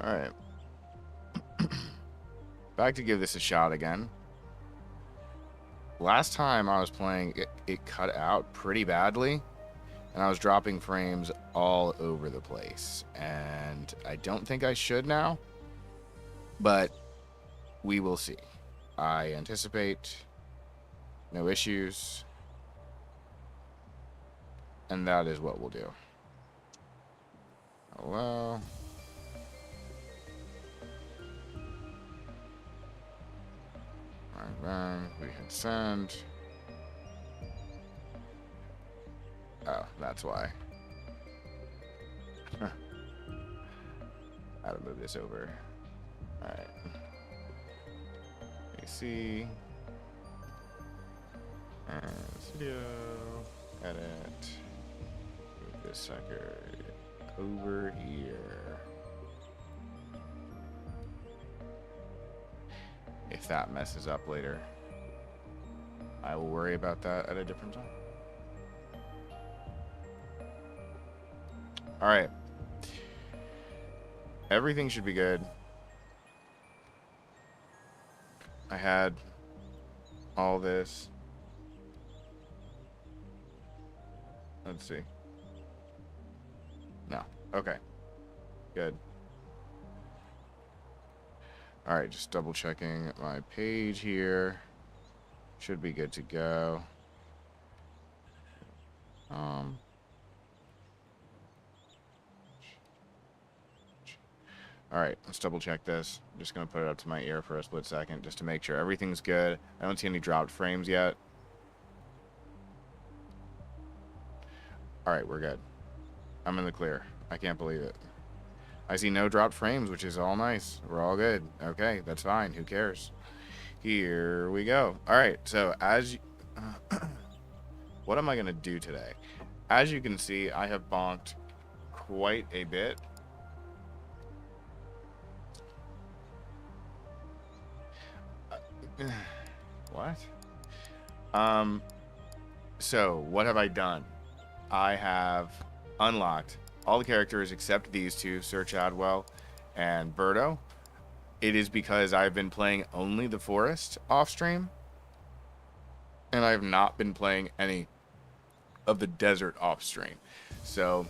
Alright. Back to give this a shot again. Last time I was playing, it cut out pretty badly. And I was dropping frames all over the place. And I don't think I should now. But we will see. I anticipate no issues. And that is what we'll do. Hello. Bang. We hit send. Oh, that's why. How to move this over. Alright. AC. And studio. Edit. Move this sucker over here. If that messes up later, I will worry about that at a different time. Alright. Everything should be good. I had all this. Let's see. No. Okay. Good. Alright, just double checking my page here. Should be good to go. Alright, let's double check this. I'm just going to put it up to my ear for a split second just to make sure everything's good. I don't see any dropped frames yet. Alright, we're good. I'm in the clear. I can't believe it. I see no dropped frames, which is all nice. We're all good. Okay, that's fine. Who cares? Here we go. Alright, so as you... what am I going to do today? As you can see, I have bonked quite a bit. What? So, what have I done? I have unlocked all the characters except these two, Search Adwell and Birdo. It is because I've been playing only the forest off stream, and I have not been playing any of the desert off stream. So,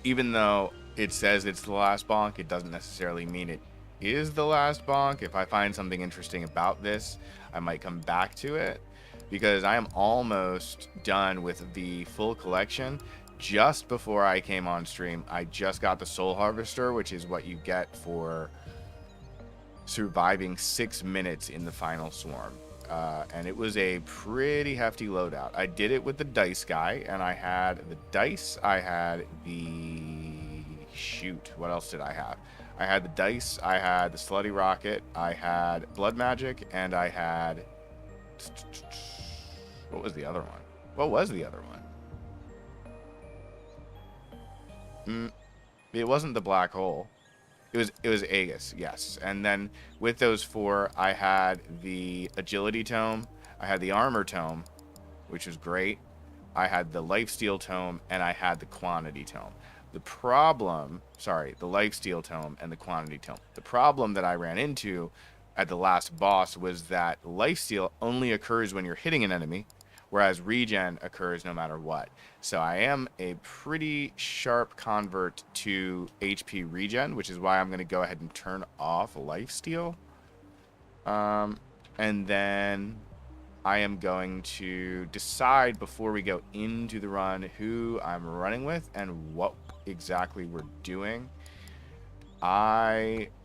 even though it says it's the last bonk, it doesn't necessarily mean it is the last bonk. If I find something interesting about this, I might come back to it, because I am almost done with the full collection. Just before I came on stream, I just got the Soul Harvester, which is what you get for surviving 6 minutes in the final swarm. And it was a pretty hefty loadout. I did it with the dice guy, and I had the dice, I had the... shoot, what else did I have? I had the dice, I had the slutty rocket, I had blood magic, and I had... what was the other one? What was the other one? It wasn't the black hole. It was Aegis, yes. And then with those four, I had the agility tome, I had the armor tome, which was great. I had the lifesteal tome, and I had the quantity tome. The lifesteal tome and the quantity tome. The problem that I ran into at the last boss was that lifesteal only occurs when you're hitting an enemy, whereas regen occurs no matter what. So I am a pretty sharp convert to HP regen, which is why I'm going to go ahead and turn off lifesteal. And then I am going to decide before we go into the run who I'm running with and what exactly we're doing.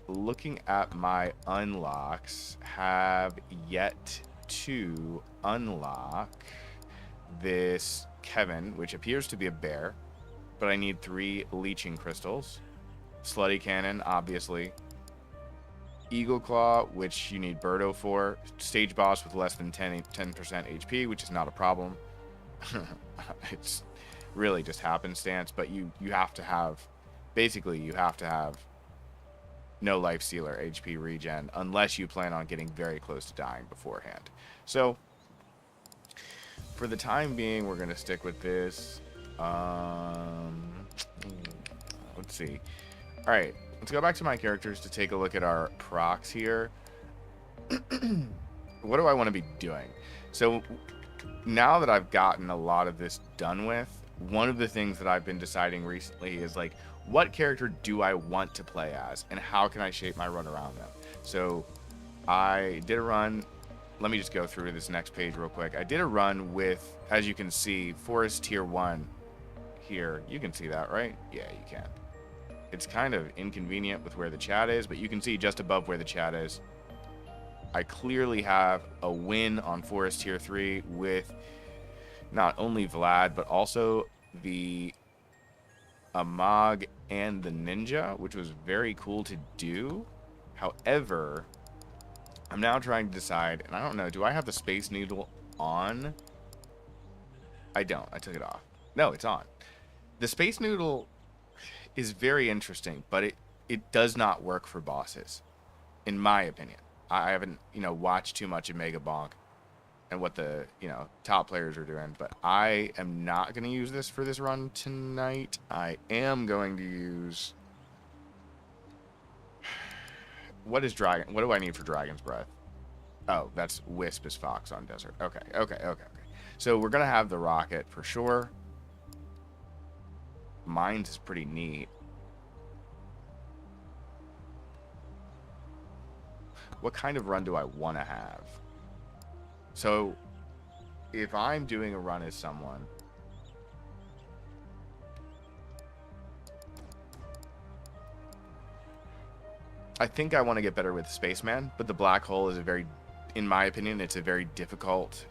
Looking at my unlocks, have yet to unlock this Kevin, which appears to be a bear, but I need 3 leeching crystals. Slutty cannon, obviously. Eagle claw, which you need Birdo for. Stage boss with less than 10% HP, which is not a problem. It's really just happenstance, but you have to have, basically you have to have no life stealer HP regen unless you plan on getting very close to dying beforehand. So for the time being, we're going to stick with this. Let's see. All right, let's go back to my characters to take a look at our procs here. What do I want to be doing? So now that I've gotten a lot of this done with, one of the things that I've been deciding recently is like, what character do I want to play as, and how can I shape my run around them? So I did a run. Let me just go through this next page real quick. I did a run with, as you can see, Forest Tier 1 here. You can see that, right? Yeah, you can. It's kind of inconvenient with where the chat is, but you can see just above where the chat is, I clearly have a win on Forest Tier 3 with not only Vlad, but also the Amag and the Ninja, which was very cool to do. However, I'm now trying to decide, and I don't know, do I have the Space Needle on? I don't. I took it off. No, it's on. The Space Noodle is very interesting, but it does not work for bosses, in my opinion. I haven't, watched too much of Megabonk and what the, top players are doing, but I am not going to use this for this run tonight. I am going to use... What do I need for Dragon's Breath? Oh, that's Wisp is Fox on Desert. Okay. So we're going to have the rocket for sure. Mines is pretty neat. What kind of run do I want to have? So, if I'm doing a run as someone, I think I want to get better with Spaceman, but the Black Hole is in my opinion, it's a very difficult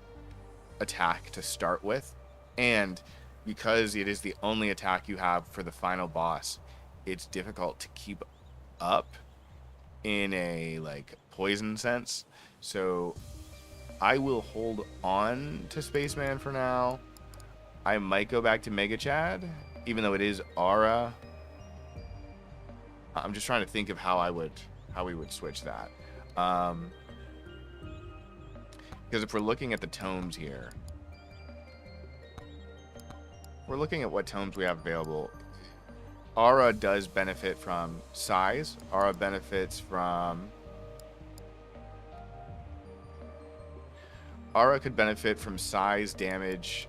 attack to start with. And because it is the only attack you have for the final boss, it's difficult to keep up in a poison sense. So I will hold on to Spaceman for now. I might go back to Mega Chad, even though it is Aura. I'm just trying to think of how we would switch that. Because if we're looking at the tomes here, we're looking at what tomes we have available. Aura does benefit from size. Aura benefits from... Aura could benefit from size, damage,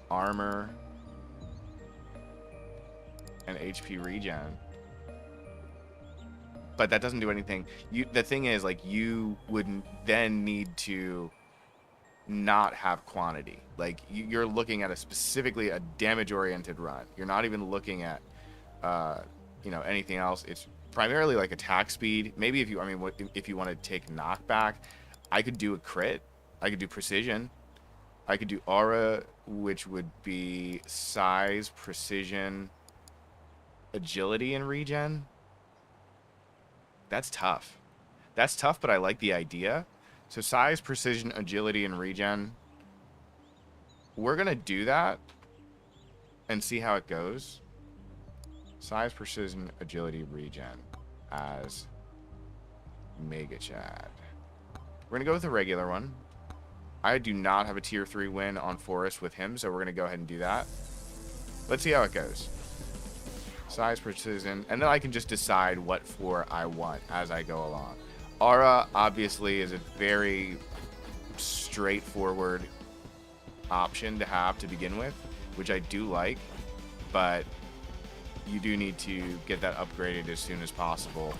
armor, and HP regen. But that doesn't do anything. The thing is, you wouldn't then need to not have quantity. You're looking at specifically a damage-oriented run. You're not even looking at, anything else. It's primarily attack speed. Maybe if you want to take knockback, I could do a crit. I could do precision. I could do aura, which would be size, precision, agility, and regen. That's tough. But I like the idea. So size, precision, agility, and regen. We're going to do that and see how it goes. Size, precision, agility, regen as Mega Chad. We're going to go with a regular one. I do not have a tier 3 win on Forest with him, so we're going to go ahead and do that. Let's see how it goes. Size, precision, and then I can just decide what floor I want as I go along. Aura, obviously, is a very straightforward option to have to begin with, which I do like, but you do need to get that upgraded as soon as possible.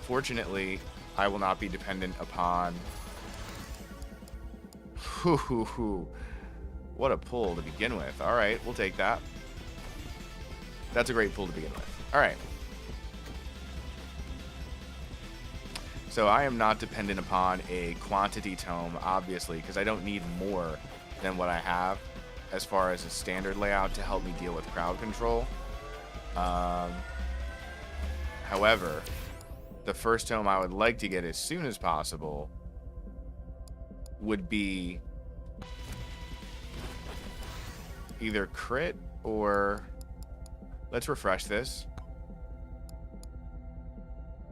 Fortunately, I will not be dependent upon... What a pull to begin with. All right, we'll take that. That's a great pull to begin with. All right. So I am not dependent upon a quantity tome, obviously, because I don't need more than what I have as far as a standard layout to help me deal with crowd control. However, the first tome I would like to get as soon as possible would be either crit or... Let's refresh this.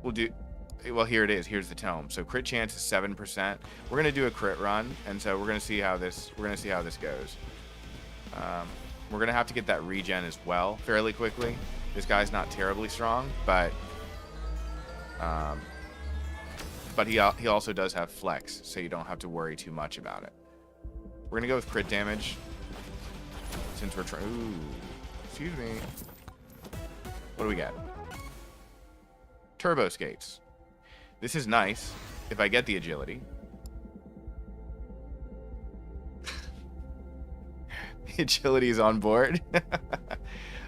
Well, here it is. Here's the tome. So crit chance is 7%. We're gonna do a crit run, and so we're gonna see how this goes. We're going to have to get that regen as well fairly quickly. This guy's not terribly strong, but he also does have flex, so you don't have to worry too much about it. We're going to go with crit damage since we're trying. Ooh, excuse me. What do we get? Turbo skates. This is nice if I get the agility. The agility is on board.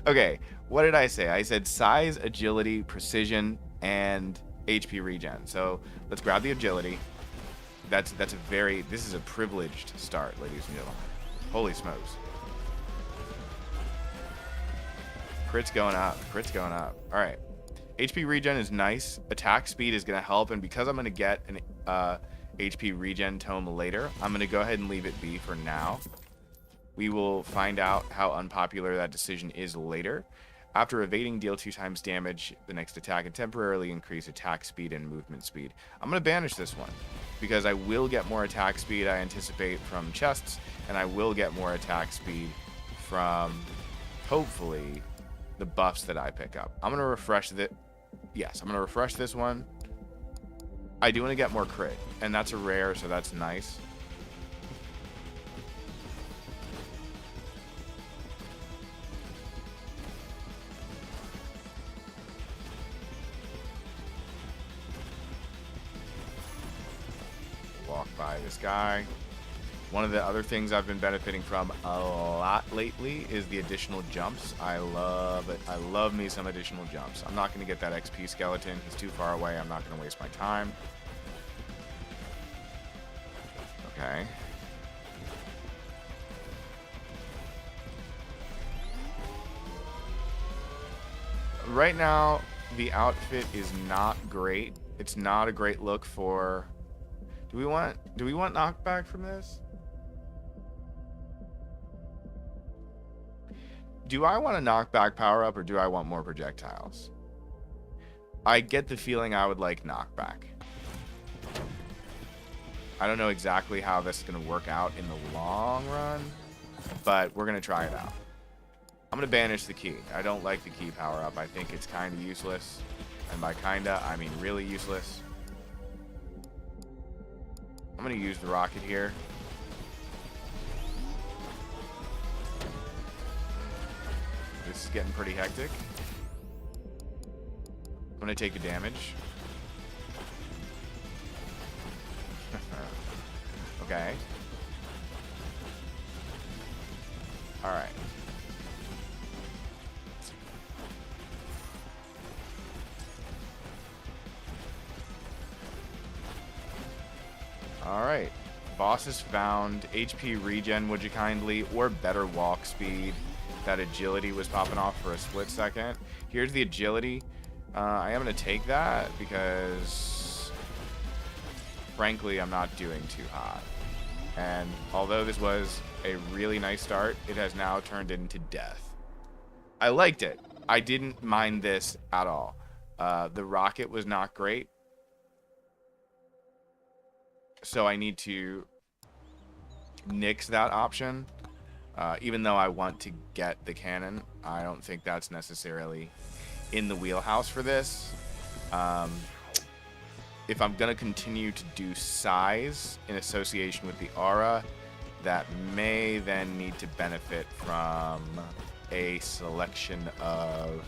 Okay, what did I say? I said size, agility, precision, and HP regen. So let's grab the agility. This is a privileged start, ladies and gentlemen. Holy smokes. Crit's going up. Crit's going up. All right. HP regen is nice. Attack speed is going to help. And because I'm going to get an HP regen tome later, I'm going to go ahead and leave it be for now. We will find out how unpopular that decision is later. After evading, deal 2 times damage the next attack and temporarily increase attack speed and movement speed. I'm going to banish this one because I will get more attack speed, I anticipate, from chests, and I will get more attack speed from, hopefully, the buffs that I pick up. I'm going to refresh this. Yes, I'm going to refresh this one. I do want to get more crit, and that's a rare, so that's nice. Walk by this guy. One of the other things I've been benefiting from a lot lately is the additional jumps. I love it. I love me some additional jumps. I'm not going to get that XP skeleton. He's too far away. I'm not going to waste my time. Okay. Right now, the outfit is not great. It's not a great look for... Do we want knockback from this? Do I want a knockback power up or do I want more projectiles? I get the feeling I would like knockback. I don't know exactly how this is going to work out in the long run, but we're going to try it out. I'm going to banish the key. I don't like the key power up. I think it's kind of useless. And by kinda, I mean really useless. I'm going to use the rocket here. This is getting pretty hectic. I'm going to take a damage. Okay. Alright. Alright. Boss is found. HP regen, would you kindly? Or better walk speed. That agility was popping off for a split second. Here's the agility. I am going to take that because, frankly, I'm not doing too hot. And although this was a really nice start, it has now turned into death. I liked it. I didn't mind this at all. The rocket was not great. So I need to nix that option. Even though I want to get the cannon, I don't think that's necessarily in the wheelhouse for this. If I'm going to continue to do size in association with the aura, that may then need to benefit from a selection of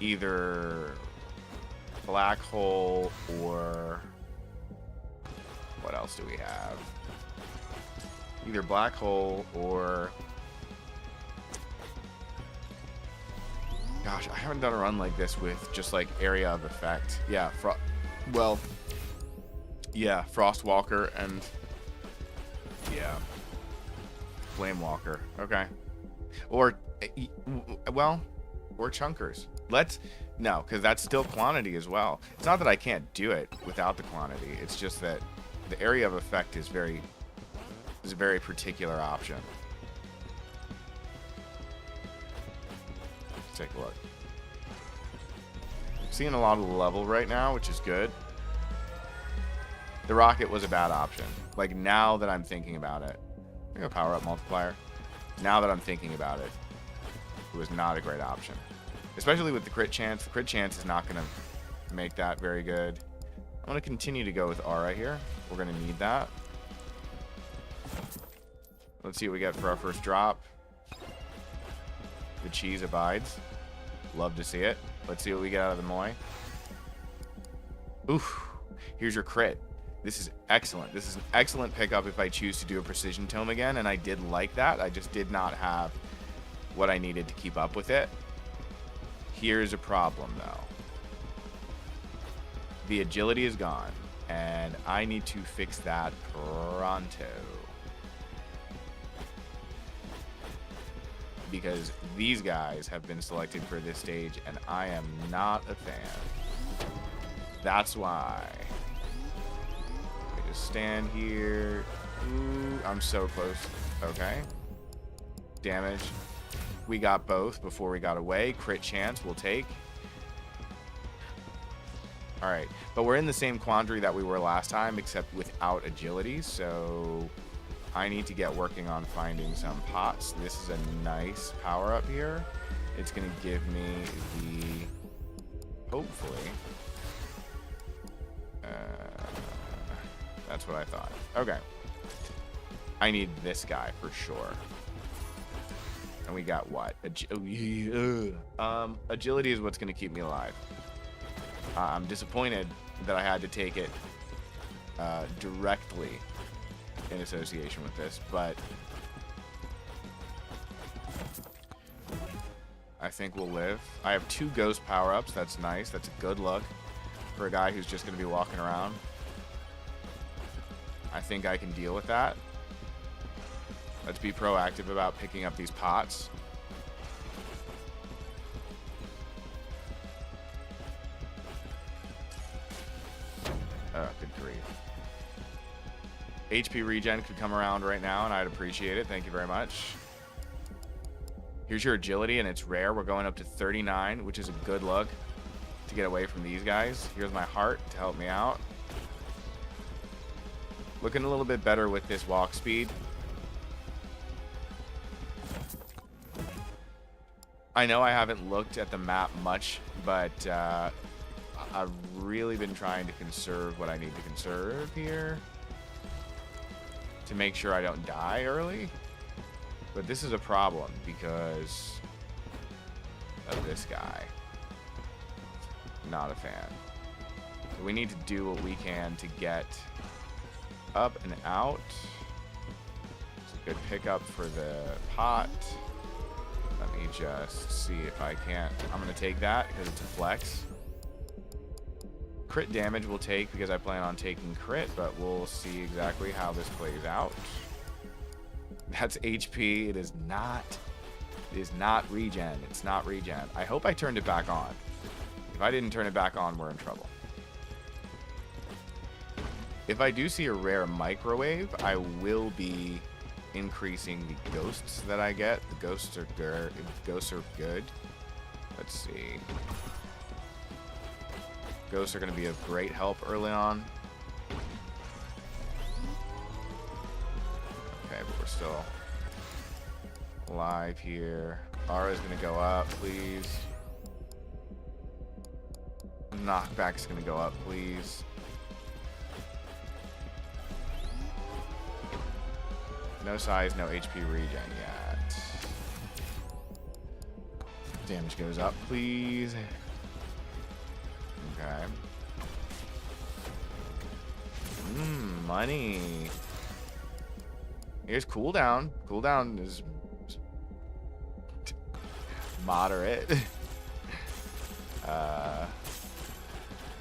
either black hole or... What else do we have? Either black hole or... Gosh, I haven't done a run like this with just like area of effect. Yeah, yeah, Frostwalker and yeah, Flamewalker. Okay, or or Chunkers. No, because that's still quantity as well. It's not that I can't do it without the quantity. It's just that the area of effect is a very particular option. Let's take a look. Seeing a lot of the level right now, which is good. The rocket was a bad option. Like, now that I'm thinking about it, I'm gonna power up multiplier. Now that I'm thinking about it, it was not a great option. Especially with the crit chance. The crit chance is not going to make that very good. I'm going to continue to go with Aura here. We're going to need that. Let's see what we get for our first drop. The cheese abides. Love to see it. Let's see what we get out of the Moi. Oof. Here's your crit. This is excellent. This is an excellent pickup if I choose to do a Precision Tome again, and I did like that. I just did not have what I needed to keep up with it. Here's a problem, though. The agility is gone, and I need to fix that pronto. Because these guys have been selected for this stage, and I am not a fan. That's why. I just stand here. Ooh, I'm so close. Okay. Damage. We got both before we got away. Crit chance we'll take. Alright. But we're in the same quandary that we were last time, except without agility. So I need to get working on finding some pots. This is a nice power up here. It's going to give me the... Hopefully. That's what I thought. Okay. I need this guy for sure. And we got what? Agility is what's going to keep me alive. I'm disappointed that I had to take it directly in association with this, but I think we'll live. I have 2 ghost power-ups. That's nice. That's a good look for a guy who's just going to be walking around. I think I can deal with that. Let's be proactive about picking up these pots. Oh, good grief. HP regen could come around right now, and I'd appreciate it. Thank you very much. Here's your agility, and it's rare. We're going up to 39, which is a good look to get away from these guys. Here's my heart to help me out. Looking a little bit better with this walk speed. I know I haven't looked at the map much, but I've really been trying to conserve what I need to conserve here to make sure I don't die early. But this is a problem because of this guy. Not a fan. So we need to do what we can to get up and out. It's a good pickup for the pot. Let me just see if I can't. I'm going to take that because it's a flex. Crit damage we'll take because I plan on taking crit, but we'll see exactly how this plays out. That's HP. It is not regen. It's not regen. I hope I turned it back on. If I didn't turn it back on, we're in trouble. If I do see a rare microwave, I will be increasing the ghosts that I get. The ghosts are good. Ghosts are good. Let's see. Ghosts are going to be of great help early on. Okay, but we're still alive here. Aura's going to go up, please. Knockback's going to go up, please. No size, no HP regen yet. Damage goes up, please. Okay. Money. Here's cooldown. Cooldown is moderate.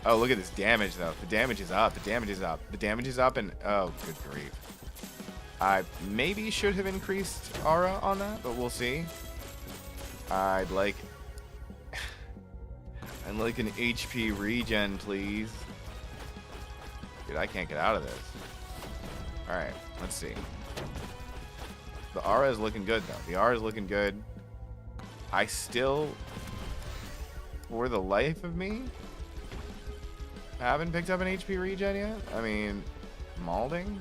Oh, look at this damage, though. The damage is up. The damage is up. The damage is up, and oh, good grief. I maybe should have increased aura on that, but we'll see. I'd like an HP regen, please. Dude, I can't get out of this. Alright, let's see. The aura is looking good, though. The aura is looking good. I still, for the life of me, haven't picked up an HP regen yet. I mean, Malding.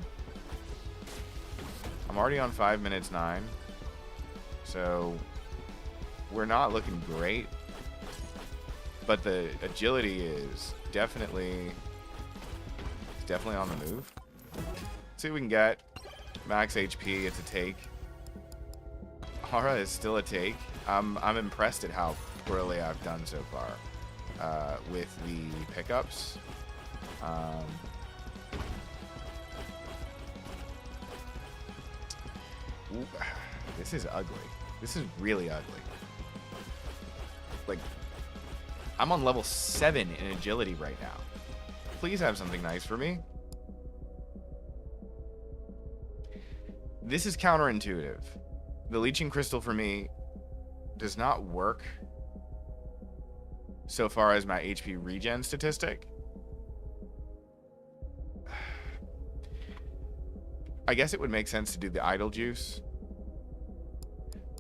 I'm already on 5 minutes 9. So we're not looking great, but the agility is definitely on the move. Let's see what we can get. Max HP, it's a take. Aura is still a take. I'm impressed at how poorly I've done so far with the pickups. Ooh, this is ugly. This is really ugly. Like, I'm on level 7 in agility right now. Please have something nice for me. This is counterintuitive. The leeching crystal for me does not work so far as my HP regen statistic. I guess it would make sense to do the idle juice,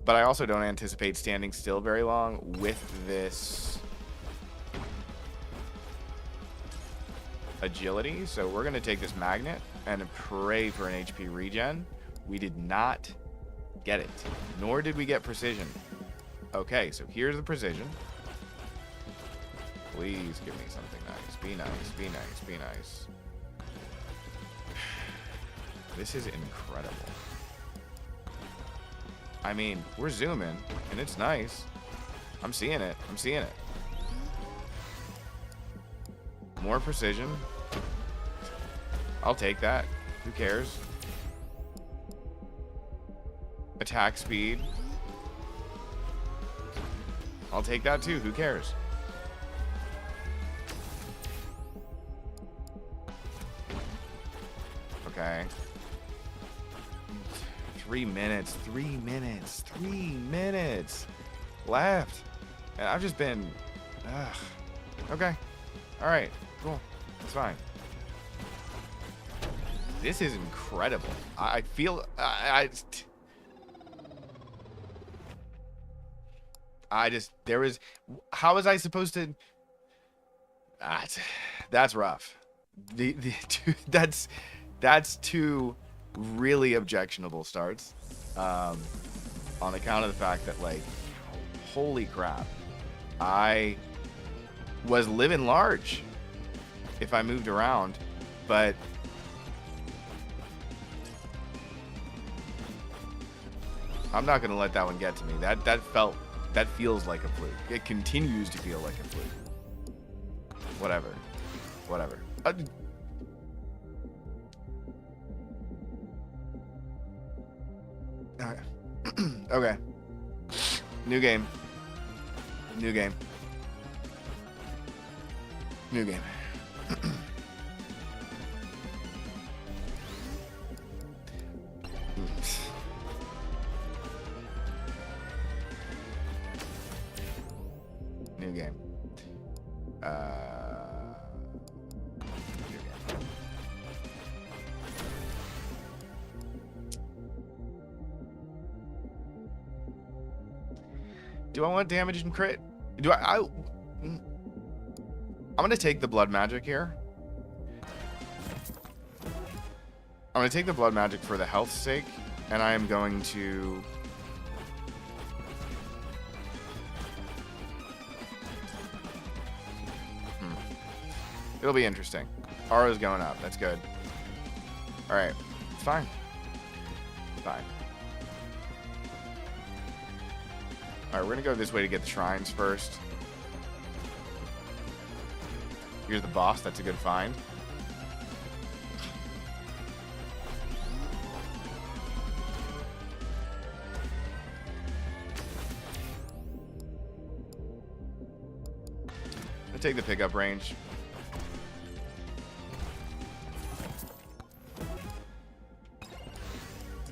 but I also don't anticipate standing still very long with this agility. So we're going to take this magnet and pray for an HP regen. We did not get it, nor did we get precision. Okay, so here's the precision. Please give me something nice. Be nice, be nice, be nice. This is incredible. I mean, we're zooming, and it's nice. I'm seeing it. I'm seeing it. More precision. I'll take that. Who cares? Attack speed. I'll take that too. Who cares? Okay. 3 minutes. 3 minutes. 3 minutes left. And I've just been... Ugh. Okay. Alright. Cool. That's fine. This is incredible. I feel... I just... There is... How was I supposed to... That's rough. That's two really objectionable starts. On account of the fact that, like, holy crap. I was living large if I moved around, but I'm not going to let that one get to me. That feels like a fluke. It continues to feel like a fluke. Whatever. Okay. New game. New game. New game. New game. Do I want damage and crit? I'm going to take the blood magic here. I'm going to take the blood magic for the health's sake, and I am going to... It'll be interesting. Aura's going up. That's good. Alright. It's fine. It's fine. Alright, we're going to go this way to get the shrines first. Here's the boss. That's a good find. I'll take the pickup range.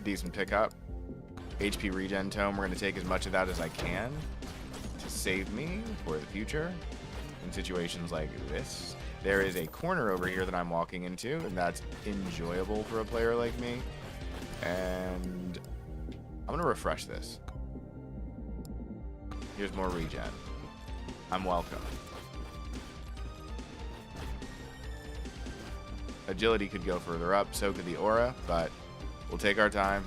Decent pickup. HP regen tome. We're going to take as much of that as I can to save me for the future in situations like this. There is a corner over here that I'm walking into, and that's enjoyable for a player like me. And I'm going to refresh this. Here's more regen. I'm welcome. Agility could go further up, so could the aura, but we'll take our time.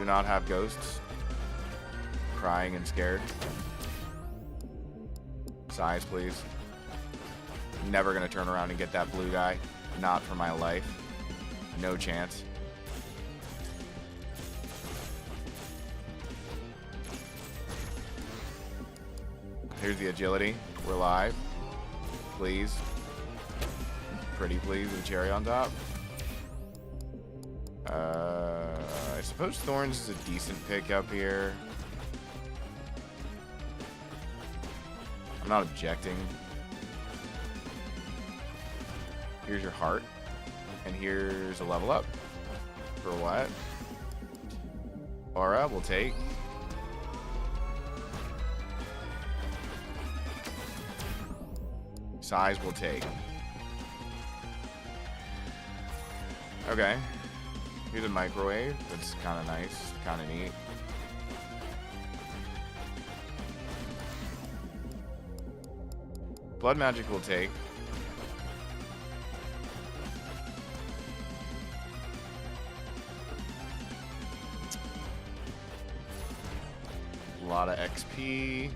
do not have ghosts. Crying and scared. Size, please. Never gonna turn around and get that blue guy. Not for my life. No chance. Here's the agility. We're live. Please. Pretty please with a cherry on top. I suppose Thorns is a decent pick up here. I'm not objecting. Here's your heart. And here's a level up. For what? Aura, we'll take. Size, we'll take. Okay. Here's a microwave. That's kind of nice. Kind of neat. Blood magic will take. A lot of XP.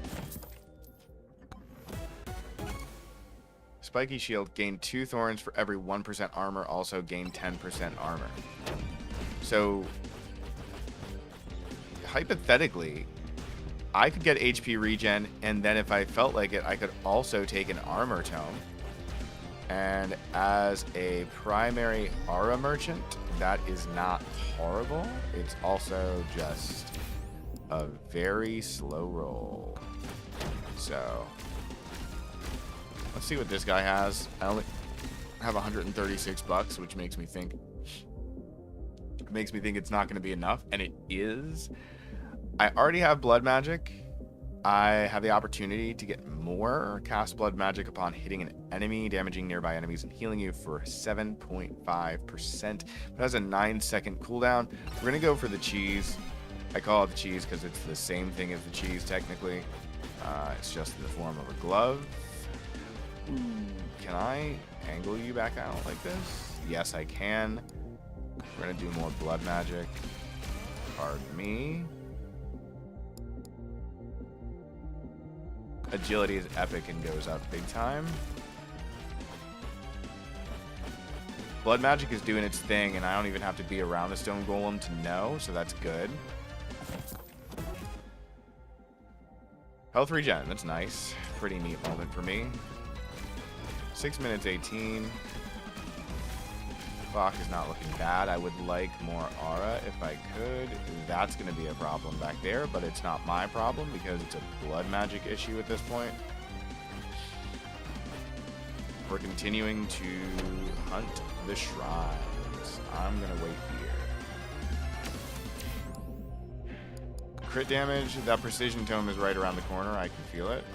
Spiky shield. Gain 2 thorns for every 1% armor. Also gain 10% armor. So, hypothetically, I could get HP regen, and then if I felt like it, I could also take an armor tome. And as a primary aura merchant, that is not horrible. It's also just a very slow roll. So, let's see what this guy has. I only have 136 bucks, which makes me think it's not going to be enough, and it is. I already have blood magic. I have the opportunity to get more. Cast blood magic upon hitting an enemy, damaging nearby enemies and healing you for 7.5%. It has a 9-second cooldown. We're going to go for the cheese. I call it the cheese because it's the same thing as the cheese technically. It's just in the form of a glove. Ooh, can I angle you back out like this? Yes, I can. We're going to do more blood magic. Pardon me. Agility is epic and goes up big time. Blood magic is doing its thing, and I don't even have to be around the stone golem to know, so that's good. Health regen, that's nice. Pretty neat moment for me. 6 minutes 18. Clock is not looking bad. I would like more aura if I could. That's going to be a problem back there, but it's not my problem because it's a blood magic issue at this point. We're continuing to hunt the shrines. I'm going to wait here. Crit damage. That precision tome is right around the corner. I can feel it.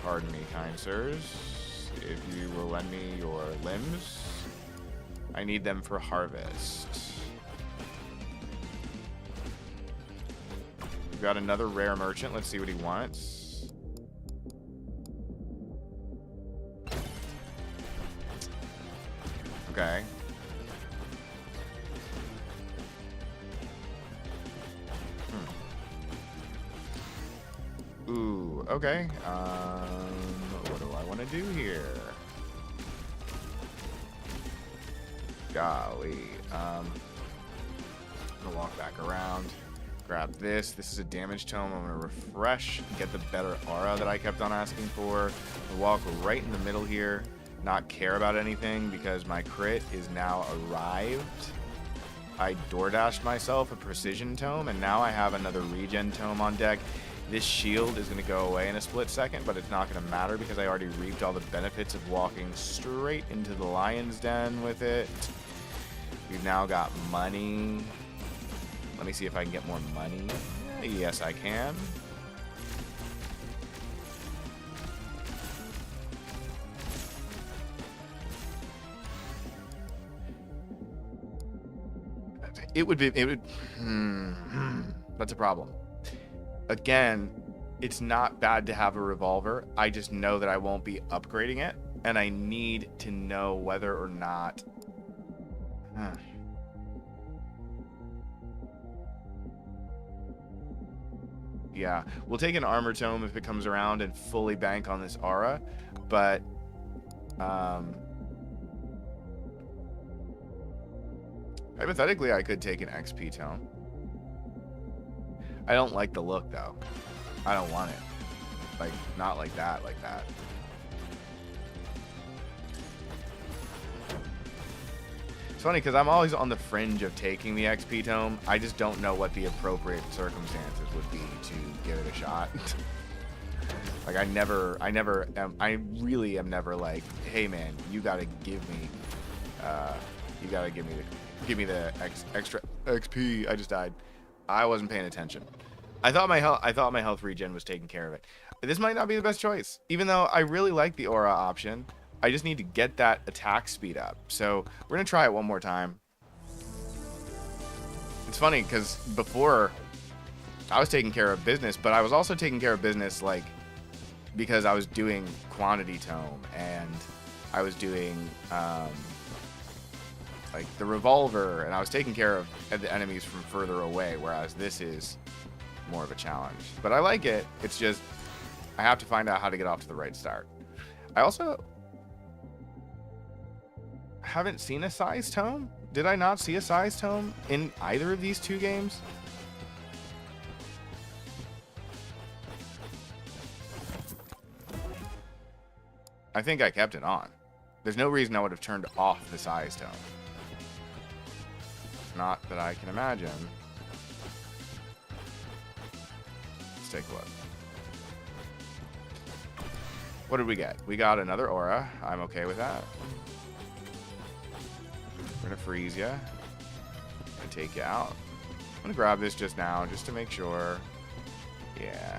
Pardon me, kind sirs. If you will lend me your limbs, I need them for harvest. We've got another rare merchant. Let's see what he wants. Okay. Ooh, okay. What do I want to do here? Golly. I'm gonna walk back around. Grab this. This is a damage tome. I'm gonna refresh, get the better aura that I kept on asking for. Walk right in the middle here. Not care about anything because my crit is now arrived. I DoorDashed myself a precision tome, and now I have another regen tome on deck. This shield is going to go away in a split second, but it's not going to matter because I already reaped all the benefits of walking straight into the lion's den with it. We've now got money. Let me see if I can get more money. Yes, I can. That's a problem. Again, it's not bad to have a revolver. I just know that I won't be upgrading it, and I need to know whether or not... Yeah, we'll take an armor tome if it comes around and fully bank on this aura, but hypothetically I could take an XP tome. I don't like the look though. I don't want it. Like, not like that, like that. It's funny because I'm always on the fringe of taking the XP tome. I just don't know what the appropriate circumstances would be to give it a shot. Like, I really am never like, hey man, you gotta give me the extra XP. I just died. I wasn't paying attention. I thought my health regen was taking care of it. This might not be the best choice, even though I really like the aura option. I just need to get that attack speed up. So we're gonna try it one more time. It's funny because before I was taking care of business, but I was also taking care of business like because I was doing quantity tome and I was doing like the revolver, and I was taking care of the enemies from further away, whereas this is more of a challenge. But I like it. It's just I have to find out how to get off to the right start. I also haven't seen a size tome. Did I not see a size tome in either of these two games? I think I kept it on. There's no reason I would have turned off the size tome. Not that I can imagine. Let's take a look. What did we get? We got another aura. I'm okay with that. We're gonna freeze you. And take you out. I'm gonna grab this just now, just to make sure. Yeah.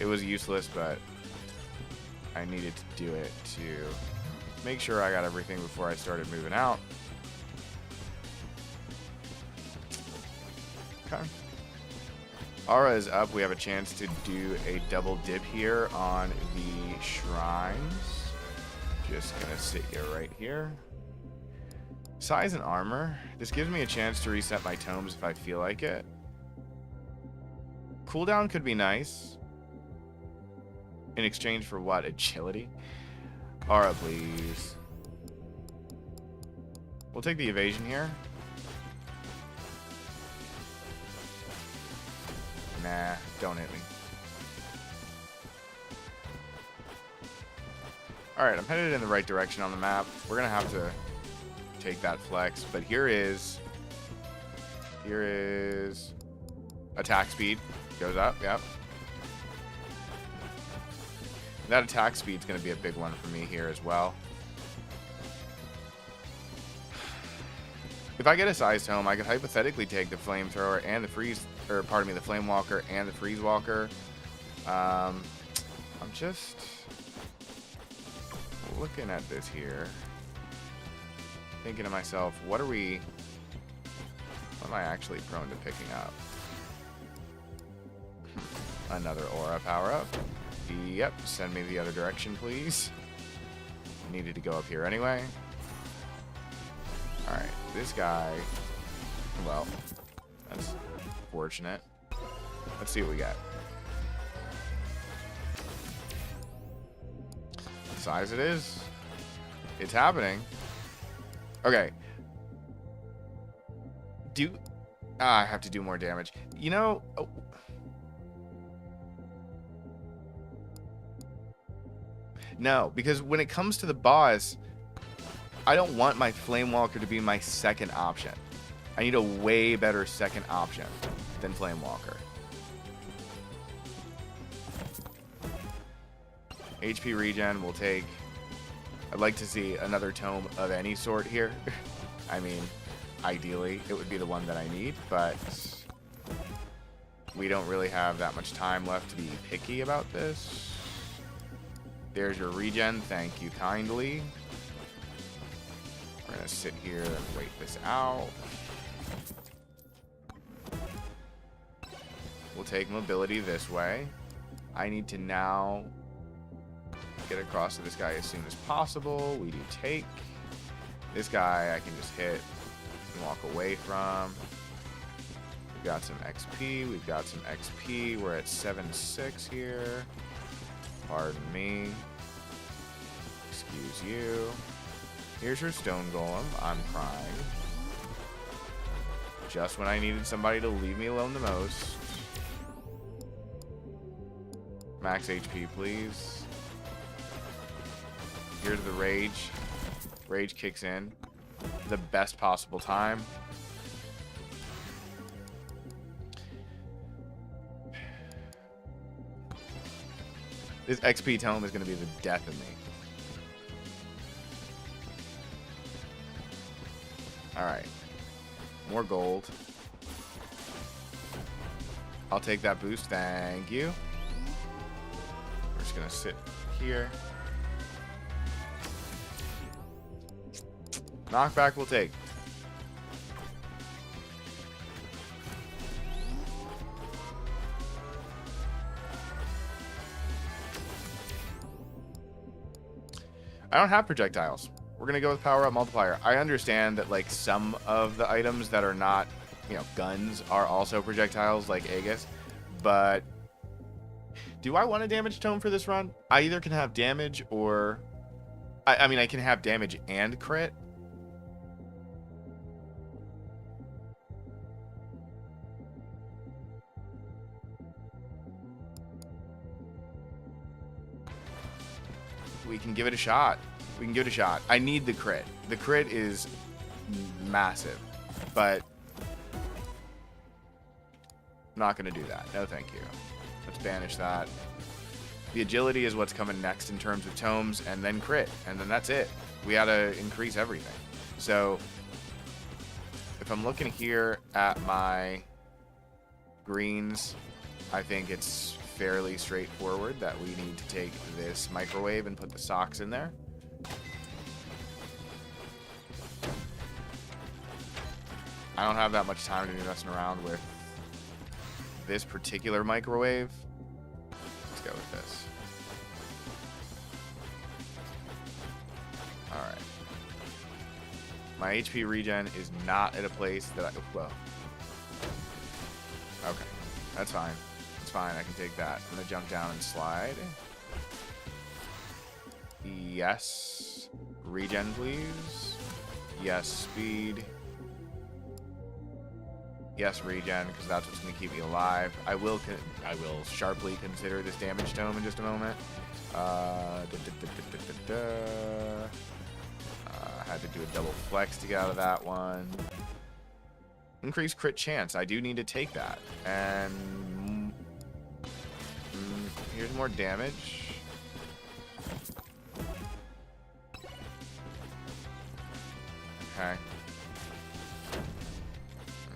It was useless, but I needed to do it to make sure I got everything before I started moving out. Okay. Aura is up. We have a chance to do a double dip here on the shrines. Just gonna sit you right here. Size and armor. This gives me a chance to reset my tomes if I feel like it. Cooldown could be nice. In exchange for what? Agility? Aura, please. We'll take the evasion here. Nah, don't hit me. Alright, I'm headed in the right direction on the map. We're gonna have to take that flex, but here is attack speed. Goes up, yep. That attack speed is going to be a big one for me here as well. If I get a size tome, I could hypothetically take the flamethrower and the freeze, or pardon me, the flame walker and the freeze walker. I'm just looking at this here, thinking to myself, what am I actually prone to picking up? Another aura power up. Yep, send me the other direction, please. Needed to go up here anyway. Alright, this guy... Well, that's fortunate. Let's see what we got. Size it is. It's happening. Okay. I have to do more damage. You know... Oh. No, because when it comes to the boss, I don't want my Flame Walker to be my second option. I need a way better second option than Flame Walker. HP regen will take... I'd like to see another tome of any sort here. I mean, ideally, it would be the one that I need, but we don't really have that much time left to be picky about this. There's your regen. Thank you kindly. We're going to sit here and wait this out. We'll take mobility this way. I need to now get across to this guy as soon as possible. We do take. This guy I can just hit and walk away from. We've got some XP. We've got some XP. We're at 7-6 here. Pardon me. Excuse you. Here's your stone golem. I'm crying. Just when I needed somebody to leave me alone the most. Max HP, please. Here's the rage. Rage kicks in. The best possible time. This XP tome is going to be the death of me. Alright. More gold. I'll take that boost. Thank you. We're just going to sit here. Knockback we'll take. I don't have projectiles. We're going to go with power up multiplier. I understand that like some of the items that are not, you know, guns are also projectiles like Aegis, but do I want a damage tome for this run? I either can have damage or I mean I can have damage and crit. We can give it a shot. We can give it a shot. I need the crit. The crit is massive, but I'm not going to do that. No, thank you. Let's banish that. The agility is what's coming next in terms of tomes, and then crit, and then that's it. We got to increase everything. So if I'm looking here at my greens, I think it's fairly straightforward that we need to take this microwave and put the socks in there. I don't have that much time to be messing around with this particular microwave. Let's go with this. Alright. My HP regen is not at a place that I... Well. Okay. That's fine. It's fine. I can take that. I'm going to jump down and slide. Yes. Regen, please. Yes, speed. Yes, regen, because that's what's going to keep me alive. I will sharply consider this damage tome in just a moment. Had to do a double flex to get out of that one. Increased crit chance. I do need to take that. And here's more damage. Okay.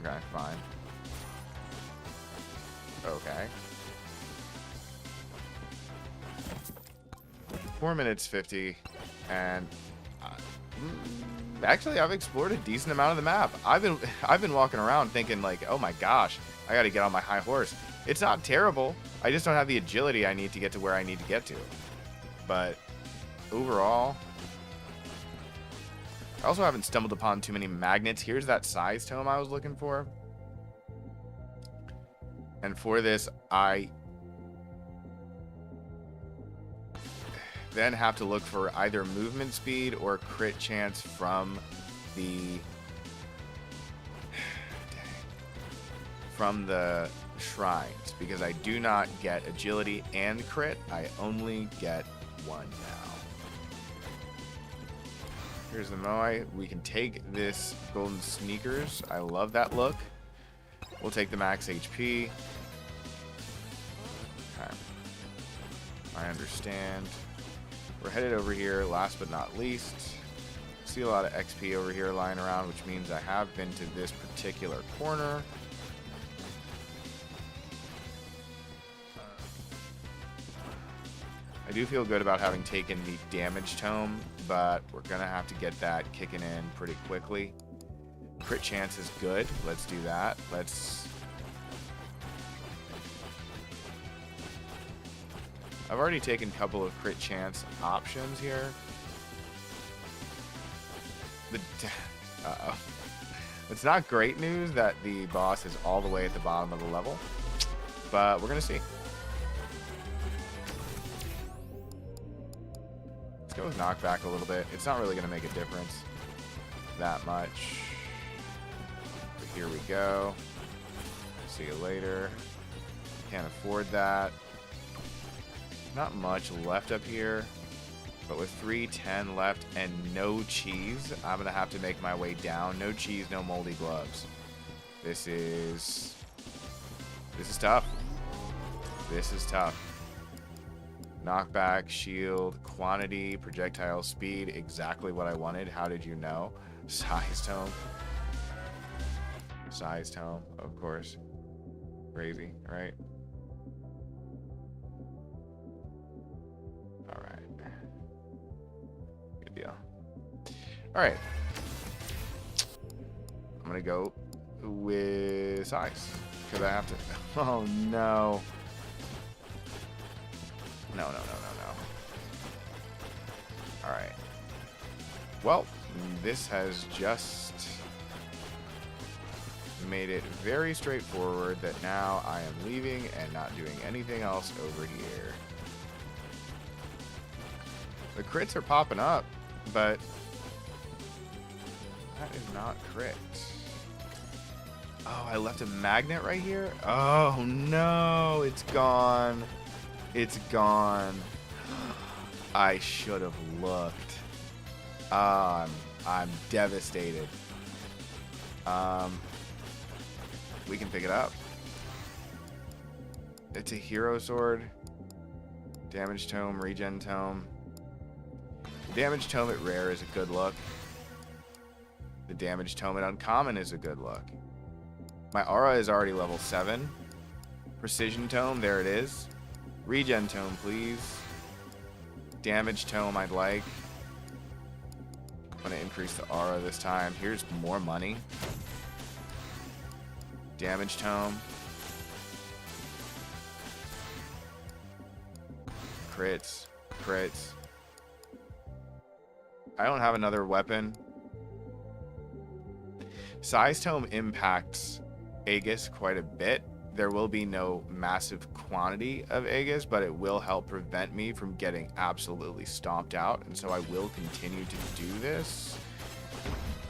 Okay, fine. Okay. 4 minutes 50, and actually I've explored a decent amount of the map. I've been walking around thinking like, oh my gosh, I got to get on my high horse. It's not terrible. I just don't have the agility I need to get to where I need to get to. But overall, I also haven't stumbled upon too many magnets. Here's that size tome I was looking for. And for this, I then have to look for either movement speed or crit chance from the shrines, because I do not get agility and crit. I only get one now. Here's the Moai. We can take this golden sneakers. I love that look. We'll take the max HP. Okay. I understand. We're headed over here, last but not least. See a lot of XP over here lying around, which means I have been to this particular corner. I do feel good about having taken the damage tome, but we're going to have to get that kicking in pretty quickly. Crit chance is good. Let's do that. I've already taken a couple of crit chance options here. Uh-oh. It's not great news that the boss is all the way at the bottom of the level, but we're going to see. Let's go with knockback a little bit. It's not really going to make a difference that much. But here we go. See you later. Can't afford that. Not much left up here. But with 310 left and no cheese, I'm going to have to make my way down. No cheese, no moldy gloves. This is tough. This is tough. Knockback, shield, quantity, projectile speed, exactly what I wanted. How did you know? Size tome. Size tome, of course. Crazy, right? Alright. Good deal. Alright. I'm gonna go with size. Because I have to... Oh, no. No. Alright. Well, this has just made it very straightforward that now I am leaving and not doing anything else over here. The crits are popping up, but that is not crit. Oh, I left a magnet right here? Oh, no. It's gone. It's gone. I should have looked. I'm devastated. We can pick it up. It's a hero sword. Damage tome, regen tome. The damage tome at rare is a good look. The damage tome at uncommon is a good look. My aura is already level 7. Precision tome, there it is. Regen tome, please. Damage tome, I'd like. I'm going to increase the aura this time. Here's more money. Damage tome. Crits. Crits. I don't have another weapon. Size tome impacts Aegis quite a bit. There will be no massive quantity of Aegis, but it will help prevent me from getting absolutely stomped out. And so I will continue to do this.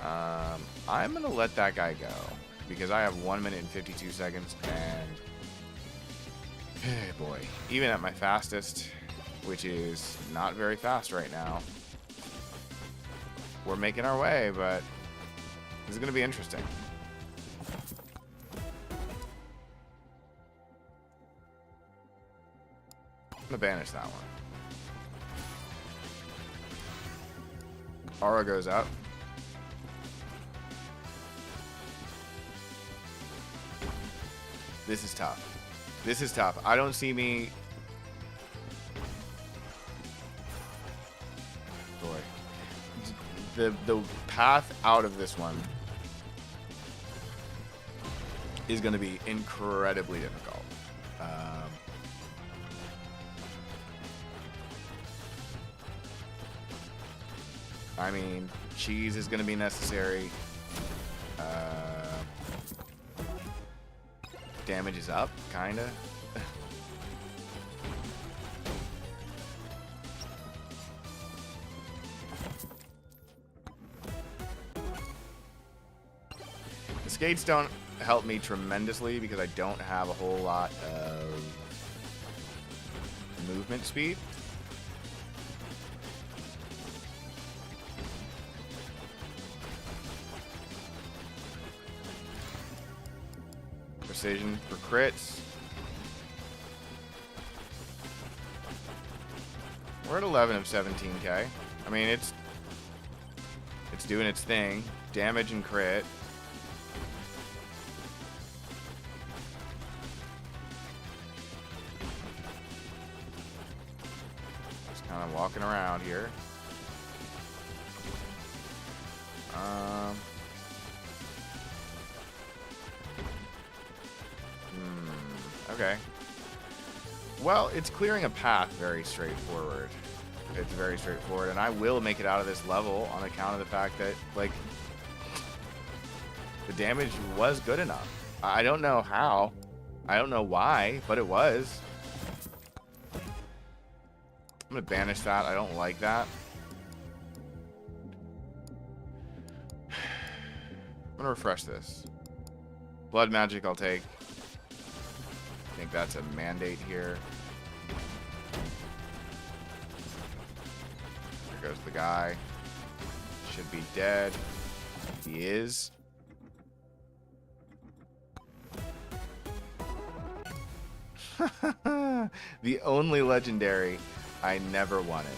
I'm going to let that guy go because I have 1 minute and 52 seconds. And hey boy, even at my fastest, which is not very fast right now, we're making our way, but this is going to be interesting. I'm gonna banish that one. Aura goes up. This is tough. This is tough. I don't see me... Boy. The path out of this one is going to be incredibly difficult. I mean, cheese is going to be necessary. Damage is up, kind of. The skates don't help me tremendously because I don't have a whole lot of movement speed. Precision for crits. We're at 11 of 17k. I mean, it's doing its thing. Damage and crit. Just kind of walking around here. Okay. Well, it's clearing a path very straightforward. It's very straightforward, and I will make it out of this level on account of the fact that, like, The damage was good enough. I don't know how. I don't know why, but it was. I'm going to banish that. I don't like that. I'm going to refresh this. Blood magic I'll take. I think that's a mandate here. There goes the guy. Should be dead. He is. The only legendary I never wanted.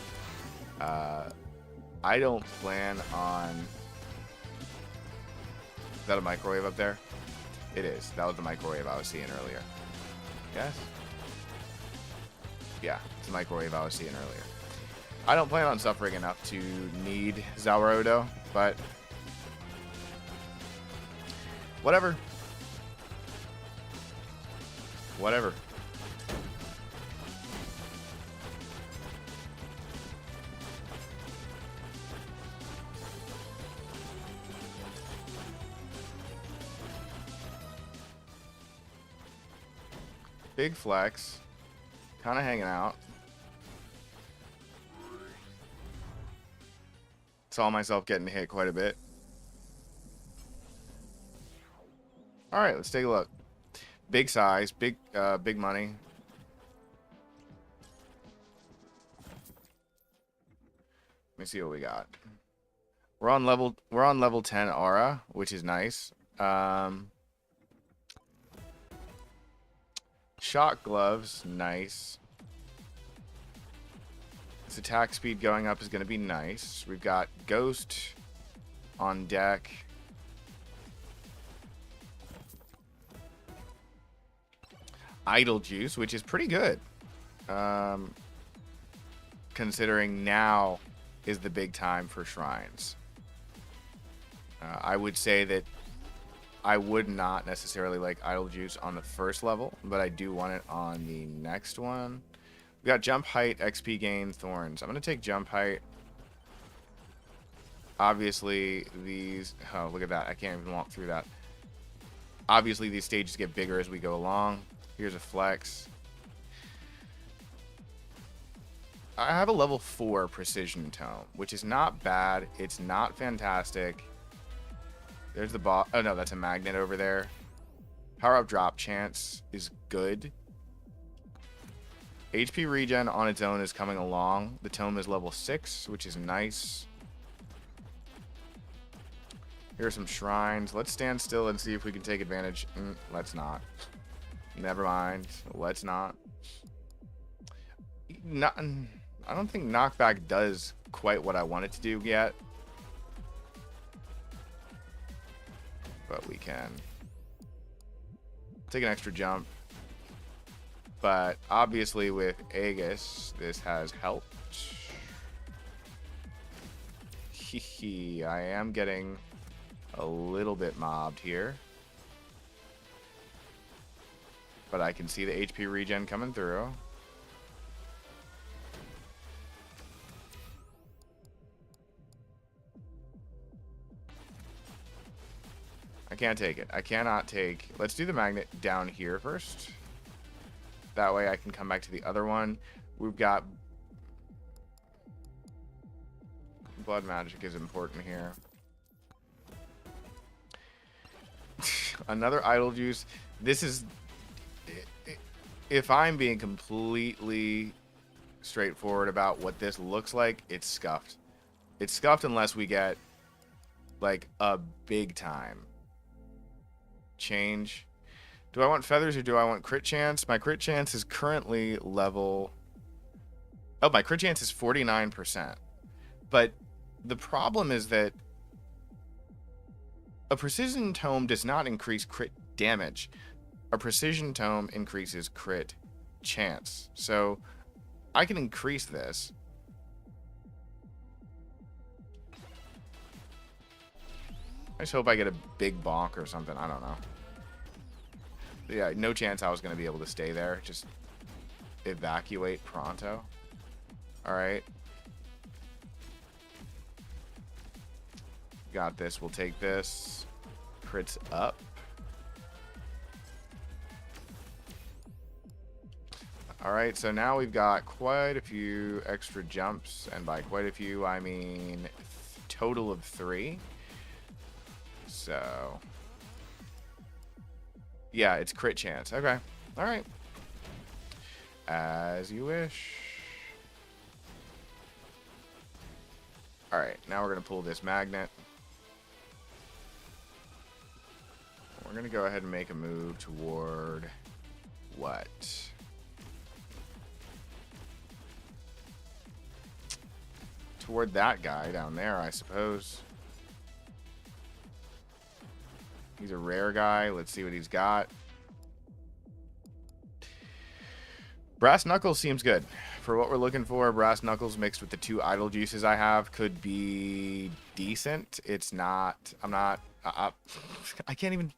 I don't plan on... Is that a microwave up there? It is. That was the microwave I was seeing earlier. Yes? Yeah, it's the microwave I was seeing earlier. I don't plan on suffering enough to need Zaurodo, but... Whatever. Whatever. Big flex. Kind of hanging out. Saw myself getting hit quite a bit. Alright, let's take a look. Big size, big money. Let me see what we got. We're on level 10 aura, which is nice. Shock gloves, nice. This attack speed going up is going to be nice. We've got Ghost on deck. Idle Juice, which is pretty good. Considering now is the big time for shrines. I would say that I would not necessarily like Idle Juice on the first level, but I do want it on the next one. We got Jump Height, XP Gain, Thorns. I'm going to take Jump Height. Obviously, these... Oh, look at that. I can't even walk through that. Obviously, these stages get bigger as we go along. Here's a flex. I have a level 4 Precision Tome, which is not bad. It's not fantastic. There's the boss. Oh, no, that's a magnet over there. Power up drop chance is good. HP regen on its own is coming along. The tome is level 6, which is nice. Here are some shrines. Let's stand still and see if we can take advantage. Let's not. Never mind. Let's not. I don't think knockback does quite what I want it to do yet. But we can take an extra jump. But obviously with Aegis, this has helped. I am getting a little bit mobbed here. But I can see the HP regen coming through. I can't take it. I cannot take... Let's do the magnet down here first. That way I can come back to the other one. We've got... Blood magic is important here. Another idle juice. This is... If I'm being completely straightforward about what this looks like, it's scuffed. It's scuffed unless we get like a big time change. Do I want feathers or do I want crit chance? My crit chance is currently level... Oh, my crit chance is 49%. But the problem is that a precision tome does not increase crit damage. A precision tome increases crit chance. So I can increase this. I just hope I get a big bonk or something. I don't know. But yeah, no chance I was going to be able to stay there. Just evacuate pronto. Alright. Got this. We'll take this. crits up. Alright, so now we've got quite a few extra jumps, and by quite a few, I mean total of 3. So, yeah, it's crit chance. Okay, alright. As you wish. Alright, now we're going to pull this magnet. We're going to go ahead and make a move toward what? Toward that guy down there, I suppose. He's a rare guy. Let's see what he's got. Brass Knuckles seems good. For what we're looking for, Brass Knuckles mixed with the 2 idle juices I have could be decent. It's not... I'm not... I can't even...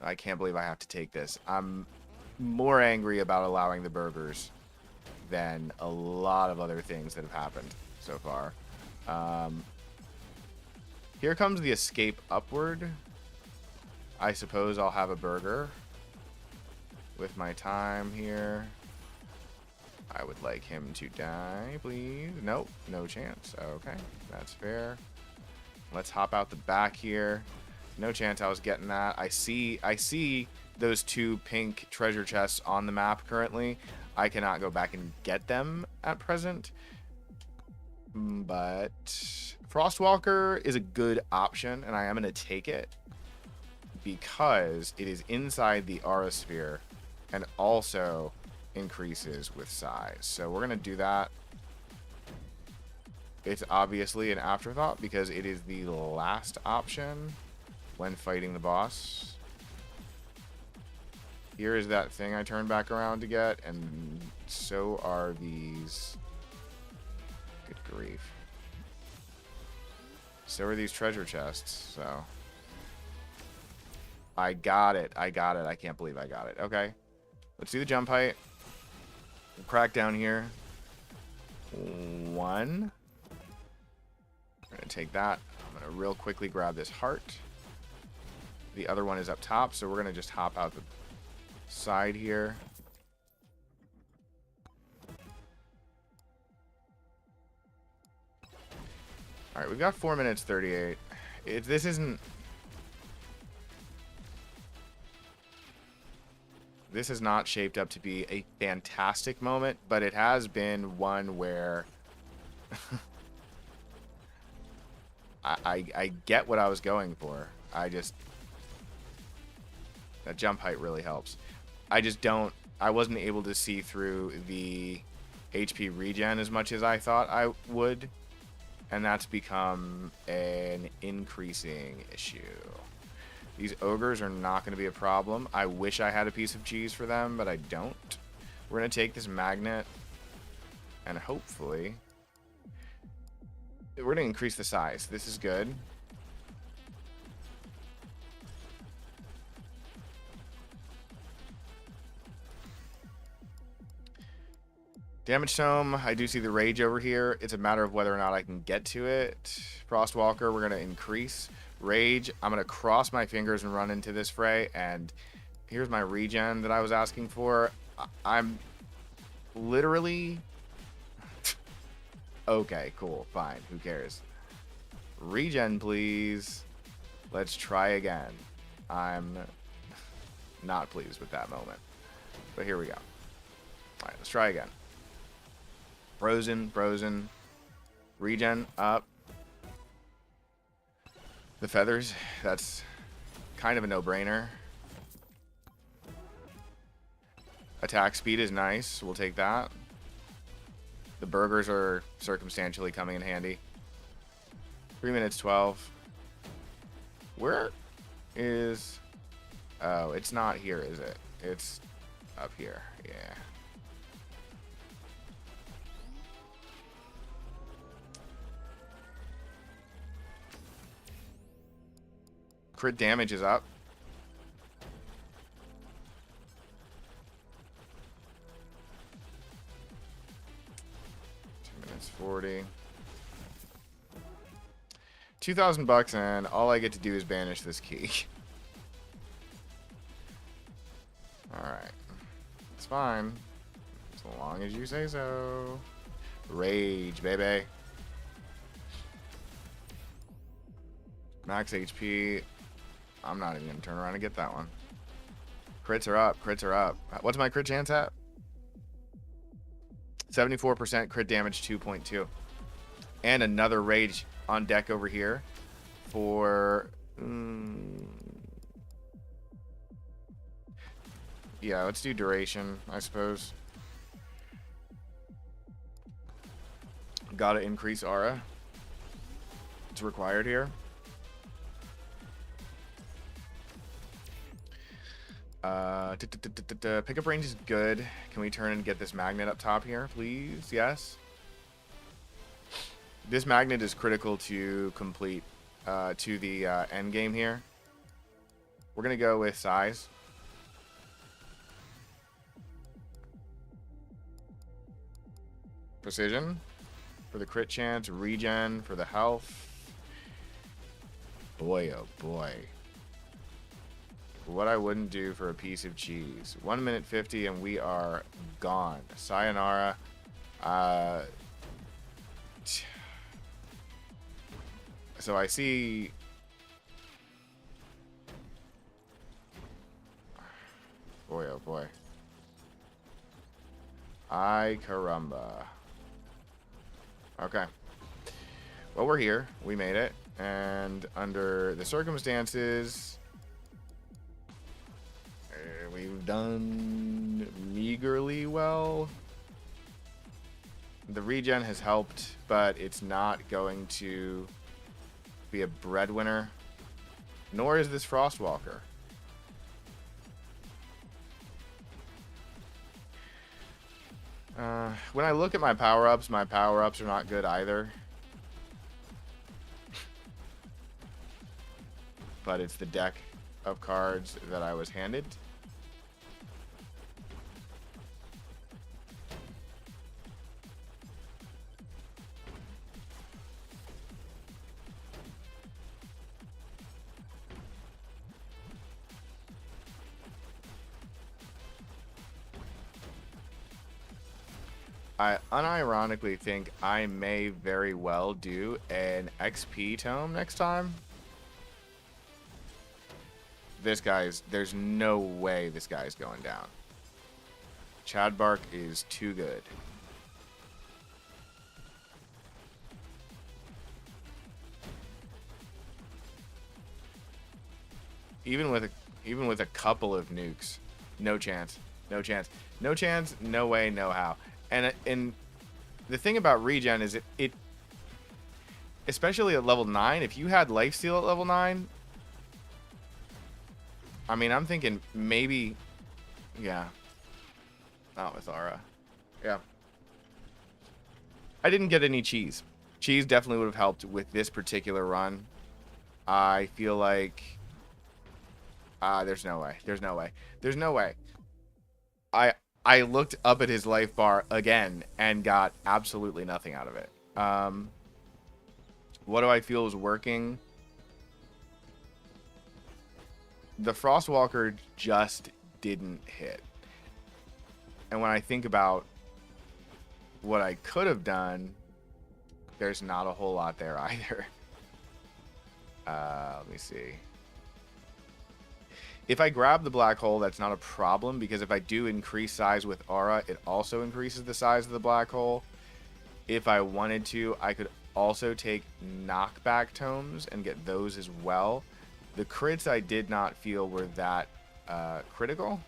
I can't believe I have to take this. I'm more angry about allowing the burgers than a lot of other things that have happened so far. Here comes the escape upward. I suppose I'll have a burger with my time here. I would like him to die, please. Nope, no chance. Okay, that's fair. Let's hop out the back here. No chance I was getting that. I see those 2 pink treasure chests on the map currently. I cannot go back and get them at present. But Frostwalker is a good option, and I am going to take it because it is inside the Aura Sphere and also increases with size. So we're going to do that. It's obviously an afterthought because it is the last option when fighting the boss. Here is that thing I turned back around to get, and so are these. Good grief. So are these treasure chests, so. I got it. I got it. I can't believe I got it. Okay. Let's do the jump height. We'll crack down here. 1. We're going to take that. I'm going to real quickly grab this heart. The other one is up top, so we're going to just hop out the side here. All right, we've got 4 minutes 38. This is not shaped up to be a fantastic moment, but it has been one where I get what I was going for. That jump height really helps. I wasn't able to see through the HP regen as much as I thought I would, and that's become an increasing issue. These ogres are not going to be a problem. I wish I had a piece of cheese for them, but I don't. We're going to take this magnet, and hopefully we're going to increase the size. This is good. Damage Tome, I do see the Rage over here. It's a matter of whether or not I can get to it. Frostwalker, we're going to increase. Rage, I'm going to cross my fingers and run into this fray. And here's my regen that I was asking for. I'm literally... Okay, cool, fine. Who cares? Regen, please. Let's try again. I'm not pleased with that moment. But here we go. All right, let's try again. Frozen, frozen. Regen, up. The feathers, that's kind of a no-brainer. Attack speed is nice. We'll take that. The burgers are circumstantially coming in handy. 3 minutes 12. Where is... Oh, it's not here, is it? It's up here. Yeah. Crit damage is up. 2 minutes 40. 2,000 bucks, and all I get to do is banish this key. Alright. It's fine. As long as you say so. Rage, baby. Max HP. I'm not even going to turn around and get that one. Crits are up. Crits are up. What's my crit chance at? 74% crit damage, 2.2. And another rage on deck over here for... yeah, let's do duration, I suppose. Gotta increase aura. It's required here. Pickup range is good. Can we turn and get this magnet up top here, please? Yes. This magnet is critical to complete to the end game here. We're gonna go with size. Precision for the crit chance, regen for the health. Boy, oh boy. What I wouldn't do for a piece of cheese. 1 minute 50 and we are gone. Sayonara. So I see... boy, oh boy. Ay caramba. Okay. Well, we're here. We made it. And under the circumstances... we've done meagerly well. The regen has helped, but it's not going to be a breadwinner. Nor is this Frostwalker. When I look at my power-ups are not good either. But it's the deck of cards that I was handed. I unironically think I may very well do an XP tome next time. This guy's... there's no way this guy's going down. Chadbark is too good. Even with a couple of nukes, no chance. No chance. No chance, no way, no how. And the thing about regen is it especially at level 9, if you had lifesteal at level 9, I mean, I'm thinking maybe, yeah, not with aura. Yeah. I didn't get any cheese. Cheese definitely would have helped with this particular run. I feel like, there's no way. There's no way. There's no way. I looked up at his life bar again and got absolutely nothing out of it. What do I feel is working? The Frostwalker just didn't hit. And when I think about what I could have done, there's not a whole lot there either. Let me see. If I grab the black hole, that's not a problem, because if I do increase size with aura, it also increases the size of the black hole. If I wanted to, I could also take knockback tomes and get those as well. The crits I did not feel were that critical.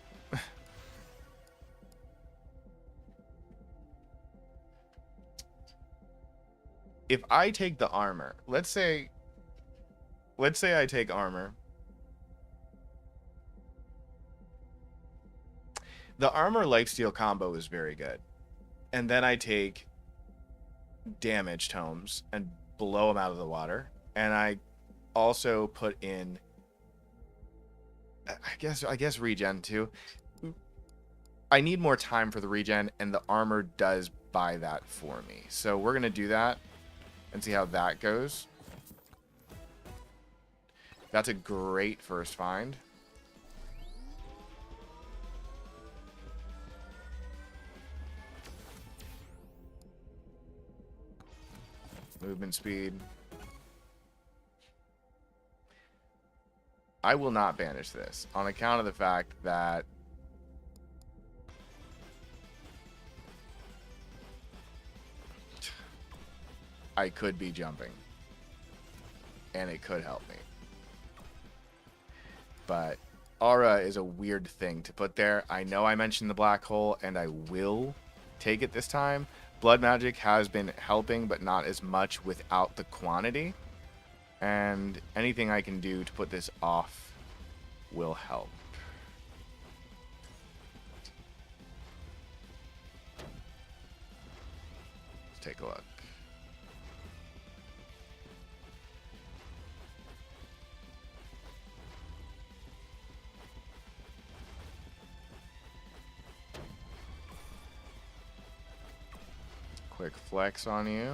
If I take the armor, let's say I take armor. The armor lifesteal combo is very good. And then I take damage tomes and blow them out of the water. And I also put in, I guess regen too. I need more time for the regen, and the armor does buy that for me. So we're going to do that and see how that goes. That's a great first find. Movement speed. I will not banish this on account of the fact that I could be jumping. And it could help me. But aura is a weird thing to put there. I know I mentioned the black hole, and I will take it this time. Blood magic has been helping, but not as much without the quantity. And anything I can do to put this off will help. Let's take a look. Quick flex on you.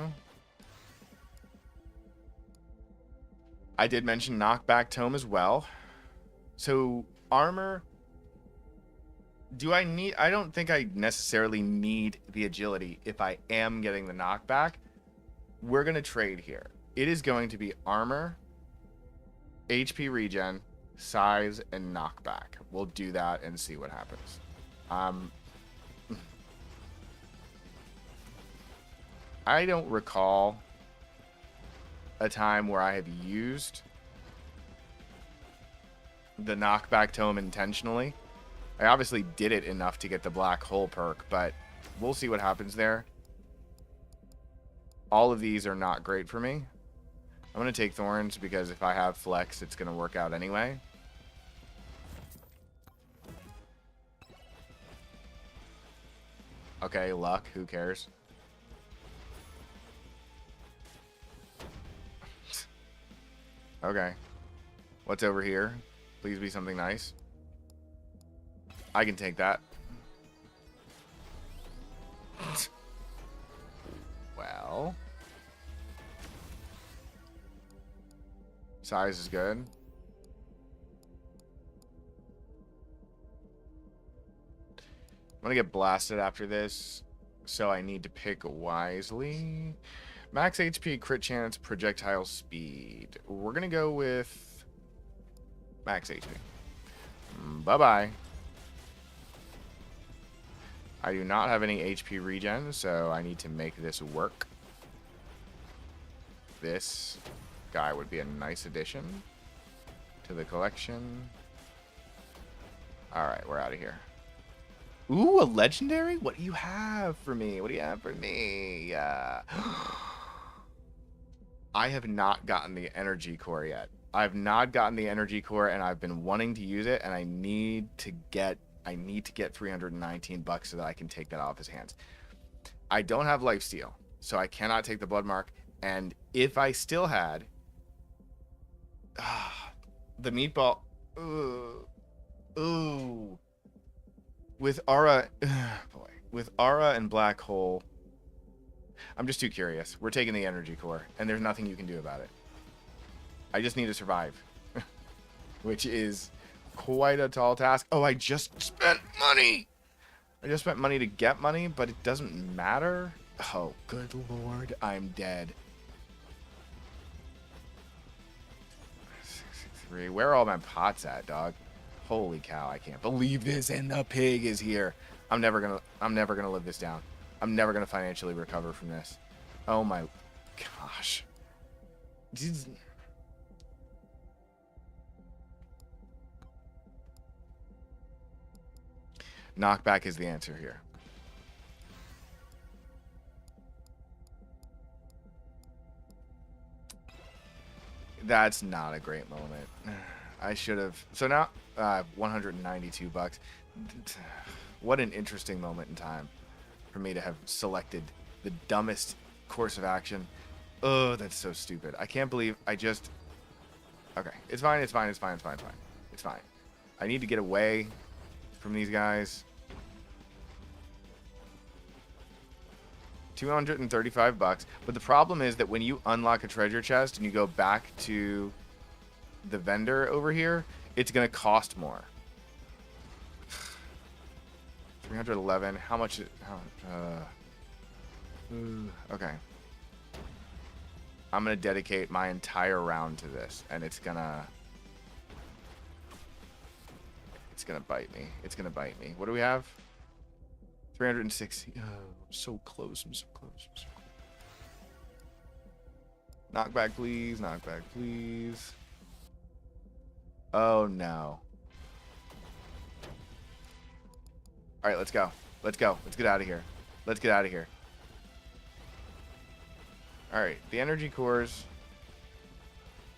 I did mention knockback tome as well. So armor, I don't think I necessarily need the agility if I am getting the knockback. We're going to trade here. It is going to be armor, HP regen, size, and knockback. We'll do that and see what happens. I don't recall a time where I have used the knockback tome intentionally. I obviously did it enough to get the black hole perk, but we'll see what happens there. All of these are not great for me. I'm going to take thorns because if I have flex, it's going to work out anyway. Okay, luck. Who cares? Okay. What's over here? Please be something nice. I can take that. Well. Size is good. I'm gonna get blasted after this, so I need to pick wisely. Max HP, crit chance, projectile speed. We're gonna go with max HP. Bye-bye. I do not have any HP regen, so I need to make this work. This guy would be a nice addition to the collection. Alright, we're out of here. Ooh, a legendary? What do you have for me? What do you have for me? I have not gotten the energy core yet. I've not gotten the energy core, and I've been wanting to use it, and I need to get 319 bucks so that I can take that off his hands. I don't have lifesteal, so I cannot take the blood mark. And if I still had the meatball, ooh, with aura, boy, with aura and black hole. I'm just too curious. We're taking the energy core, and there's nothing you can do about it. I just need to survive, which is quite a tall task. Oh, I just spent money. I just spent money to get money, but it doesn't matter. Oh, good lord, I'm dead. 63. Where are all my pots at, dog? Holy cow, I can't believe this, and the pig is here. I'm never gonna live this down. I'm never gonna financially recover from this. Oh my gosh. Knockback is the answer here. That's not a great moment. I should have. So now, 192 bucks. What an interesting moment in time for me to have selected the dumbest course of action. Oh, that's so stupid. I can't believe I just... Okay, it's fine, it's fine, it's fine, it's fine, it's fine. It's fine. I need to get away from these guys. 235 bucks. But the problem is that when you unlock a treasure chest and you go back to the vendor over here, it's going to cost more. 311. How much? Okay. I'm going to dedicate my entire round to this, and it's going to bite me. It's going to bite me. What do we have? 360. Oh, I'm so close. I'm so close. I'm so close. Knockback, please. Knockback, please. Oh, no. All right, let's go. Let's go. Let's get out of here. Let's get out of here. All right, the energy cores.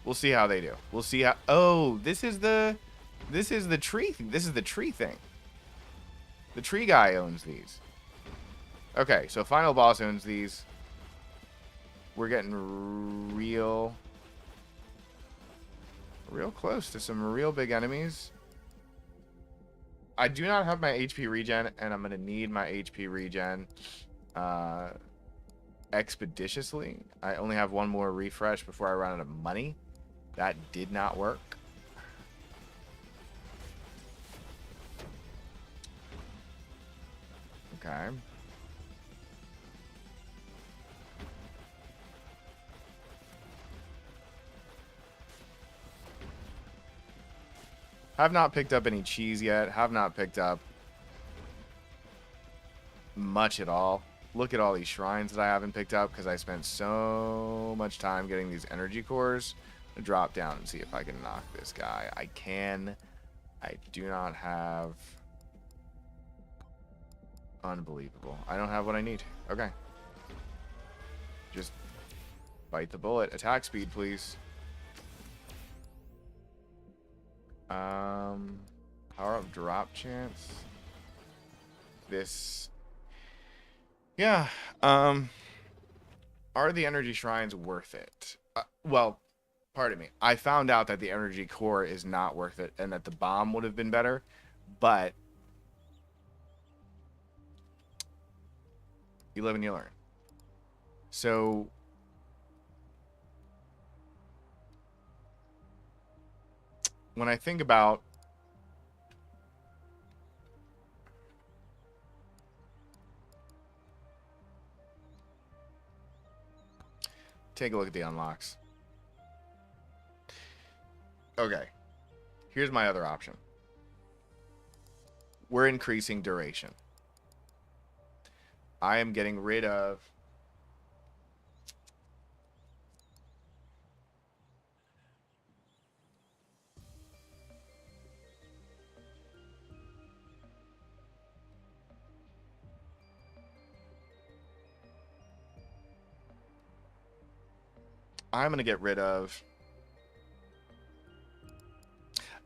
We'll see how they do. We'll see how. Oh, this is the tree. This is the tree thing. The tree guy owns these. Okay, so final boss owns these. We're getting real close to some real big enemies. I do not have my HP regen, and I'm gonna need my HP regen expeditiously. I only have one more refresh before I run out of money. That did not work. Okay. Have not picked up any cheese yet. Have not picked up much at all. Look at all these shrines that I haven't picked up because I spent so much time getting these energy cores. To drop down and see if I can knock this guy. I can. I do not have. Unbelievable. I don't have what I need. Okay. Just bite the bullet. Attack speed, please. Power up drop chance. This. Yeah. Are the energy shrines worth it? Well, pardon me. I found out that the energy core is not worth it and that the bomb would have been better, but you live and you learn. So when I think about take a look at the unlocks. Okay. Here's my other option. We're increasing duration. I am getting rid of I'm going to get rid of.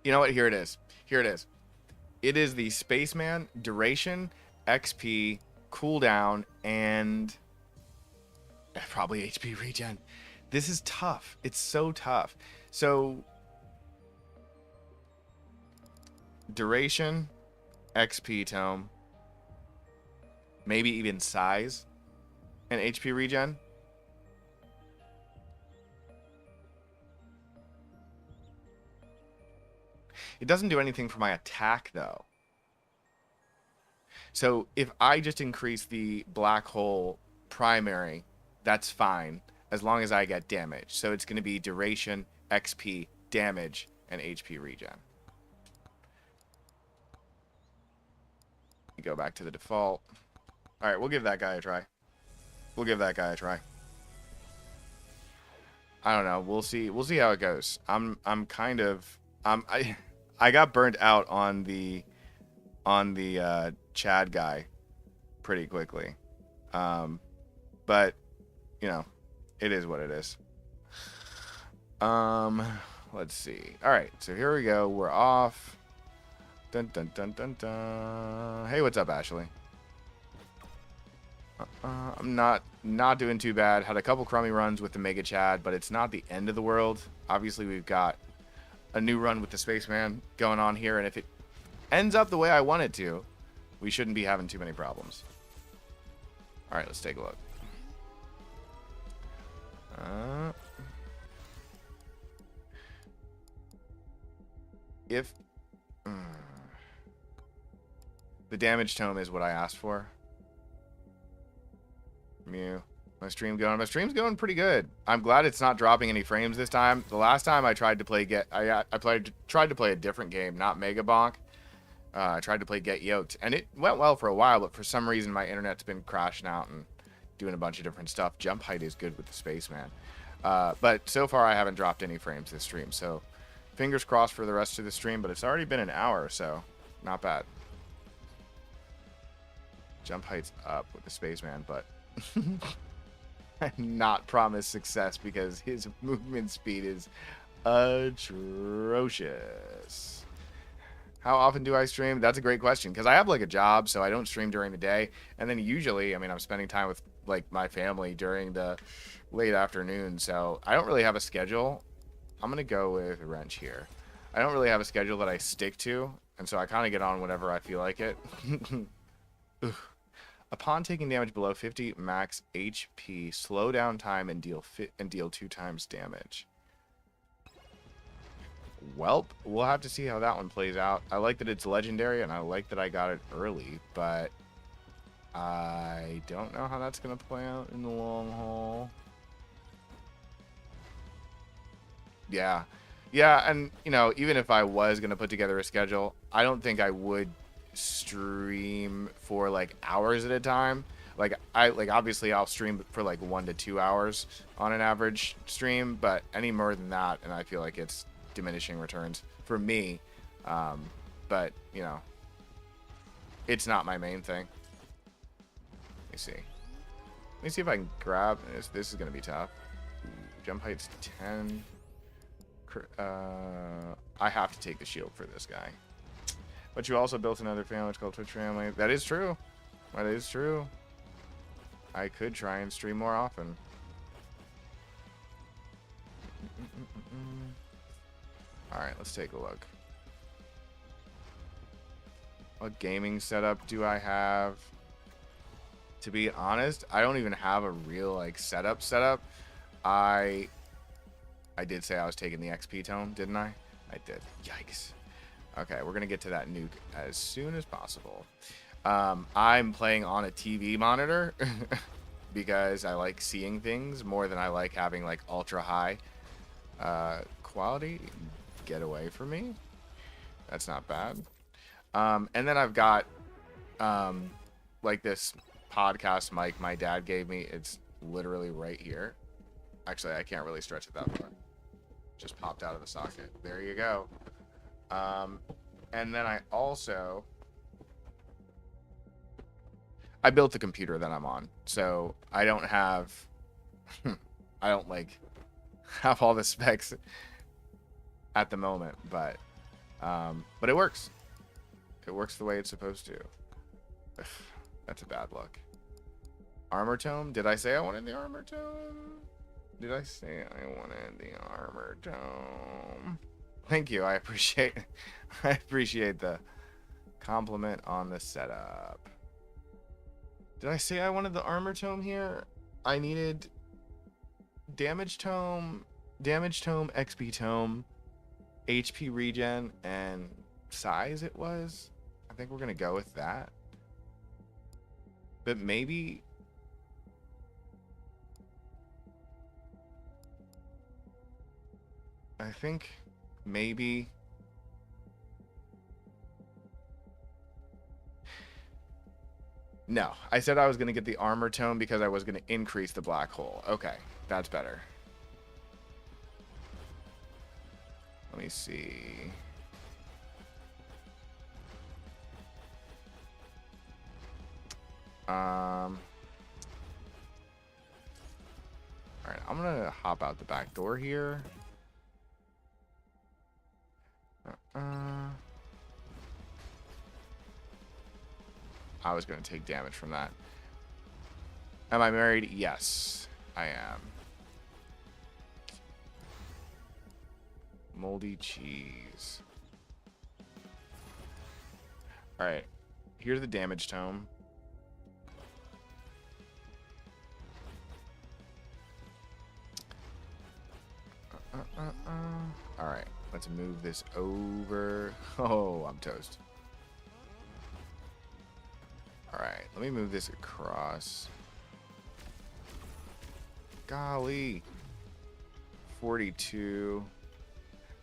You know what? Here it is. Here it is. It is the Spaceman duration, XP, cooldown, and probably HP regen. This is tough. It's so tough. So duration, XP tome, maybe even size, and HP regen. It doesn't do anything for my attack, though. So if I just increase the black hole primary, that's fine, as long as I get damage. So it's going to be duration, XP, damage, and HP regen. Go back to the default. All right, we'll give that guy a try. We'll give that guy a try. I don't know. We'll see. We'll see how it goes. I'm kind of I got burnt out on the Chad guy pretty quickly. But you know, it is what it is. Let's see. All right, so here we go. We're off. Dun dun dun dun dun. Hey, what's up, Ashley? I'm not doing too bad. Had a couple crummy runs with the Mega Chad, but it's not the end of the world. Obviously, we've got a new run with the Spaceman going on here, and if it ends up the way I want it to, we shouldn't be having too many problems. All right, let's take a look. If the damage tome is what I asked for. Mew. My stream going? My stream's going pretty good. I'm glad it's not dropping any frames this time. The last time I tried to play tried to play a different game, not Megabonk. I tried to play Get Yoked, and it went well for a while, but for some reason my internet's been crashing out and doing a bunch of different stuff. Jump height is good with the spaceman. But so far I haven't dropped any frames this stream, so fingers crossed for the rest of the stream, but it's already been an hour, so not bad. Jump height's up with the spaceman, but not promise success because his movement speed is atrocious. How often do I stream? That's a great question, because I have like a job, so I don't stream during the day, and then usually, I mean, I'm spending time with like my family during the late afternoon, so I don't really have a schedule. I'm gonna go with wrench here. I don't really have a schedule that I stick to, and so I kind of get on whenever I feel like it. Upon taking damage below 50 max HP, slow down time and deal 2 times damage. Welp, we'll have to see how that one plays out. I like that it's legendary, and I like that I got it early, but I don't know how that's going to play out in the long haul. Yeah. Yeah, and, you know, even if I was going to put together a schedule, I don't think I would stream for, like, hours at a time. Like, obviously I'll stream for, like, 1 to 2 hours on an average stream, but any more than that, and I feel like it's diminishing returns for me. But, you know, it's not my main thing. Let me see. Let me see if I can grab this. This is going to be tough. Jump height's 10. I have to take the shield for this guy. But you also built another family. It's called Twitch Family. That is true. That is true. I could try and stream more often. Alright, let's take a look. What gaming setup do I have? To be honest, I don't even have a real like setup. I did say I was taking the XP tome, didn't I? I did. Yikes. Okay, we're gonna get to that nuke as soon as possible. I'm playing on a TV monitor because I like seeing things more than I like having like ultra high quality. Get away from me. That's not bad. And then I've got like this podcast mic my dad gave me. It's literally right here. Actually, I can't really stretch it that far. Just popped out of the socket. There you go. And then I built the computer that I'm on, so I don't have I don't like have all the specs at the moment, but it works. It works the way it's supposed to. That's a bad look. Armor tome? Did I say I wanted the armor tome? Did I say I wanted the armor tome? Thank you. I appreciate the compliment on the setup. Did I say I wanted the armor tome here? I needed damage tome, XP tome, HP regen, and size it was. I think we're going to go with that. But maybe I think maybe no, I said I was going to get the armor tome because I was going to increase the black hole. Okay, that's better. Let me see. All right, I'm gonna hop out the back door here. I was gonna take damage from that. Am I married? Yes, I am. Moldy cheese. All right, here's the damage tome. All right, let's move this over. Oh, I'm toast. All right, let me move this across. Golly. 42.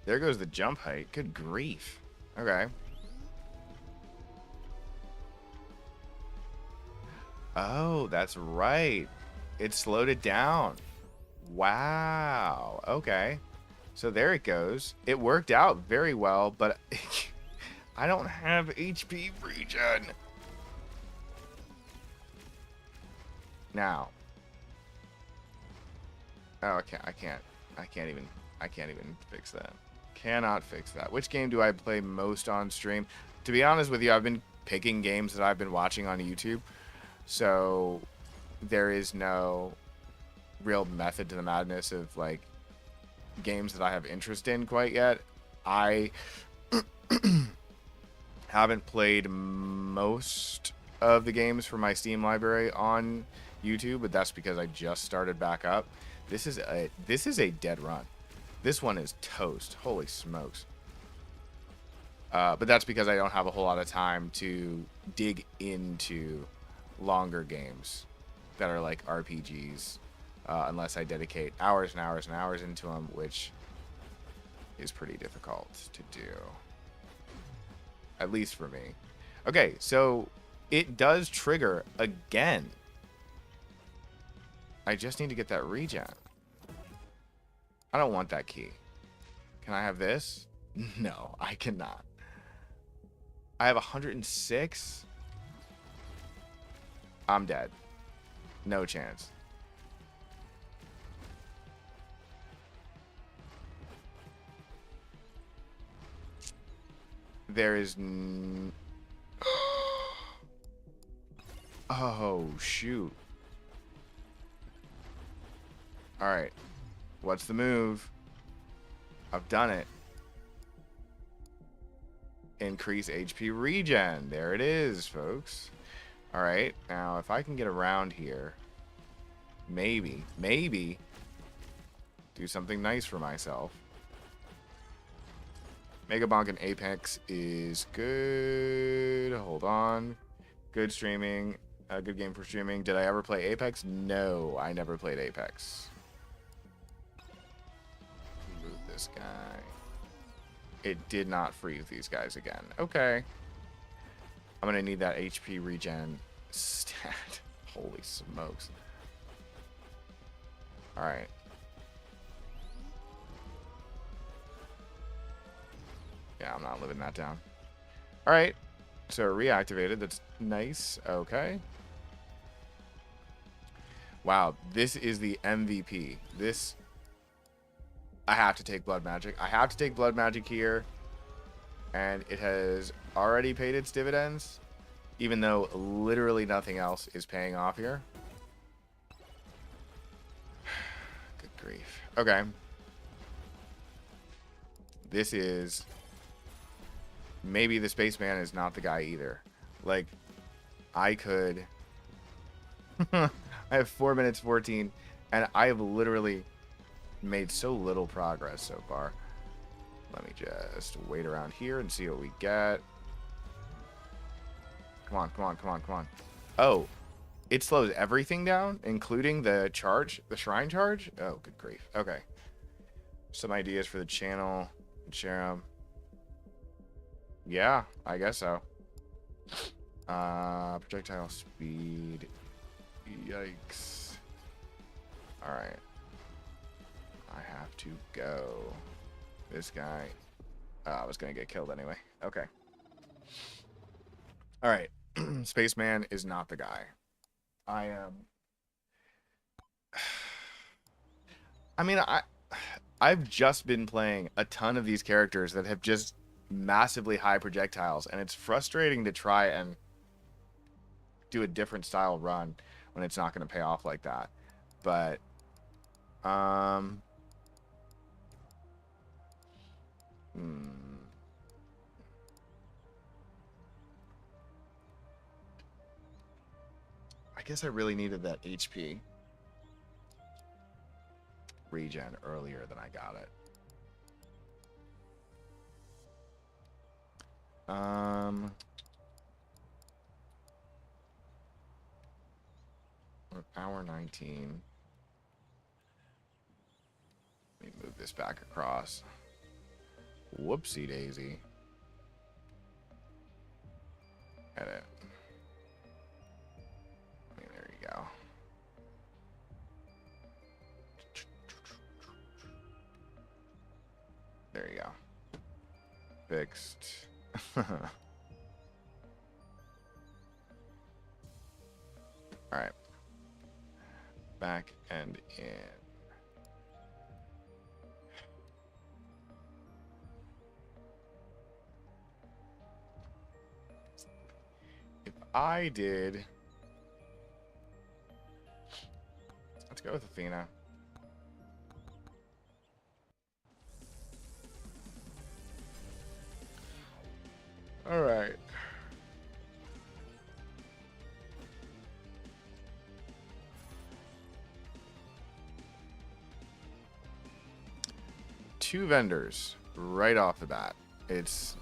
There goes the jump height. Good grief. Okay. Oh, that's right. It slowed it down. Wow. Okay. So there it goes. It worked out very well, but I don't have HP regen. Now. Oh, I can't even fix that. Cannot fix that. Which game do I play most on stream? To be honest with you, I've been picking games that I've been watching on YouTube. So there is no real method to the madness of like games that I have interest in quite yet. I haven't played most of the games for my Steam library on YouTube, but that's because I just started back up. This is a dead run. This one is toast. Holy smokes. But that's because I don't have a whole lot of time to dig into longer games that are like RPGs, unless I dedicate hours and hours and hours into them, which is pretty difficult to do. At least for me. Okay, so it does trigger again. I just need to get that regen. I don't want that key. Can I have this? No, I cannot. I have 106. I'm dead. No chance. There is... Oh, shoot. Alright. What's the move? I've done it. Increase HP regen. There it is, folks. Alright. Now, if I can get around here, maybe do something nice for myself. Megabonk and Apex is good. Hold on. Good streaming. A good game for streaming. Did I ever play Apex? No, I never played Apex. Move this guy. It did not freeze these guys again. Okay. I'm going to need that HP regen stat. Holy smokes. Alright. Yeah, I'm not living that down. Alright. So reactivated. That's nice. Okay. Wow. This is the MVP. This... I have to take Blood Magic. I have to take Blood Magic here. And it has already paid its dividends. Even though literally nothing else is paying off here. Good grief. Okay. This is... Maybe the Spaceman is not the guy either. Like, I could... I have 4 minutes 14, and I have literally made so little progress so far. Let me just wait around here and see what we get. Come on, come on, come on, come on. Oh, it slows everything down, including the charge, the shrine charge? Oh, good grief. Okay. Some ideas for the channel. Share them. Yeah, I guess so. Projectile speed. Yikes. Alright. I have to go. This guy. I was going to get killed anyway. Okay. Alright. Spaceman is not the guy. I am... I mean, I've just been playing a ton of these characters that have just massively high projectiles, and it's frustrating to try and do a different style run when it's not going to pay off like that. But I guess I really needed that HP regen earlier than I got it. Hour 19. Move this back across. Whoopsie daisy. Edit. Okay, there you go. There you go. Fixed. Alright. Back and in. If I did... Let's go with Athena. Alright. Two vendors right off the bat. It's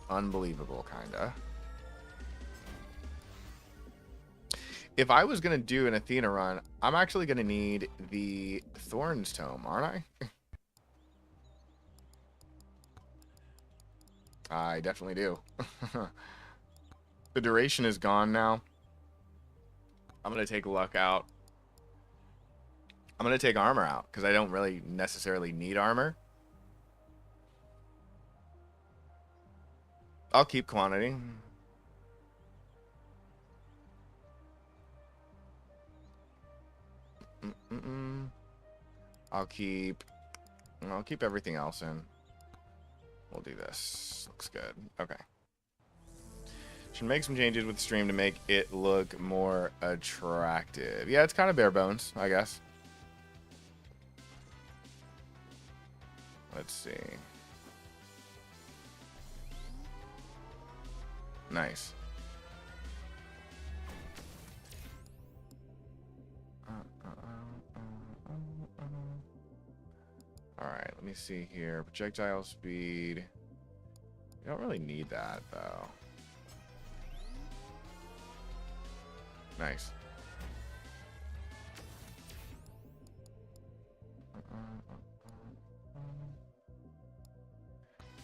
unbelievable, kinda. If I was gonna do an Athena run, I'm actually gonna need the Thorns Tome, aren't I? I definitely do. The duration is gone now. I'm gonna take luck out. I'm going to take armor out because I don't really necessarily need armor. I'll keep quantity. I'll keep everything else in. We'll do this. Looks good. Okay. Should make some changes with the stream to make it look more attractive. Yeah, it's kind of bare bones, I guess. Let's see. Nice. Alright, let me see here. Projectile speed. You don't really need that, though. Nice.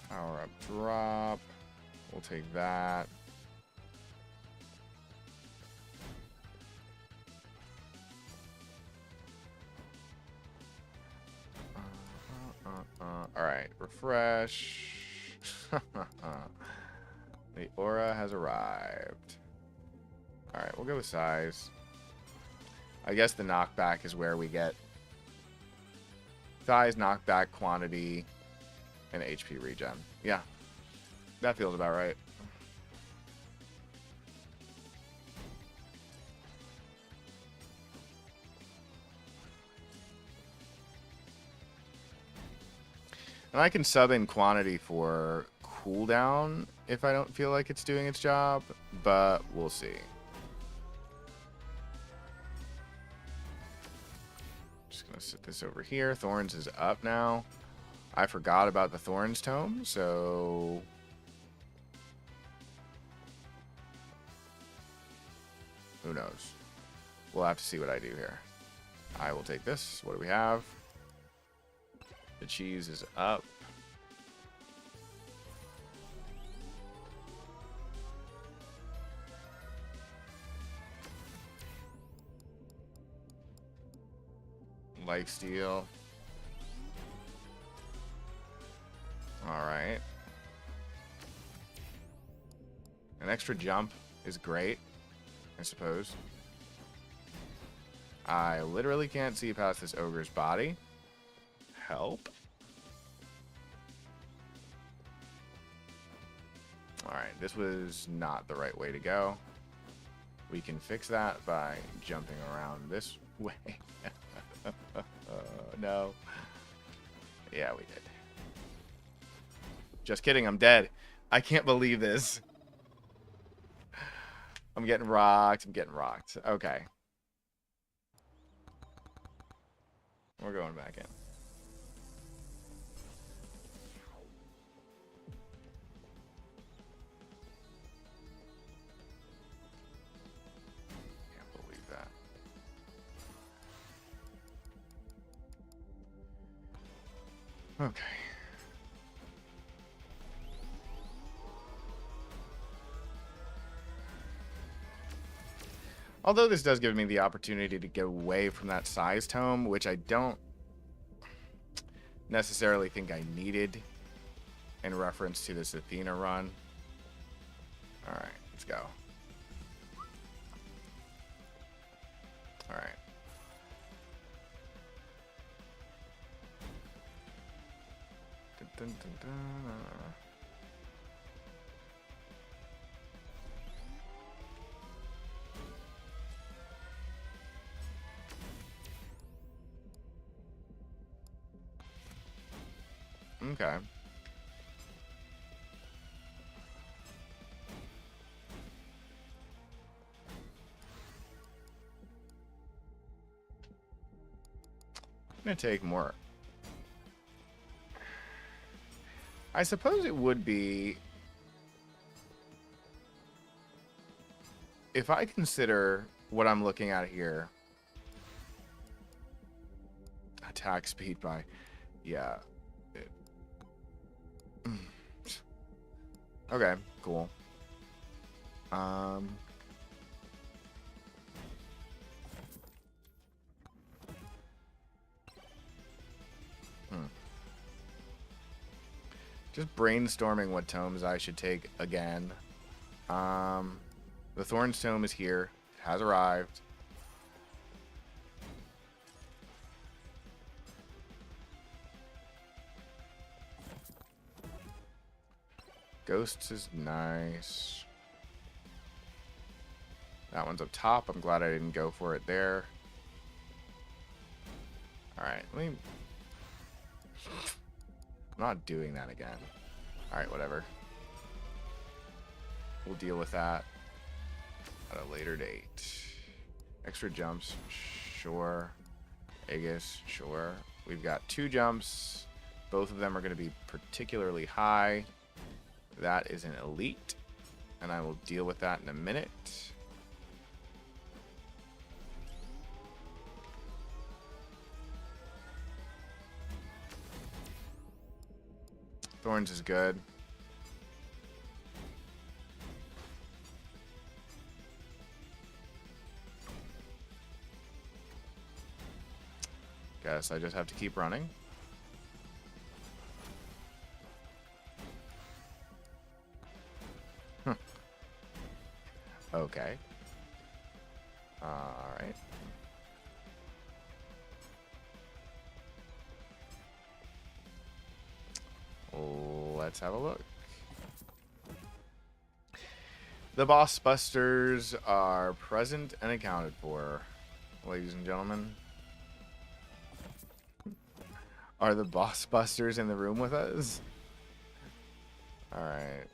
Power up drop. We'll take that. Alright, refresh. The aura has arrived. Alright, we'll go with size. I guess the knockback is where we get size, knockback, quantity, and HP regen. Yeah, that feels about right. And I can sub in quantity for cooldown if I don't feel like it's doing its job, but we'll see. Just gonna sit this over here. Thorns is up now. I forgot about the Thorns Tome, so who knows? We'll have to see what I do here. I will take this. What do we have? The cheese is up. Lifesteal. Alright. An extra jump is great, I suppose. I literally can't see past this ogre's body. Help. Alright, this was not the right way to go. We can fix that by jumping around this way. No. Yeah, we did. Just kidding, I'm dead. I can't believe this. I'm getting rocked. I'm getting rocked. Okay. We're going back in. Can't believe that. Okay. Although this does give me the opportunity to get away from that size tome, which I don't necessarily think I needed in reference to this Athena run. Alright, let's go. Alright. Dun, dun, dun, dun. Okay. I'm gonna take more. I suppose it would be if I consider what I'm looking at here. Attack speed by, yeah. Okay, cool. Just brainstorming what tomes I should take again. The Thorns tome is here. It has arrived. Ghosts is nice. That one's up top. I'm glad I didn't go for it there. Alright, let me... I'm not doing that again. Alright, whatever. We'll deal with that at a later date. Extra jumps, sure. Aegis, sure. We've got 2 jumps. Both of them are going to be particularly high. That is an elite, and I will deal with that in a minute. Thorns is good. Guess I just have to keep running. Okay. Alright. Let's have a look. The boss busters are present and accounted for, ladies and gentlemen. Are the boss busters in the room with us? Alright.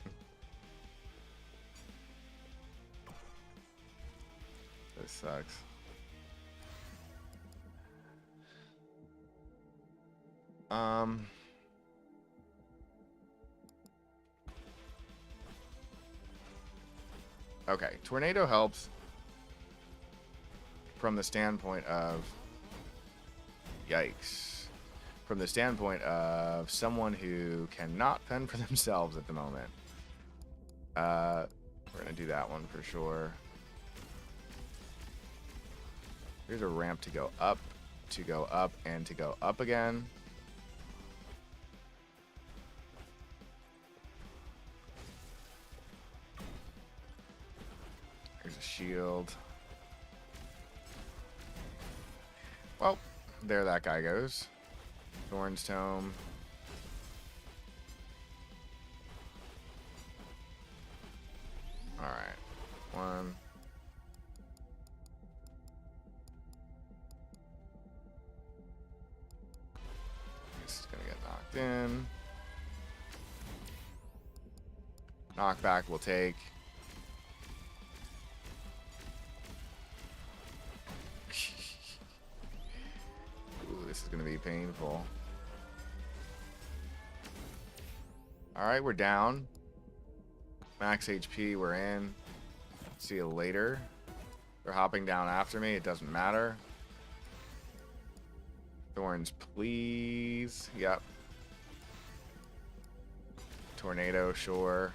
This sucks. Okay, tornado helps from the standpoint of... Yikes. From the standpoint of someone who cannot fend for themselves at the moment. We're going to do that one for sure. Here's a ramp to go up, and to go up again. Here's a shield. Well, there that guy goes. Thorns tome. Alright. 1. This is gonna get knocked in. Knockback will take. Ooh, this is gonna be painful. Alright, we're down. Max HP, we're in. See you later. They're hopping down after me, it doesn't matter. Thorns, please. Yep. Tornado, sure.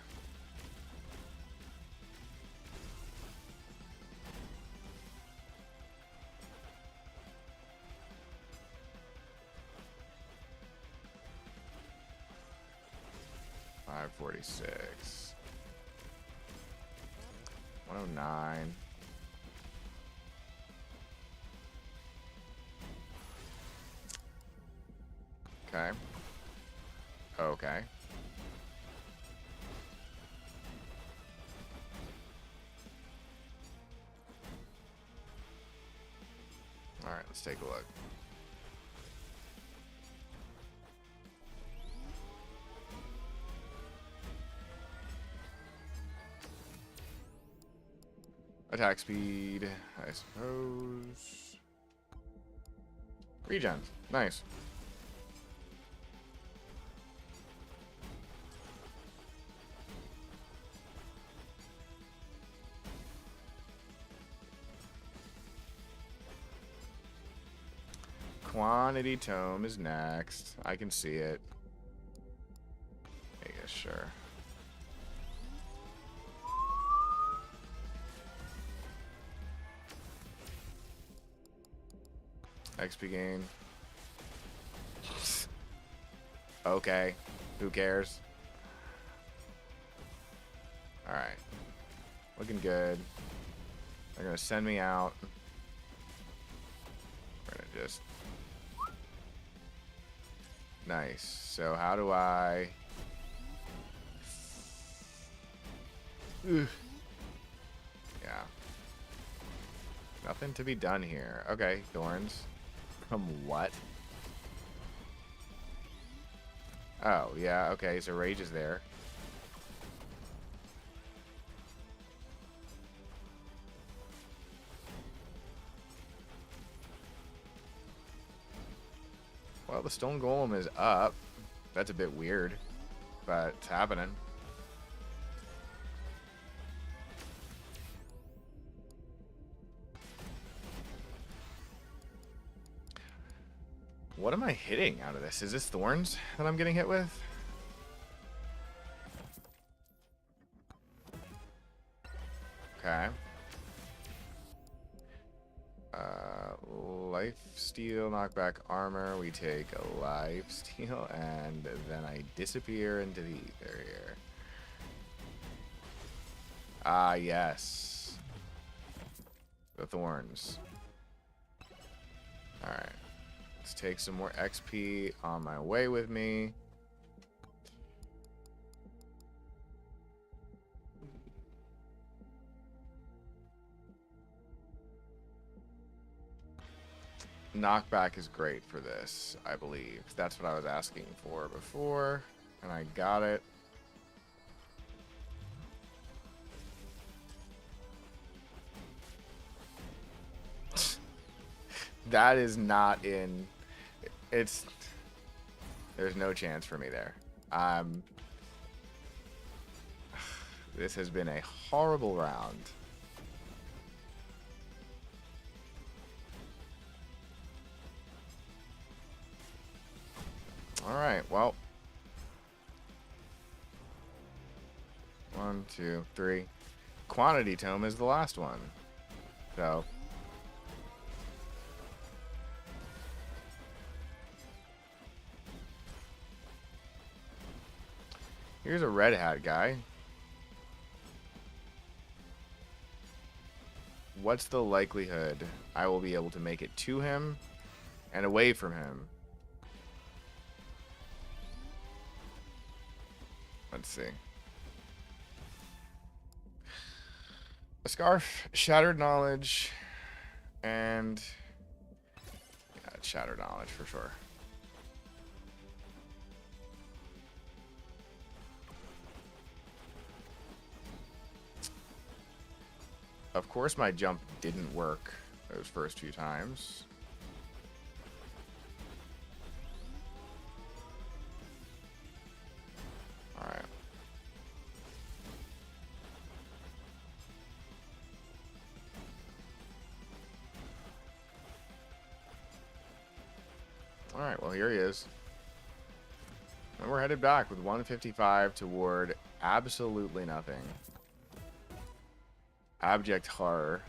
$546. 109. Okay. Okay. All right, let's take a look. Attack speed, I suppose. Regen, nice. Quantity Tome is next. I can see it. I guess, sure. XP gain. Okay. Who cares? Alright. Looking good. They're gonna send me out. We're gonna just... Nice. So how do I... Ugh. Yeah. Nothing to be done here. Okay, Thorns. From what? Oh, yeah, okay, so Rage is there. Well, the Stone Golem is up. That's a bit weird, but it's happening. What am I hitting out of this? Is this Thorns that I'm getting hit with? Okay. Life steal, knockback armor. We take a life steal, and then I disappear into the ether here. Ah, yes. The Thorns. Alright. Let's take some more XP on my way with me. Knockback is great for this, I believe. That's what I was asking for before, and I got it. That is not in... It's... There's no chance for me there. This has been a horrible round. Alright, well. 1, 2, 3. Quantity Tome is the last one. So. Here's a red hat guy. What's the likelihood I will be able to make it to him and away from him? Let's see. A scarf, shattered knowledge, and yeah, it's shattered knowledge for sure. Of course my jump didn't work those first few times. Alright. Alright, well here he is. And we're headed back with 155 toward absolutely nothing. Abject horror.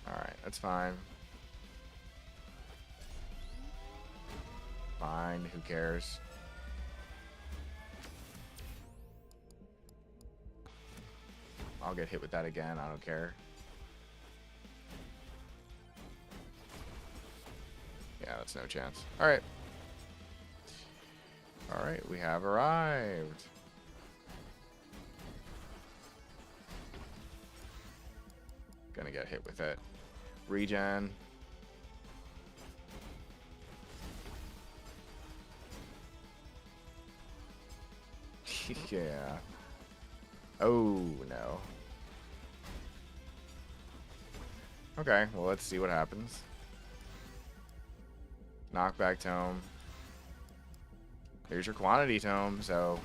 Alright, that's fine. Fine, who cares? I'll get hit with that again, I don't care. Yeah, that's no chance. Alright. Alright, we have arrived. Gonna get hit with it. Regen. Yeah. Oh, no. Okay, well, let's see what happens. Knockback tome. Here's your quantity tome, so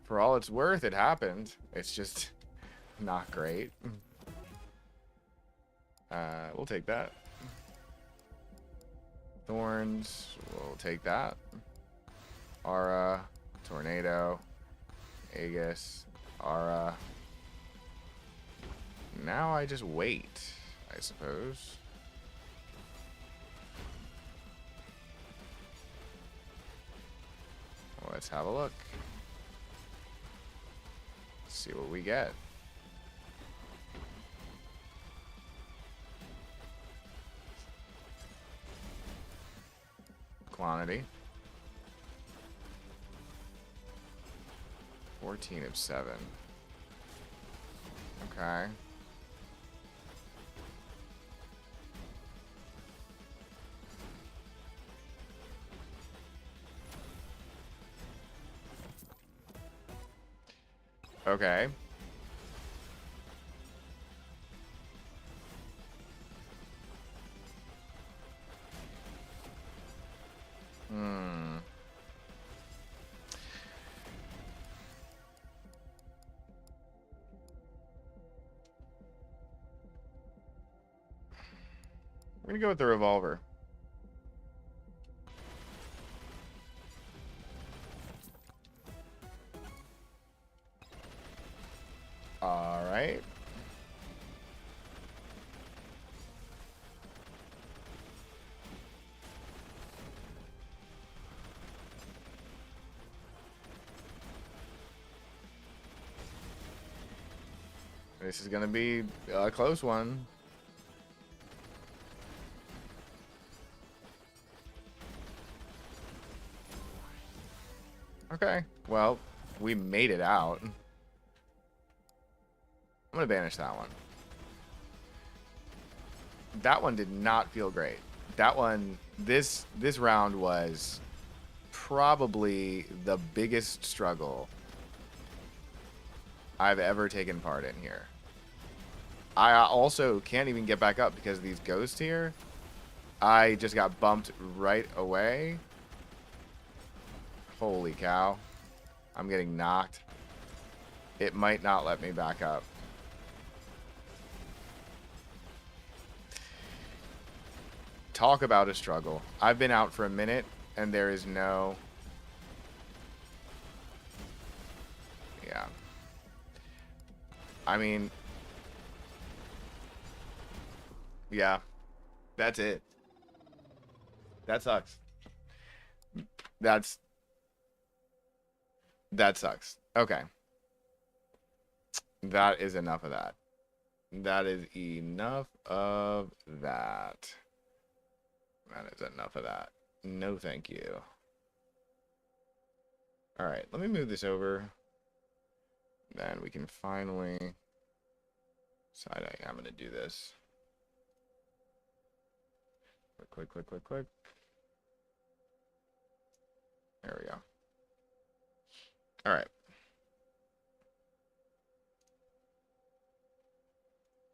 for all it's worth, it happened. It's just not great. We'll take that. Thorns, we'll take that. Aura, Tornado, Aegis, Aura. Now I just wait, I suppose. Let's have a look. See what we get. Quantity. 14 of 7. Okay. Okay. We're gonna go with the revolver. All right. This is gonna be a close one. Okay, well, we made it out. I'm gonna banish that one. That one did not feel great. That one, this round was probably the biggest struggle I've ever taken part in here. I also can't even get back up because of these ghosts here. I just got bumped right away. Holy cow. I'm getting knocked. It might not let me back up. Talk about a struggle. I've been out for a minute and there is no... Yeah. I mean... Yeah. That's it. That sucks. That sucks. Okay. That is enough of that. That is enough of that. That is enough of that. No thank you. Alright, let me move this over. Then we can finally decide I'm going to do this. Click, click, click, click. There we go. Alright.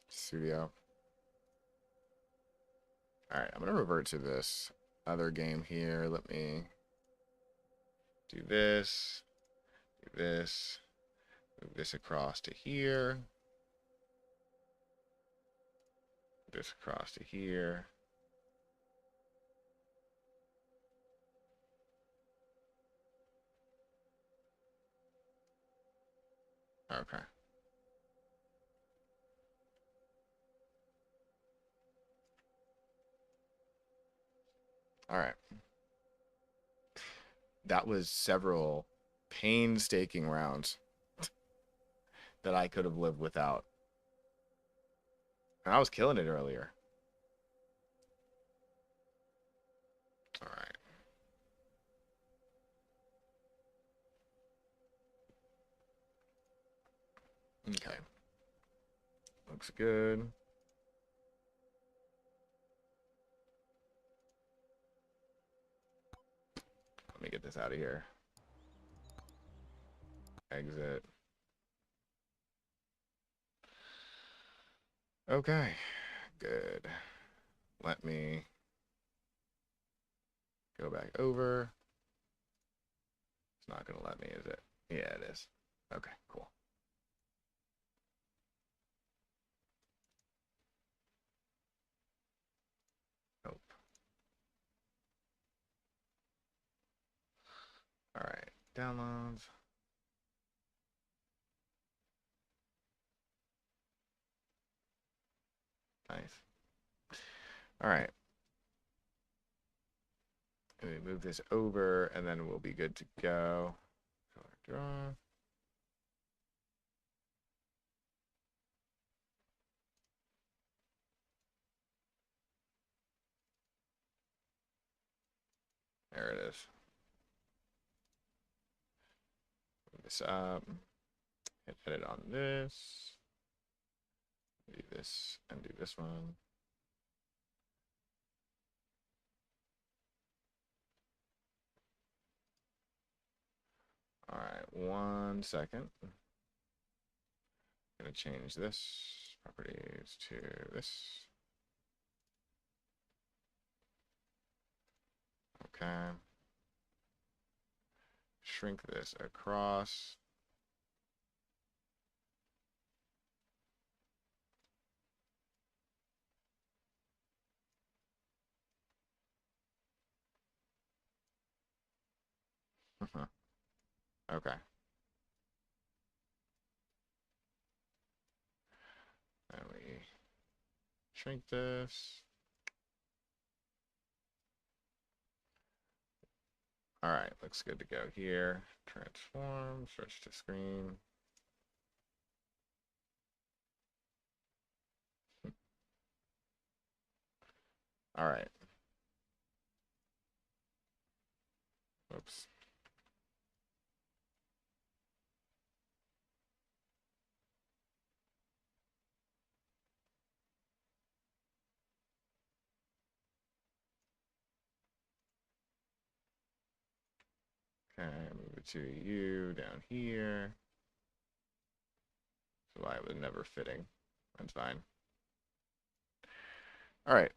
Studio. Alright, I'm going to revert to this other game here. Let me do this. Do this. Move this across to here. this across to here. Okay. All right. That was several painstaking rounds that I could have lived without. And I was killing it earlier. All right. Okay. Looks good. Let me get this out of here. Exit. Okay. Good. Let me go back over. It's not going to let me, is it? Yeah, it is. Okay, cool. Nope. All right. Downloads. Nice. All right. Let me move this over, and then we'll be good to go. Color draw. There it is. Move this up. Hit edit on this. Do this and do this one. All right, 1 second. I'm gonna change this properties to this. Okay. Shrink this across. Okay. And we shrink this. All right, looks good to go here. Transform, switch to screen. All right. Oops. Okay, move it to you down here. So I was never fitting. That's fine. All right.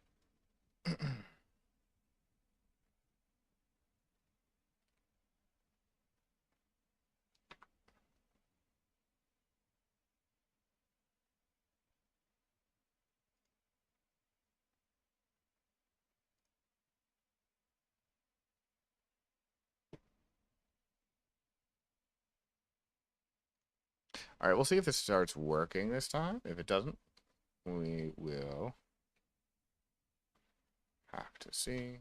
All right, we'll see if this starts working this time. If it doesn't, we will have to see.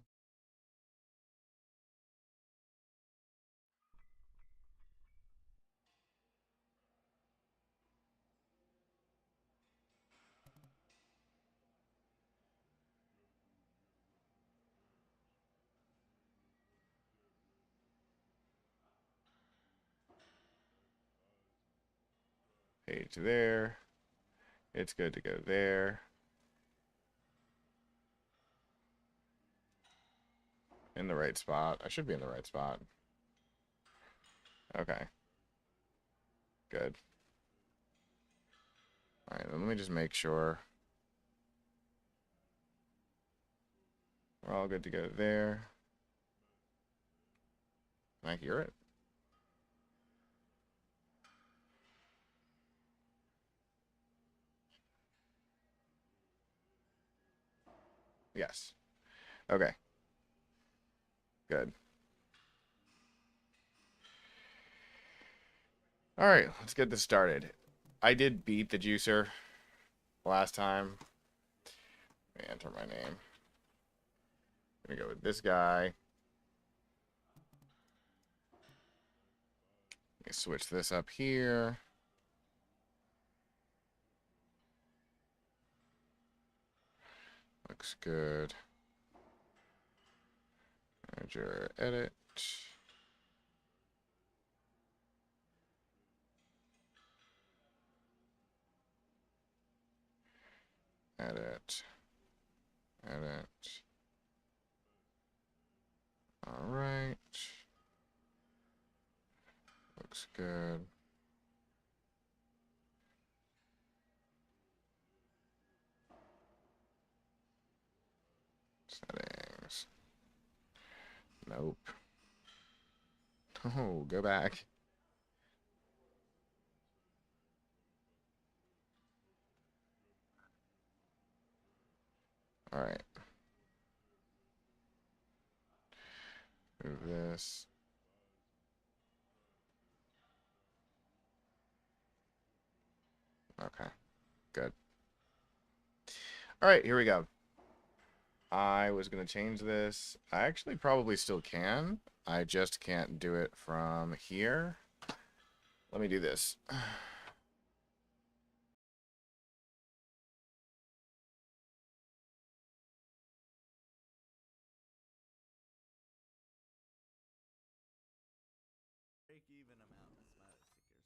Page there. It's good to go there. In the right spot. I should be in the right spot. Okay. Good. All right, let me just make sure we're all good to go there. Can I hear it? Yes. Okay. Good. All right, let's get this started. I did beat the juicer last time. Let me enter my name. I'm gonna go with this guy. Let me switch this up here. Looks good. Manager, edit. Edit. Edit. All right. Looks good. Settings. Nope. Oh, go back. All right. Move this. Okay. Good. All right, here we go. I was going to change this. I actually probably still can. I just can't do it from here. Let me do this. Break-even amount of smiley stickers.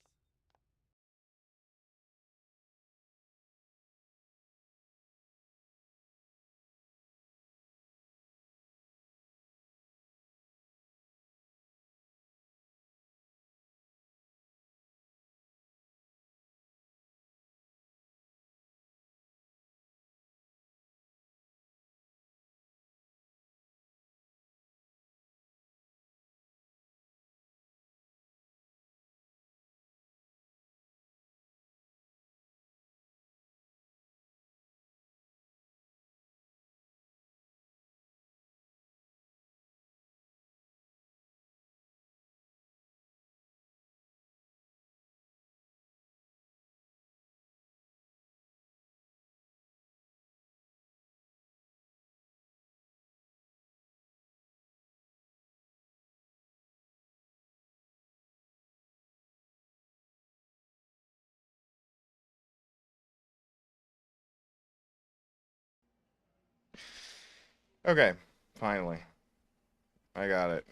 Okay, finally. I got it.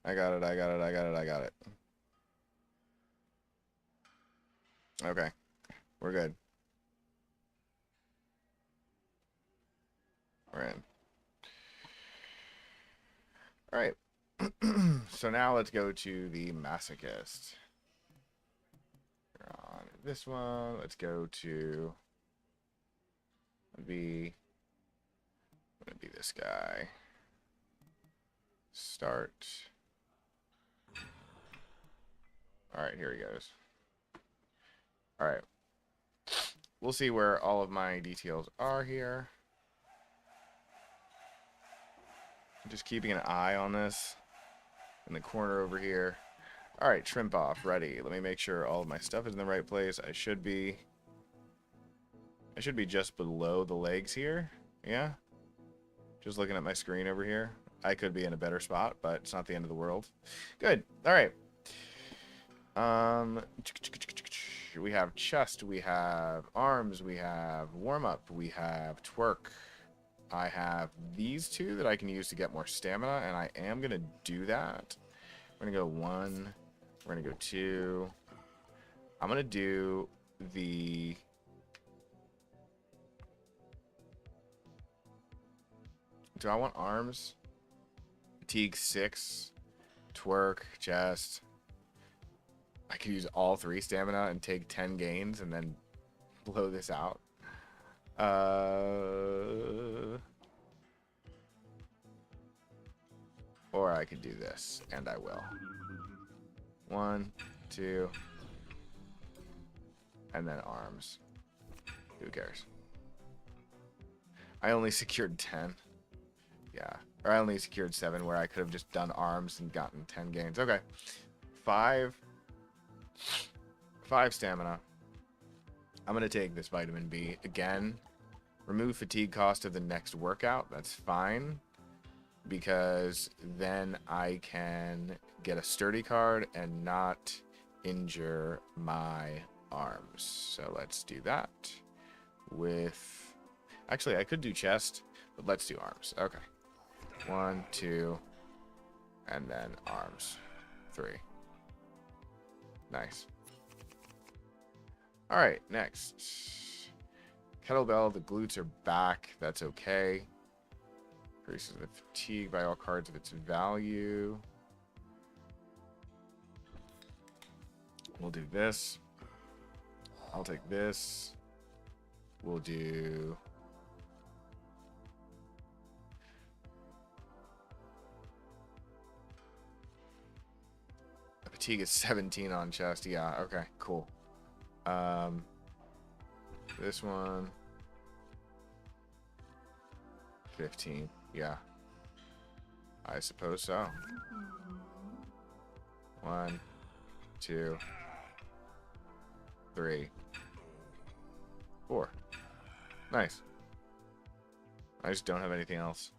I got it. I got it. I got it. I got it. Okay, we're good. We're in. All right. So now let's go to the masochist. We're on this one. Let's go to the. Gonna be this guy. Start. All right, here he goes. All right. We'll see where all of my details are here. Just keeping an eye on this in the corner over here. All right, trim off, ready. Let me make sure all of my stuff is in the right place. I should be just below the legs here. Yeah. Just looking at my screen over here. I could be in a better spot, but it's not the end of the world. Good. All right. We have chest, we have arms, we have warm up, we have twerk. I have these two that I can use to get more stamina, and I am gonna do that. We're gonna go 1. We're gonna go 2. I'm gonna do the. Do I want arms? Fatigue 6, twerk, chest. I could use all 3 stamina and take 10 gains and then blow this out. Or I could do this, and I will. 1, 2, and then arms. Who cares? I only secured 10. Yeah. Or I only secured 7 where I could have just done arms and gotten 10 gains. Okay. 5 stamina. I'm going to take this vitamin B. Again, remove fatigue cost of the next workout. That's fine. Because then I can get a sturdy card and not injure my arms. So let's do that. With... Actually, I could do chest, but let's do arms. Okay. 1, 2, and then arms. 3. Nice. Alright, next. Kettlebell, the glutes are back. That's okay. Increases the fatigue by all cards of its value. We'll do this. I'll take this. We'll do... Fatigue is 17 on chest. Yeah, okay, cool. This one... 15. Yeah. I suppose so. 1, 2, 3, 4. Nice. I just don't have anything else.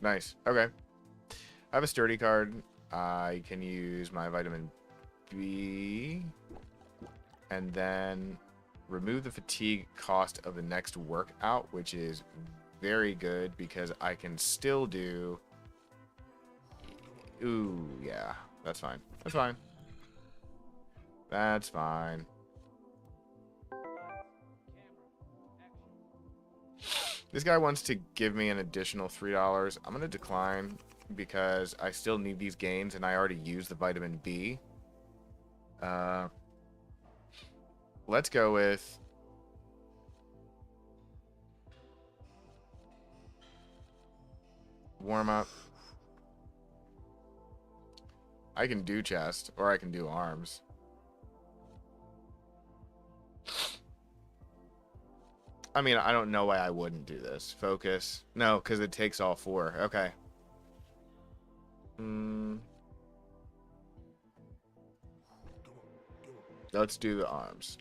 Nice. Okay. I have a sturdy card. I can use my vitamin B. And then remove the fatigue cost of the next workout, which is very good because I can still do... Ooh, yeah. That's fine. That's fine. That's fine. This guy wants to give me an additional $3. I'm going to decline because I still need these gains and I already used the vitamin B. Let's go with... warm up. I can do chest or I can do arms. I mean, I don't know why I wouldn't do this. Focus. No, because it takes all 4. Okay. Let's do the arms.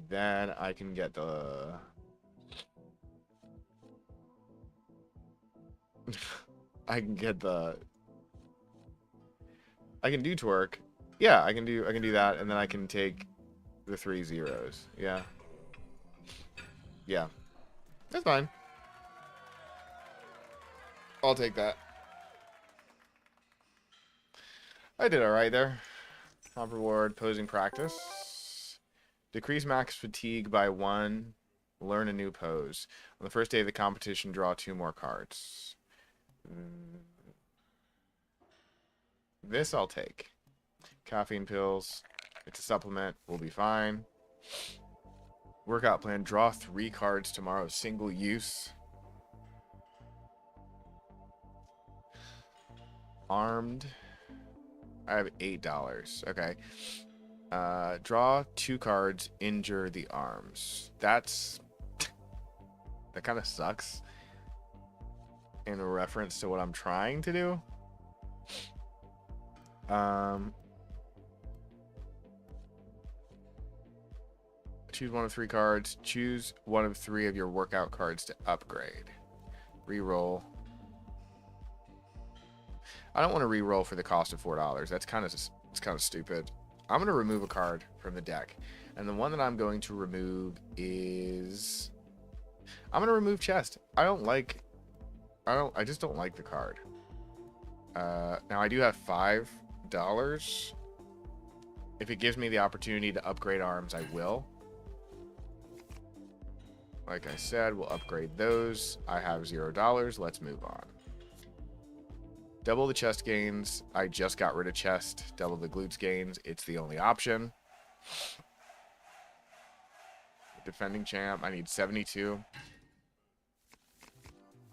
Then I can get the... I can get the... I can do twerk. Yeah, I can do that, and then I can take the 3 zeros. Yeah. Yeah. That's fine. I'll take that. I did alright there. Top reward, posing practice. Decrease max fatigue by 1. Learn a new pose. On the first day of the competition, draw 2 more cards. This I'll take. Caffeine pills. It's a supplement. We'll be fine. Workout plan. Draw 3 cards tomorrow. Single use. Armed. I have $8. Okay. Draw 2 cards. Injure the arms. That's... that kind of sucks. In reference to what I'm trying to do. Choose one of 3 cards. Choose one of 3 of your workout cards to upgrade. Reroll. I don't want to re-roll for the cost of $4. That's kind of stupid. I'm going to remove a card from the deck. And the one that I'm going to remove is... I'm going to remove chest. I just don't like the card. Now I do have $5. If it gives me the opportunity to upgrade arms, I will. Like I said, we'll upgrade those. I have $0. Let's move on. Double the chest gains. I just got rid of chest. Double the glutes gains. It's the only option. Defending champ. I need 72.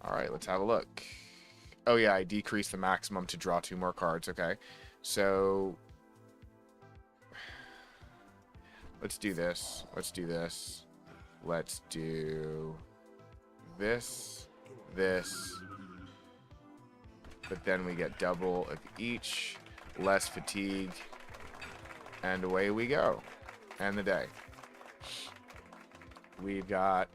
Alright, let's have a look. Oh yeah, I decreased the maximum to draw 2 more cards. Okay. So Let's do this. Let's do this. Let's do this. This. But then we get double of each. Less fatigue. And away we go. And the day. We've got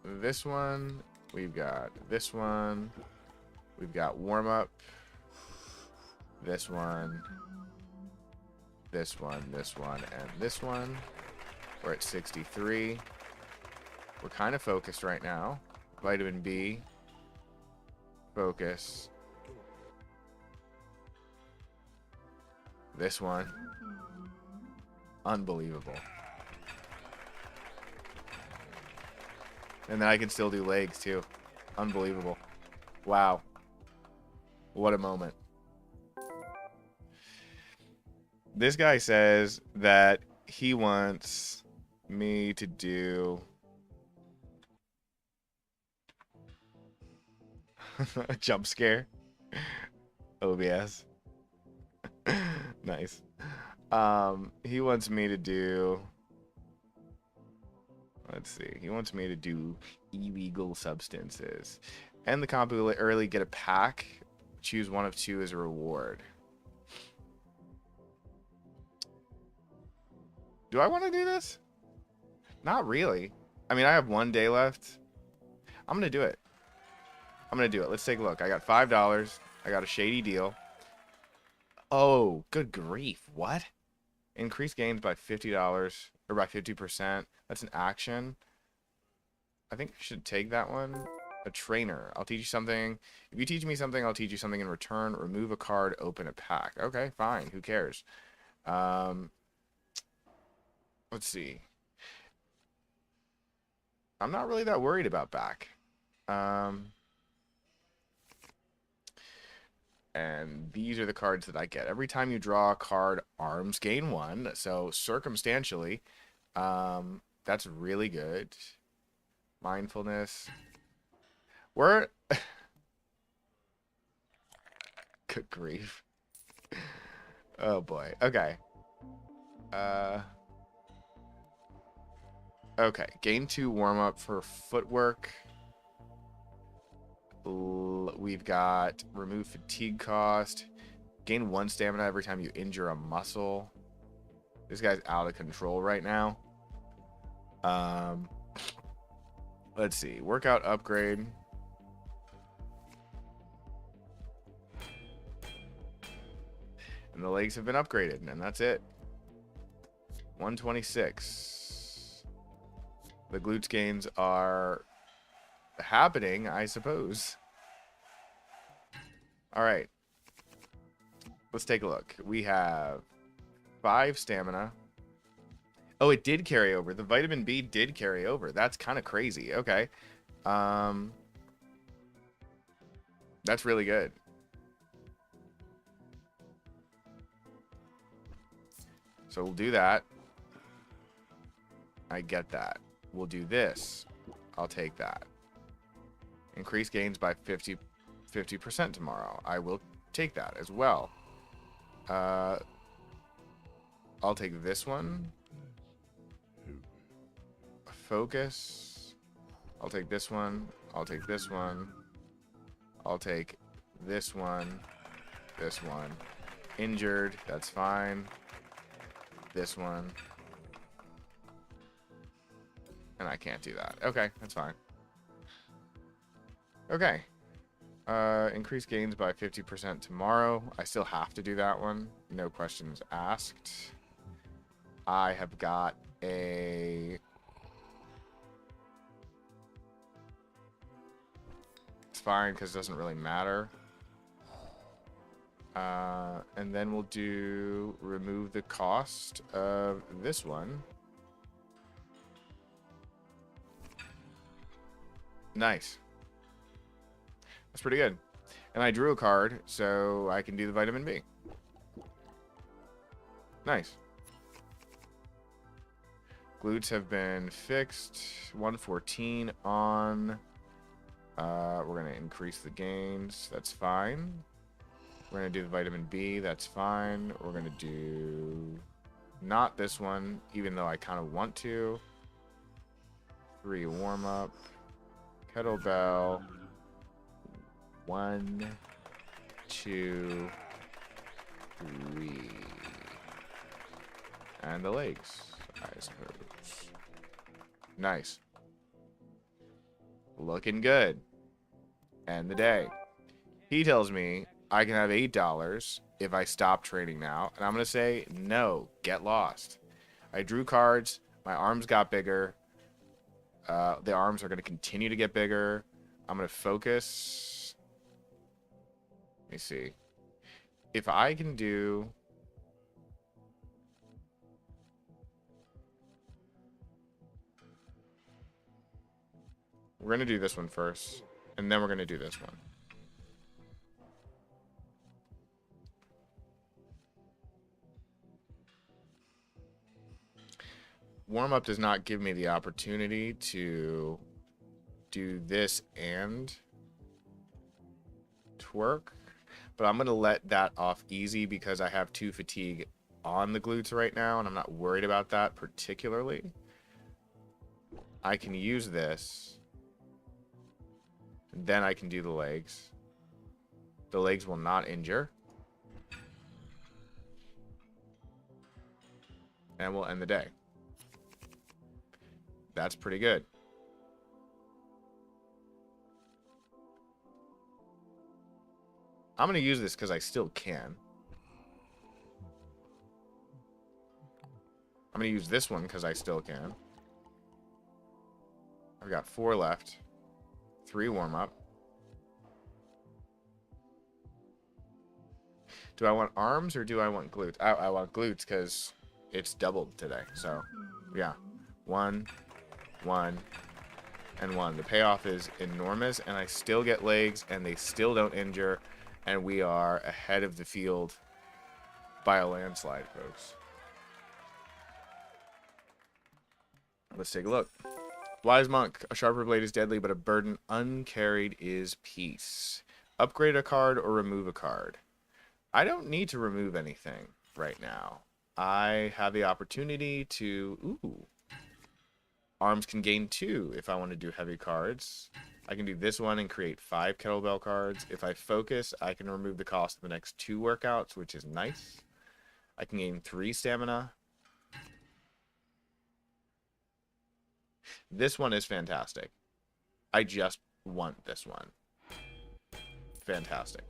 this one. We've got this one. We've got warm-up. This one. This one, this one, and this one. We're at 63. We're kind of focused right now. Vitamin B. Focus. This one. Unbelievable. And then I can still do legs too. Unbelievable. Wow. What a moment. This guy says that he wants me to do a jump scare. OBS. Nice. He wants me to do, let's see, he wants me to do illegal substances. And the comp will early get a pack. Choose one of two as a reward. Do I want to do this? Not really. I mean, I have 1 day left. I'm going to do it. I'm going to do it. Let's take a look. I got $5. I got a shady deal. Oh, good grief. What? Increase gains by $50 or by 50%. That's an action. I think I should take that one. A trainer. I'll teach you something. If you teach me something, I'll teach you something in return. Remove a card, open a pack. Okay, fine. Who cares? Let's see. I'm not really that worried about back. And these are the cards that I get. Every time you draw a card, arms gain 1. So circumstantially, that's really good. Mindfulness. We're... Good grief. Oh boy. Okay. Okay, gain 2 warm-up for footwork. We've got remove fatigue cost. Gain 1 stamina every time you injure a muscle. This guy's out of control right now. Let's see. Workout upgrade. And the legs have been upgraded, and that's it. 126. The glutes gains are happening, I suppose. All right. Let's take a look. We have 5 stamina. Oh, it did carry over. The vitamin B did carry over. That's kind of crazy. Okay. That's really good. So we'll do that. I get that. We'll do this. I'll take that. Increase gains by 50% tomorrow. I will take that as well. I'll take this one. Focus. I'll take this one. I'll take this one. I'll take this one. This one. Injured. That's fine. This one. And I can't do that. Okay, that's fine. Okay. Increase gains by 50% tomorrow. I still have to do that one. No questions asked. I have got a... It's fine because it doesn't really matter. And then we'll do remove the cost of this one. Nice. That's pretty good. And I drew a card, so I can do the vitamin B. Nice. Glutes have been fixed. 114 on. We're going to increase the gains. That's fine. We're going to do the vitamin B. That's fine. We're going to do Not this one, even though I kind of want to. 3 warm up. Kettlebell. 1, 2, 3. And the legs, I suppose. Nice. Looking good. End the day. He tells me I can have $8 if I stop trading now. And I'm going to say, no, get lost. I drew cards. My arms got bigger. The arms are going to continue to get bigger. I'm going to focus. Let me see. If I can do... We're going to do this one first. And then we're going to do this one. Warm-up does not give me the opportunity to do this and twerk. But I'm going to let that off easy because I have 2 fatigue on the glutes right now, and I'm not worried about that particularly. I can use this. Then I can do the legs. The legs will not injure. And we'll end the day. That's pretty good. I'm going to use this because I still can. I'm going to use this one because I still can. I've got 4 left. 3 warm up. Do I want arms or do I want glutes? I want glutes because it's doubled today. So, yeah. 1, 1, and 1. The payoff is enormous, and I still get legs, and they still don't injure, and we are ahead of the field by a landslide, folks. Let's take a look. Wise Monk. A sharper blade is deadly, but a burden uncarried is peace. Upgrade a card or remove a card. I don't need to remove anything right now. I have the opportunity to... Ooh. Arms can gain 2 if I want to do heavy cards. I can do this one and create 5 kettlebell cards. If I focus, I can remove the cost of the next 2 workouts, which is nice. I can gain 3 stamina. This one is fantastic. I just want this one. Fantastic.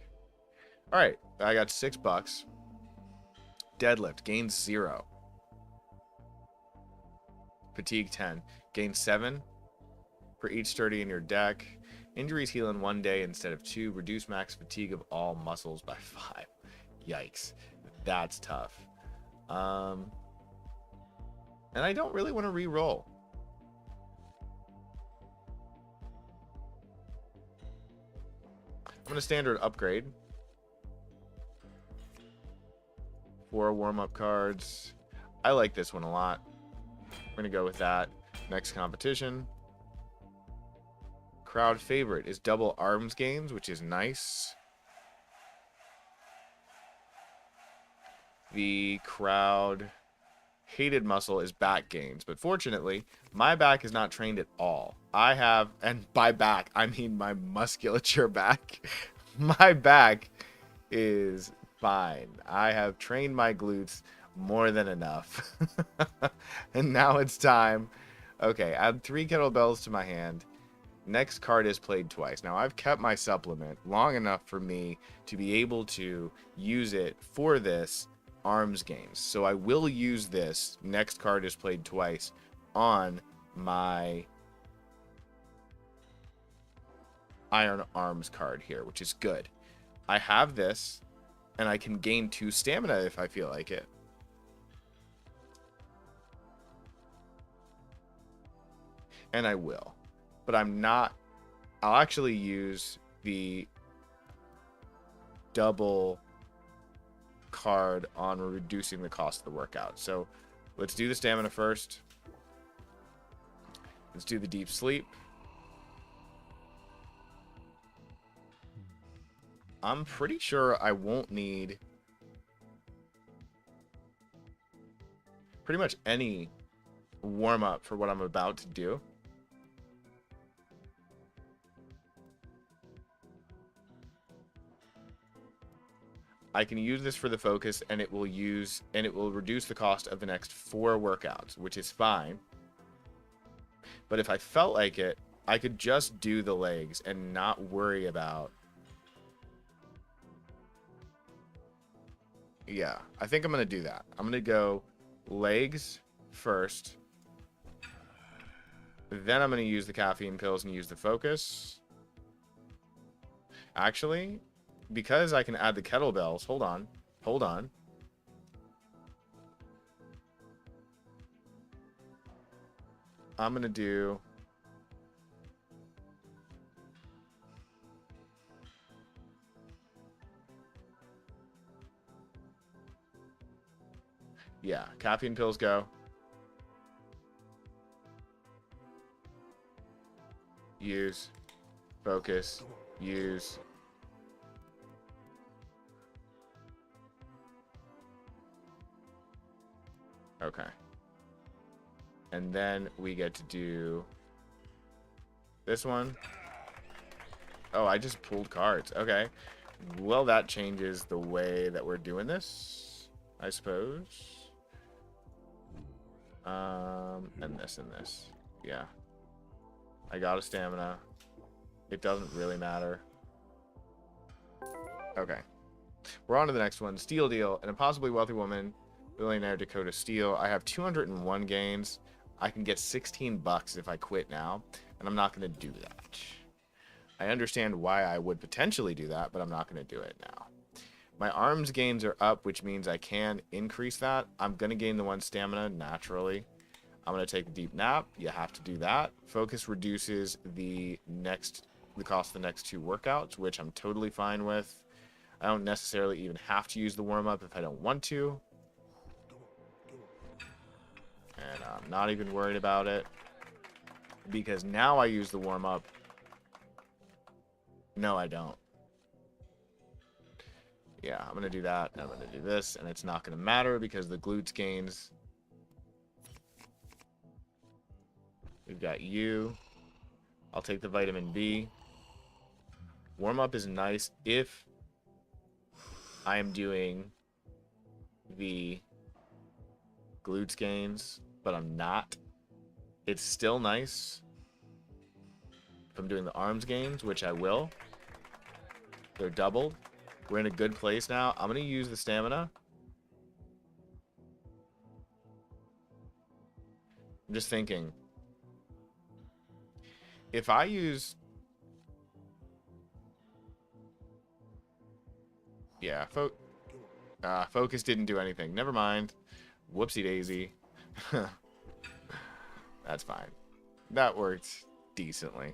All right, I got $6. Deadlift gains 0. Fatigue 10. Gain 7 for each sturdy in your deck. Injuries heal in 1 day instead of 2. Reduce max fatigue of all muscles by 5. Yikes. That's tough. And I don't really want to re-roll. I'm going to standard upgrade. 4 warm-up cards. I like this one a lot. We're going to go with that. Next competition. Crowd favorite is double arms gains, which is nice. The crowd hated muscle is back gains, but fortunately, my back is not trained at all. I have, and by back, I mean my musculature back. My back is fine. I have trained my glutes more than enough. And now it's time. Okay, add 3 kettlebells to my hand. Next card is played twice. Now, I've kept my supplement long enough for me to be able to use it for this arms gains. So I will use this next card is played twice on my iron arms card here, which is good. I have this, and I can gain 2 stamina if I feel like it. And I will. But I'm not... I'll actually use the double card on reducing the cost of the workout. So let's do the stamina first. Let's do the deep sleep. I'm pretty sure I won't need pretty much any warm up for what I'm about to do. I can use this for the focus, and it will reduce the cost of the next 4 workouts, which is fine. But if I felt like it, I could just do the legs and not worry about. Yeah, I think I'm going to do that. I'm going to go legs first. Then I'm going to use the caffeine pills and use the focus. Actually, because I can add the kettlebells, hold on. I'm going to do... Yeah, caffeine pills go. Use. Focus. Use. Okay. And then we get to do this one. Oh, I just pulled cards. Okay. Well, that changes the way that we're doing this, I suppose. And this. Yeah. I got a stamina. It doesn't really matter. Okay. We're on to the next one. Steel deal. An impossibly wealthy woman, billionaire Dakota Steel. I have 201 gains. I can get 16 bucks if I quit now, and I'm not going to do that. I understand why I would potentially do that, but I'm not going to do it now. My arms gains are up, which means I can increase that. I'm going to gain the 1 stamina naturally. I'm going to take the deep nap. You have to do that. Focus reduces the cost of the next 2 workouts, which I'm totally fine with. I don't necessarily even have to use the warm-up if I don't want to. And I'm not even worried about it. Because now I use the warm-up. No, I don't. Yeah, I'm going to do that. And I'm going to do this. And it's not going to matter because the glutes gains. We've got you. I'll take the vitamin B. Warm-up is nice if I am doing the glutes gains, but I'm not. It's still nice if I'm doing the arms gains, which I will. They're doubled. We're in a good place now. I'm going to use the stamina. I'm just thinking. If I use... Yeah, focus didn't do anything. Never mind. Whoopsie daisy. That's fine. That worked decently.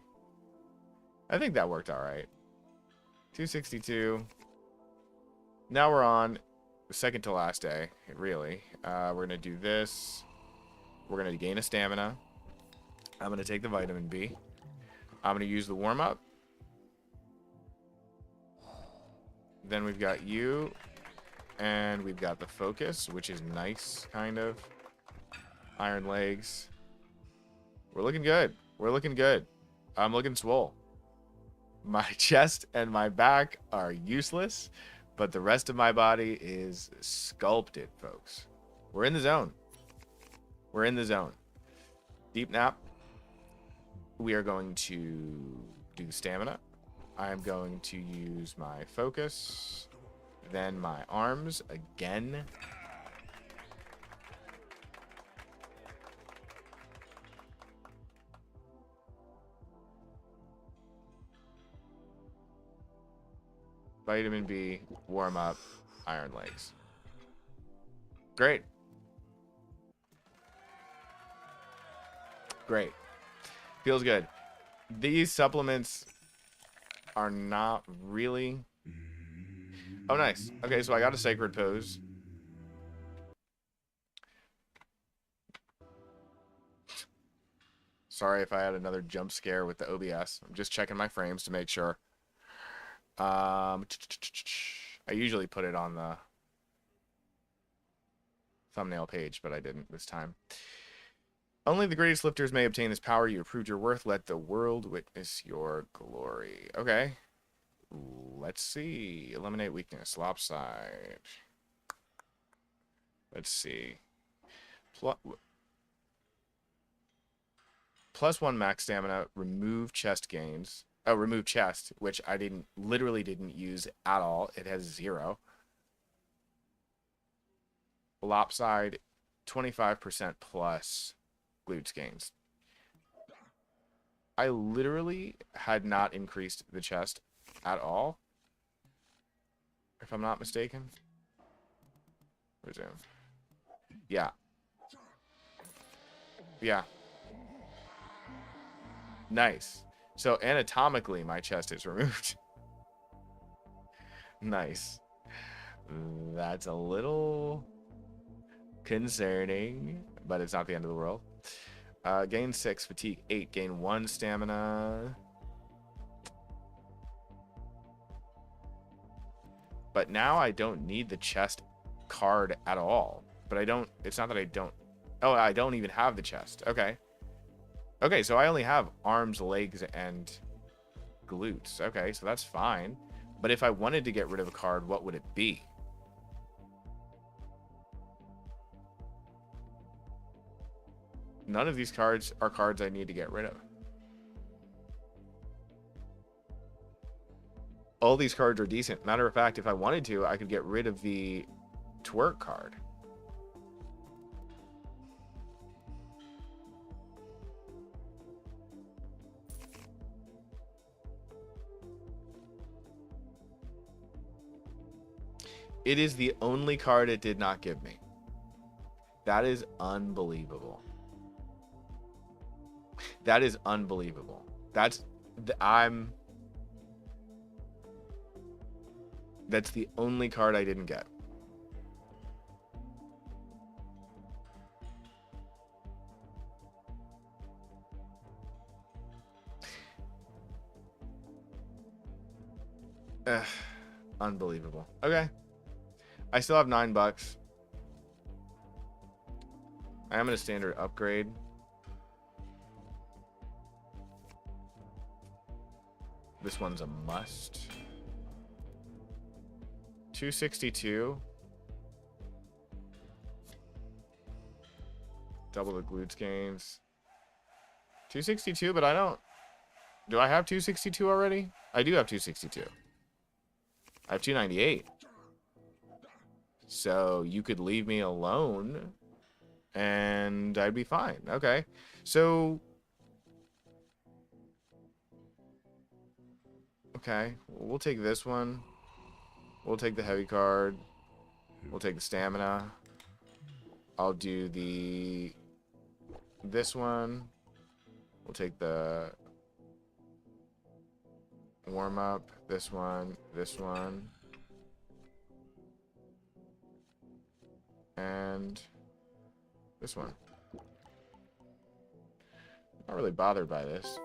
I think that worked alright. 262. Now we're on the second to last day, really. We're going to do this. We're going to gain a stamina. I'm going to take the vitamin B. I'm going to use the warm-up. Then we've got you. And we've got the focus, which is nice, kind of. Iron legs. We're looking good. We're looking good. I'm looking swole. My chest and my back are useless, but the rest of my body is sculpted, folks. We're in the zone. We're in the zone. Deep nap. We are going to do stamina. I am going to use my focus. Then my arms again. Vitamin B, warm up, iron legs. Great. Great. Feels good. These supplements are not really... Oh, nice. Okay, so I got a sacred pose. Sorry if I had another jump scare with the OBS. I'm just checking my frames to make sure. I usually put it on the... thumbnail page, but I didn't this time. Only the greatest lifters may obtain this power. You have proved your worth. Let the world witness your glory. Okay. Let's see. Eliminate weakness. Lopside. Let's see. +1 max stamina. Remove chest gains. Oh, remove chest, which I literally didn't use at all. It has 0. Lopside, 25% plus glutes gains. I literally had not increased the chest at all, if I'm not mistaken. Resume. Yeah. Yeah. Nice. So anatomically, my chest is removed. Nice. That's a little concerning, but it's not the end of the world. Gain 6, fatigue 8, gain 1 stamina. But now I don't need the chest card at all. But I don't, it's not that I don't, oh, I don't even have the chest. Okay. Okay, so I only have arms, legs, and glutes. Okay, so that's fine. But if I wanted to get rid of a card, what would it be? None of these cards are cards I need to get rid of. All these cards are decent. Matter of fact, if I wanted to, I could get rid of the twerk card. It is the only card it did not give me. That is unbelievable. That is unbelievable. That's the only card I didn't get. Unbelievable. Okay. I still have $9. I am in a standard upgrade. This one's a must. 262. Double the glutes gains. 262, but I don't... Do I have 262 already? I do have 262. I have 298. So you could leave me alone and I'd be fine. Okay. So... Okay. We'll take this one. We'll take the heavy card. We'll take the stamina. I'll do this one. We'll take the warm up. This one. This one. And this one. Not really bothered by this.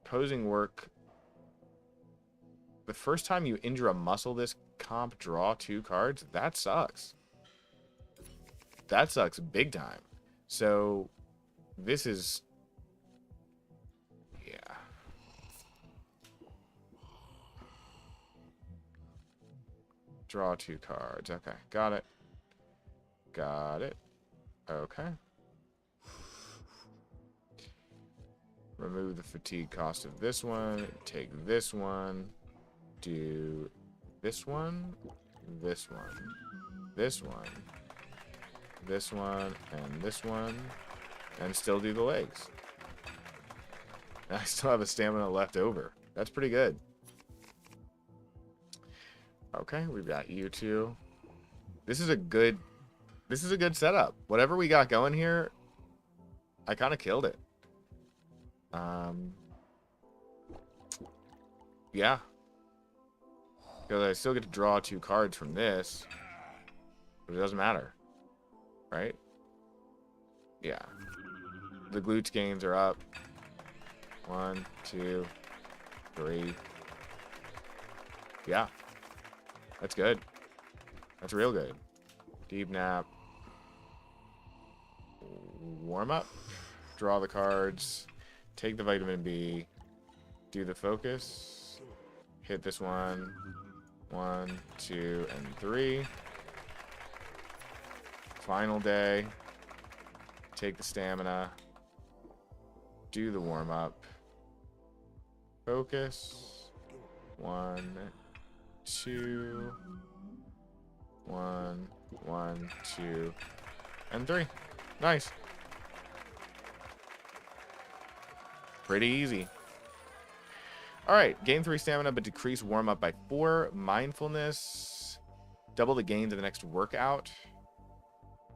Posing work. The first time you injure a muscle this comp, draw 2 cards. That sucks. That sucks big time. So this is... Yeah. Draw 2 cards. Okay. Got it. Got it. Okay. Remove the fatigue cost of this one. Take this one. Do this one. This one. This one. This one. And this one. And still do the legs. And I still have a stamina left over. That's pretty good. Okay, we've got you two. This is a good setup. Whatever we got going here, I kind of killed it. Yeah. Because I still get to draw 2 cards from this. But it doesn't matter. Right? Yeah. The glutes gains are up. 1, 2, 3. Yeah. That's good. That's real good. Deep nap. Warm up. Draw the cards. Take the vitamin B. Do the focus. Hit this one. 1, 2, and 3. Final day. Take the stamina. Do the warm up. Focus. 1, 2. 1, 1, 2, and 3. Nice. Pretty easy. Alright, gain 3 stamina, but decrease warm-up by 4. Mindfulness. Double the gain to the next workout.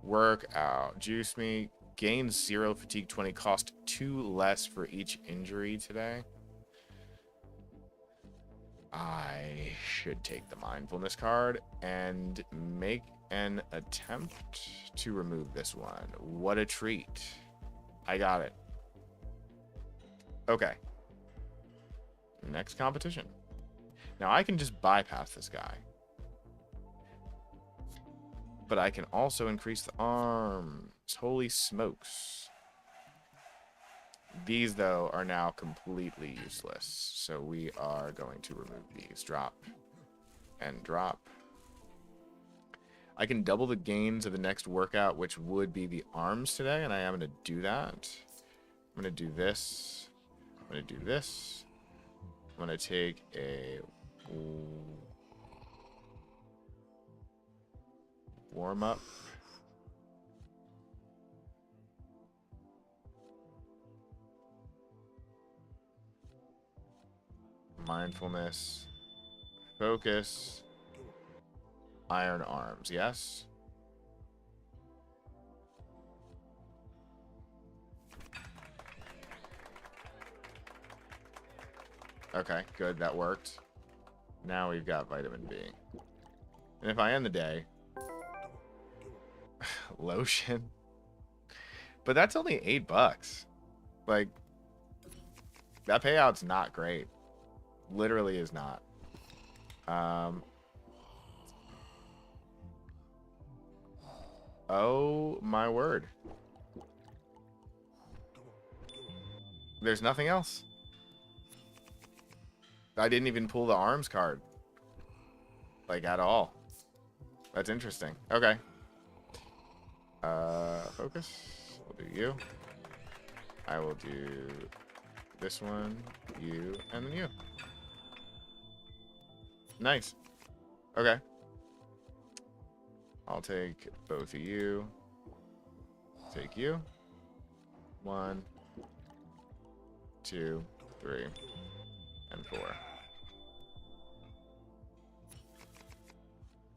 Workout. Juice me. Gain 0, fatigue 20. Cost 2 less for each injury today. I should take the mindfulness card and make an attempt to remove this one. What a treat. I got it. Okay. Next competition. Now I can just bypass this guy. But I can also increase the arms. Holy smokes. These, though, are now completely useless. So we are going to remove these. Drop. And drop. I can double the gains of the next workout, which would be the arms today. And I am going to do that. I'm going to do this. I'm going to do this. I'm going to take a warm up. Mindfulness. Focus. Iron arms, yes? Okay, good, that worked. Now we've got vitamin B. And if I end the day... lotion. But that's only $8. Like, that payout's not great. Literally is not. Oh my word. There's nothing else. I didn't even pull the arms card. Like, at all. That's interesting. Okay. Focus. We'll do you. I will do this one, you, and then you. Nice. Okay. I'll take both of you. Take you. 1, 2, 3, and 4.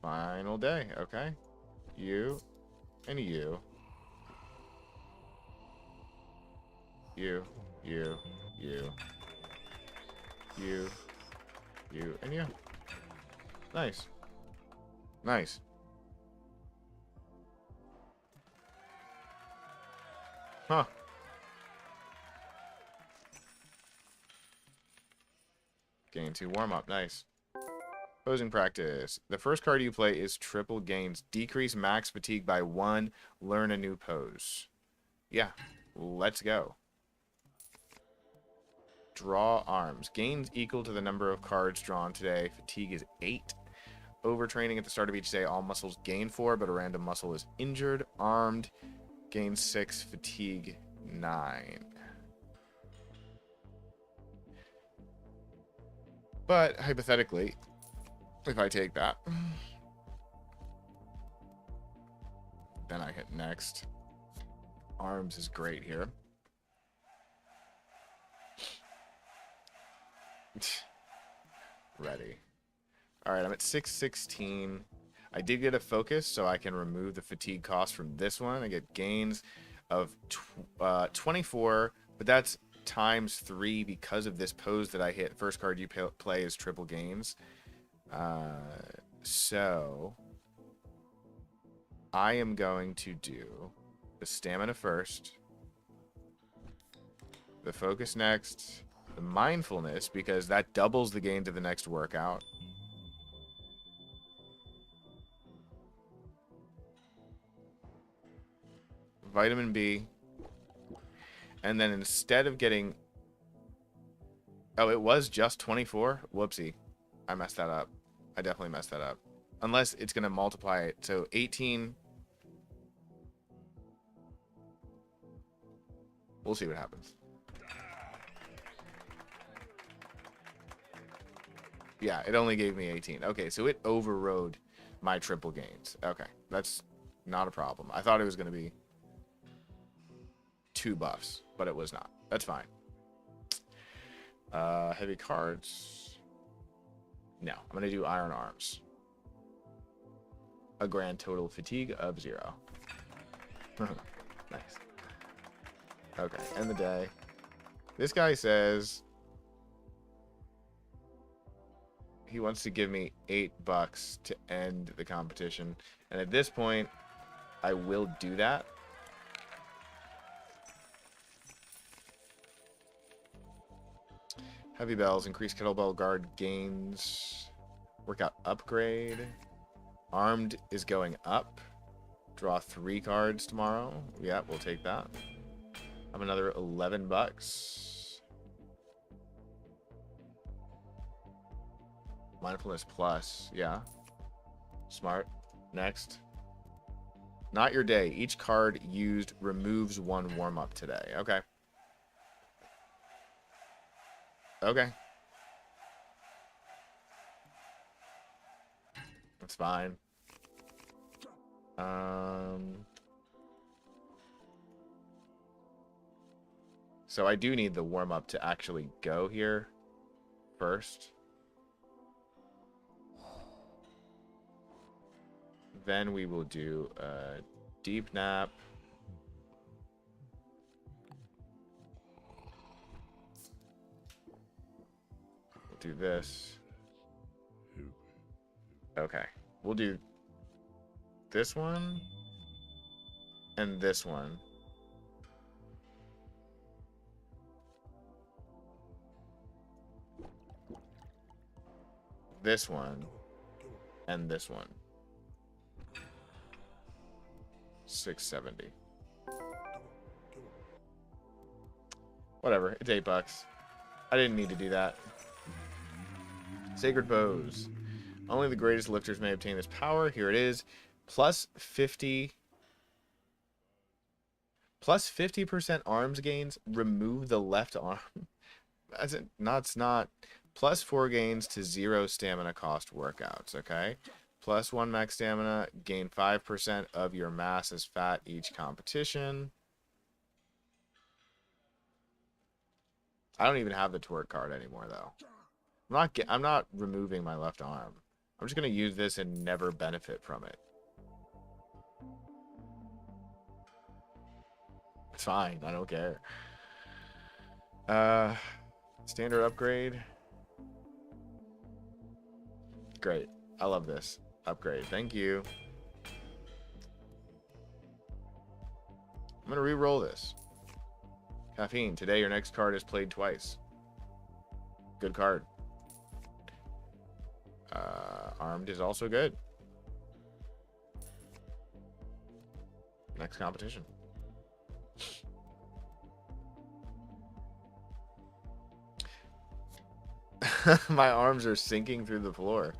Final day. Okay. You and you. You, you, you. You, you, and you. Nice. Nice. Huh. Gain 2 warm-up. Nice. Posing practice. The first card you play is triple gains. Decrease max fatigue by 1. Learn a new pose. Yeah. Let's go. Draw arms. Gains equal to the number of cards drawn today. Fatigue is 8. Overtraining at the start of each day. All muscles gain 4, but a random muscle is injured. Armed. Gain 6. Fatigue 9. But, hypothetically, if I take that, then I hit next. Arms is great here. Ready. Alright, I'm at 616. I did get a focus, so I can remove the fatigue cost from this one. I get gains of 24, but that's times 3 because of this pose that I hit. First card you play is triple gains. So I am going to do the stamina first, the focus next, the mindfulness, because that doubles the gain to the next workout. vitamin B. And then instead of getting... Oh, it was just 24? Whoopsie. I messed that up. I definitely messed that up. Unless it's going to multiply it. So 18... We'll see what happens. Yeah, it only gave me 18. Okay, so it overrode my triple gains. Okay, that's not a problem. I thought it was going to be 2 buffs, but it was not. That's fine. Heavy cards. No, I'm going to do iron arms. A grand total fatigue of 0. Nice. Okay, end the day. This guy says he wants to give me $8 to end the competition. And at this point, I will do that. Heavy bells, increase kettlebell guard gains. Workout upgrade. Armed is going up. Draw 3 cards tomorrow. Yeah, we'll take that. I'm another $11. Mindfulness plus, yeah. Smart. Next. Not your day. Each card used removes 1 warm-up today. Okay. Okay. That's fine. So I do need the warm-up to actually go here first. Then we will do a deep nap. We'll do this. Okay. We'll do this one and this one. This one and this one. 670. Whatever, it's $8. I didn't need to do that. Sacred Bows. Only the greatest lifters may obtain this power. Here it is. Plus 50% arms gains. Remove the left arm. That's it. It's not. Plus 4 gains to 0 stamina cost workouts. Okay. Plus 1 max stamina. Gain 5% of your mass as fat each competition. I don't even have the twerk card anymore though. I'm not removing my left arm. I'm just going to use this and never benefit from it. It's fine. I don't care. Standard upgrade. Great. I love this. Upgrade. Thank you. I'm going to re-roll this. Caffeine. Today your next card is played twice. Good card. Armed is also good. Next competition. My arms are sinking through the floor.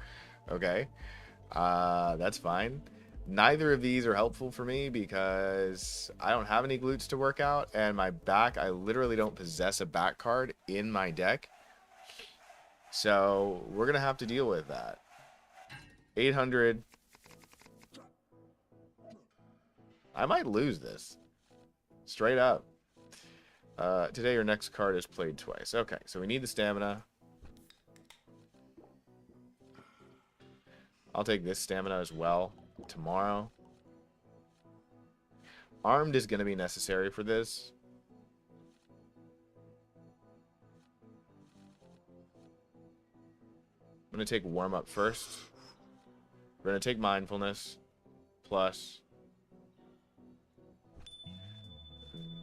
Okay. That's fine. Neither of these are helpful for me because I don't have any glutes to work out, and my back, I literally don't possess a back card in my deck. So we're going to have to deal with that. 800. I might lose this. Straight up. Today your next card is played twice. Okay, so we need the stamina. I'll take this stamina as well tomorrow. Armed is going to be necessary for this. I'm going to take warm up first. We're going to take mindfulness plus.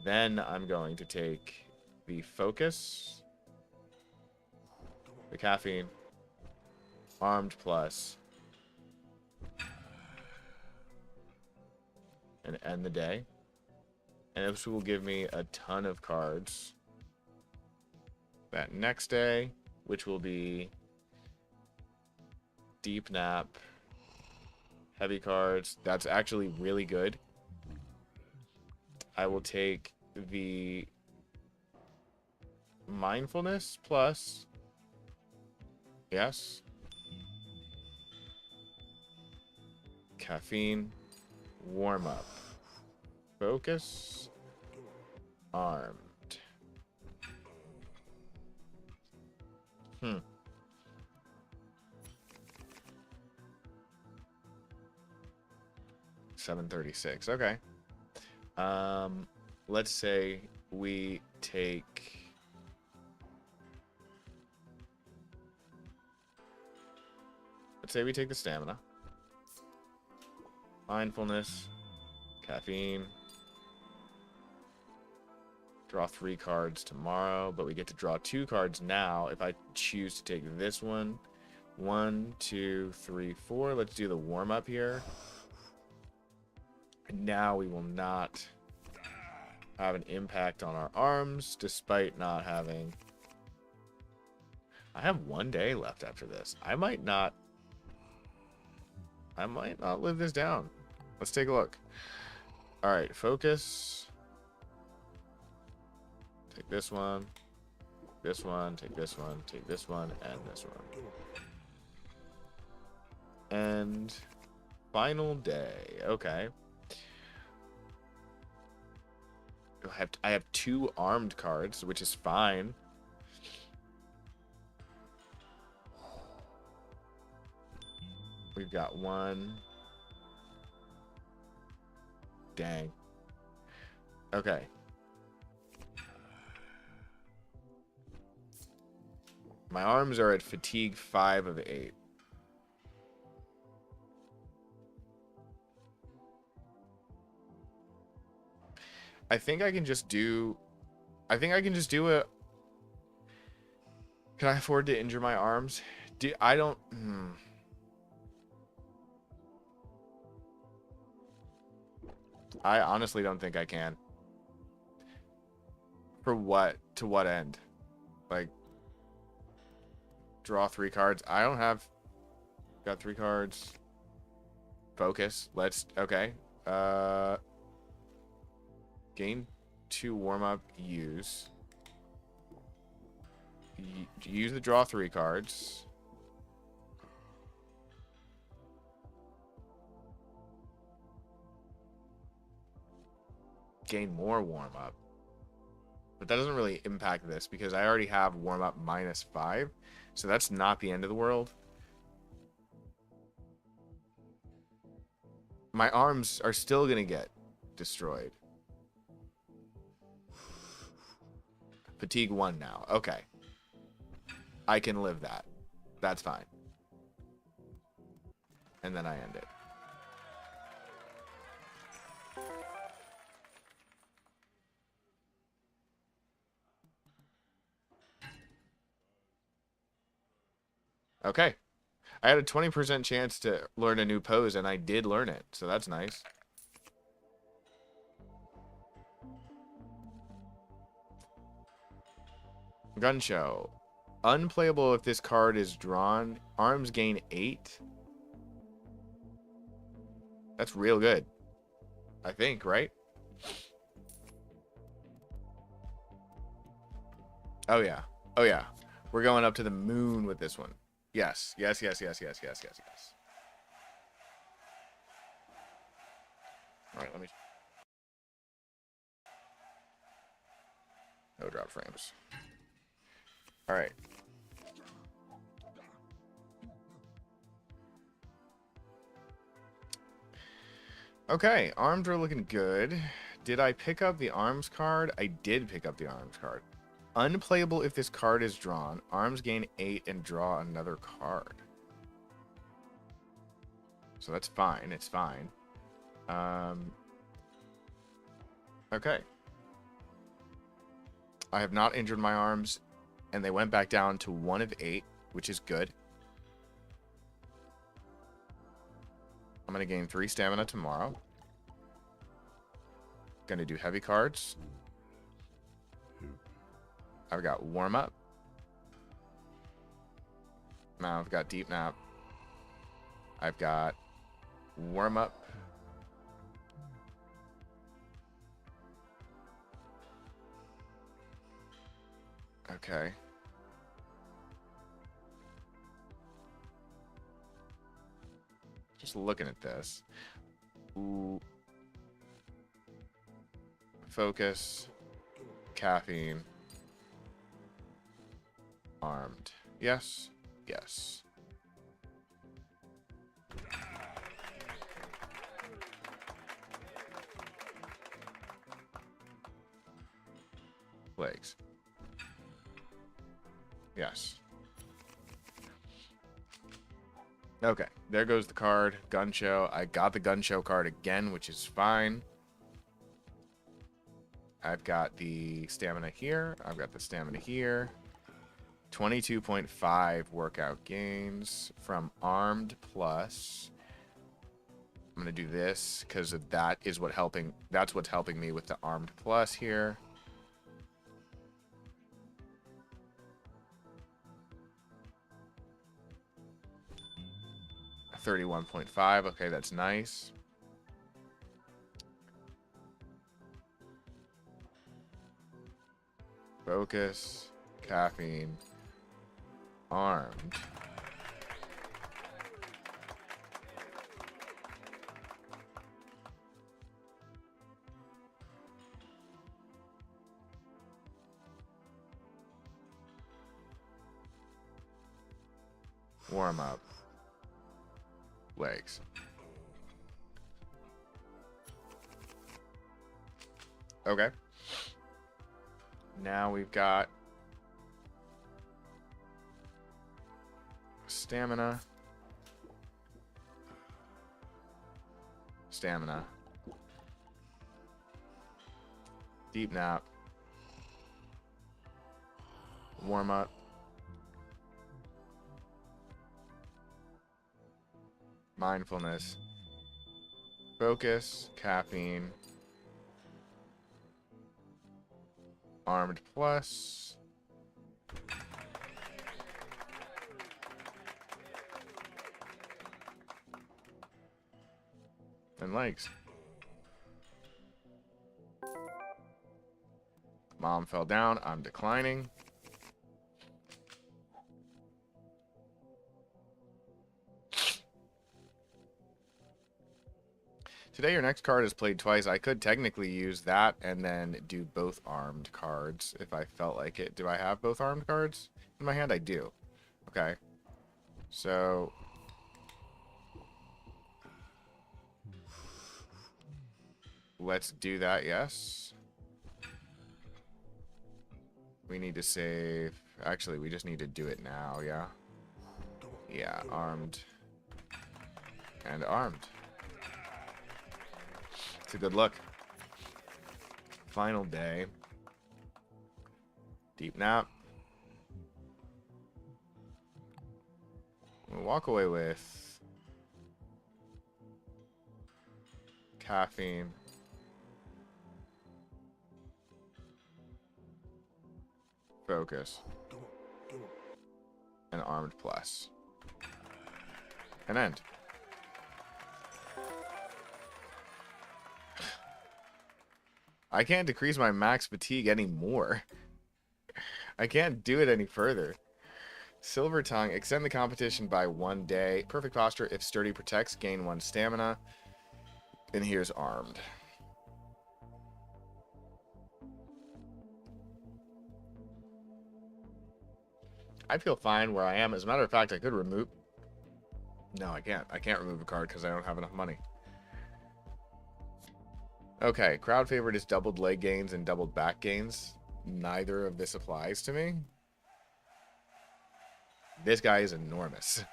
Then I'm going to take the focus, the caffeine, armed plus, and end the day. And this will give me a ton of cards. That next day, which will be Deep Nap, heavy cards. That's actually really good. I will take the Mindfulness plus. Yes. Caffeine. Warm up. Focus. Armed. 736. Okay. Let's say we take. Let's say we take the stamina. Mindfulness. Caffeine. Draw 3 cards tomorrow, but we get to draw 2 cards now if I choose to take this one. 1, 2, 3, 4. Let's do the warm-up here. And now we will not have an impact on our arms, despite not having... I have 1 day left after this. I might not live this down. Let's take a look. Alright, focus. Take this one. This one. Take this one. Take this one. And this one. And final day. Okay. I have 2 armed cards, which is fine. We've got 1. Dang. Okay. My arms are at fatigue 5 of 8. I think I can just do it. Can I afford to injure my arms? I don't... I honestly don't think I can. For what? To what end? Like, draw 3 cards. I don't have... Got 3 cards. Focus. Let's... Okay. Gain 2 warm-up. Use. Use the draw 3 cards. Gain more warm-up. But that doesn't really impact this because I already have warm-up -5. So that's not the end of the world. My arms are still going to get destroyed. Fatigue 1 now. Okay. I can live that. That's fine. And then I end it. Okay. I had a 20% chance to learn a new pose, and I did learn it. So that's nice. Gun show. Unplayable if this card is drawn. Arms gain 8. That's real good. I think, right? Oh, yeah. Oh, yeah. We're going up to the moon with this one. Yes. Yes, yes, yes, yes, yes, yes, yes. All right, let me... No drop frames. All right. Okay, arms are looking good. Did I pick up the arms card? I did pick up the arms card. Unplayable if this card is drawn. Arms gain 8 and draw another card. So that's fine. It's fine. Okay. I have not injured my arms, and they went back down to 1 of 8, which is good. I'm going to gain 3 stamina tomorrow. Gonna do heavy cards. I've got warm up. Now I've got deep nap. I've got warm up. Okay. Just looking at this. Ooh. Focus. Caffeine. Armed. Yes. Yes. Legs. Yes. Okay, there goes the card. Gun show. I got the gun show card again, which is fine. I've got the stamina here. I've got the stamina here. 22.5 workout gains from armed plus. I'm going to do this because that is what helping. That's what's helping me with the armed plus here. $31.5. Okay, that's nice. Focus, caffeine, armed. Warm up. Legs. Okay. Now we've got stamina. Stamina. Deep nap. Warm up. Mindfulness. Focus. Caffeine. Armed plus. And legs. Mom fell down. I'm declining. Today, your next card is played twice. I could technically use that and then do both armed cards if I felt like it. Do I have both armed cards in my hand? I do. Okay. So... let's do that, yes. We need to save... actually, we just need to do it now, yeah? Yeah, armed. And armed. It's a good look. Final day. Deep nap. We'll walk away with caffeine. Focus. And armed plus. And end. I can't decrease my max fatigue anymore. I can't do it any further. Silver Tongue. Extend the competition by 1 day. Perfect posture. If sturdy protects, gain 1 stamina. And here's armed. I feel fine where I am. As a matter of fact, I could remove... no, I can't. I can't remove a card because I don't have enough money. Okay, crowd favorite is doubled leg gains and doubled back gains. Neither of this applies to me. This guy is enormous.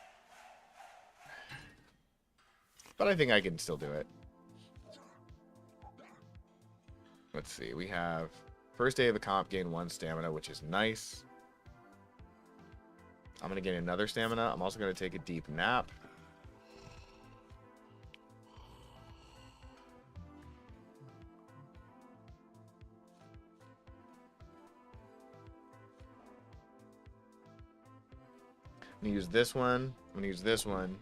But I think I can still do it. Let's see. We have first day of the comp, gain 1 stamina, which is nice. I'm going to gain another stamina. I'm also going to take a deep nap. gonna use this one. I'm gonna use this one.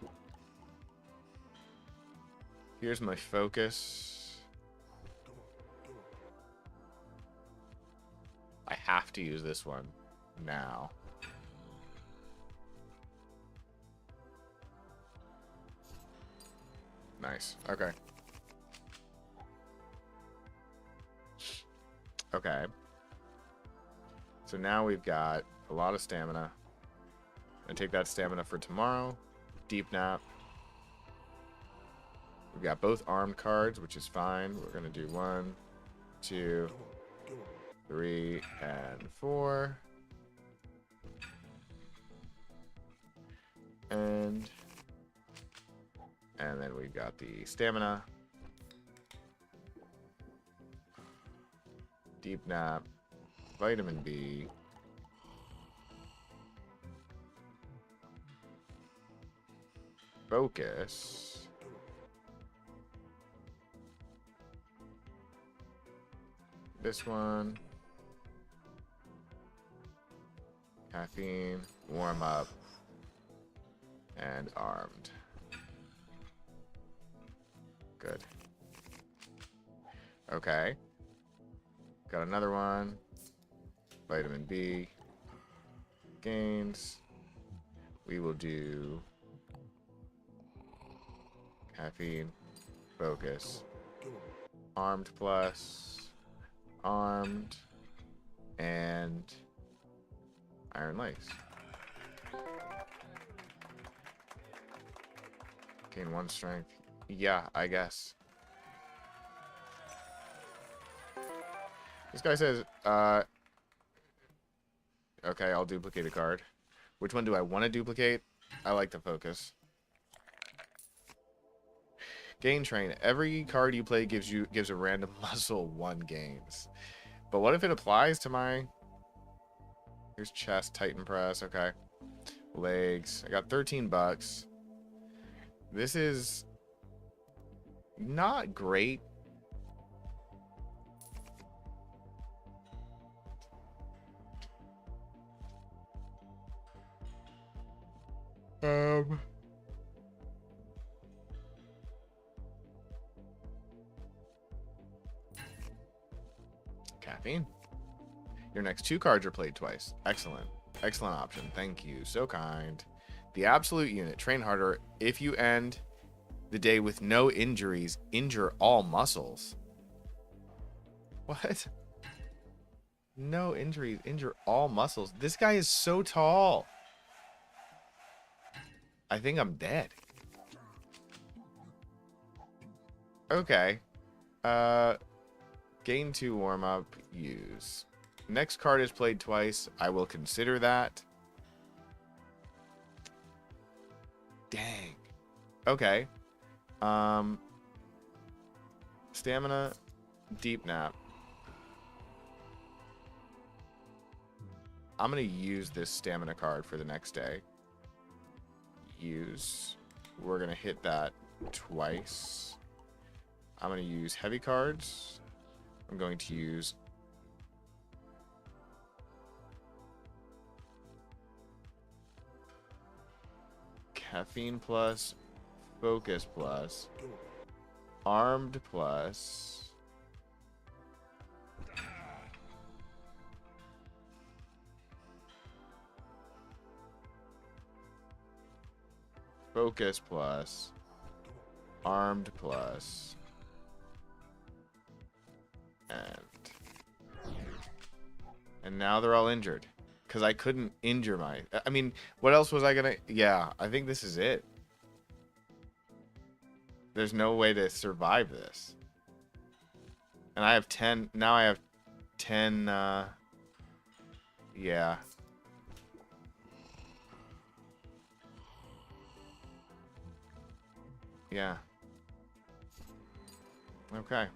Here's my focus. I have to use this one now. Nice. Okay. Okay. So now we've got a lot of stamina. And take that stamina for tomorrow. Deep nap. We've got both armed cards, which is fine. We're gonna do 1, 2, 3, and 4. And then we've got the stamina. Deep nap. Vitamin B. Focus. This one. Caffeine. Warm up. And armed. Good. Okay. Got another one. Vitamin B. Gains. We will do caffeine. Focus. Armed plus. Armed. And iron lace. Gain 1 strength. Yeah, I guess. This guy says, okay, I'll duplicate a card. Which one do I want to duplicate? I like the focus. Gain train. Every card you play gives a random muscle 1 gains. But what if it applies to my... Here's chest, Titan press, okay. Legs. I got 13 bucks. This is not great. Caffeine. Your next 2 cards are played twice. Excellent. Excellent option. Thank you. So kind. The absolute unit. Train harder. If you end the day with no injuries, injure all muscles. What? No injuries. Injure all muscles. This guy is so tall. I think I'm dead. Okay. Gain 2 warm up. Use. Next card is played twice. I will consider that. Dang. Okay. Stamina. Deep nap. I'm going to use this stamina card for the next day. Use. We're going to hit that twice. I'm going to use heavy cards. I'm going to use caffeine plus, focus plus, armed plus, focus plus, armed plus, and now they're all injured. Because I couldn't injure my... I mean, what else was I going to... Yeah, I think this is it. There's no way to survive this. And I have 10... Now I have 10... Yeah. Yeah. Okay.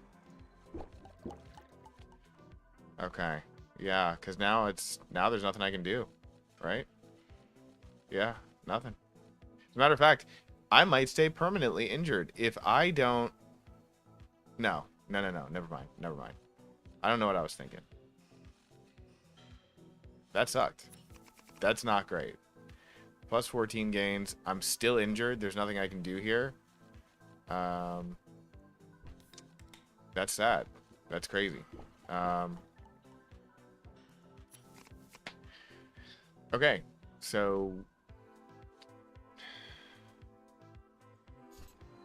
Okay. Yeah, because now there's nothing I can do, right? Yeah, nothing. As a matter of fact, I might stay permanently injured if I don't... No. Never mind. I don't know what I was thinking. That sucked. That's not great. Plus 14 gains. I'm still injured. There's nothing I can do here. Um, that's sad. That's crazy. Um, okay, so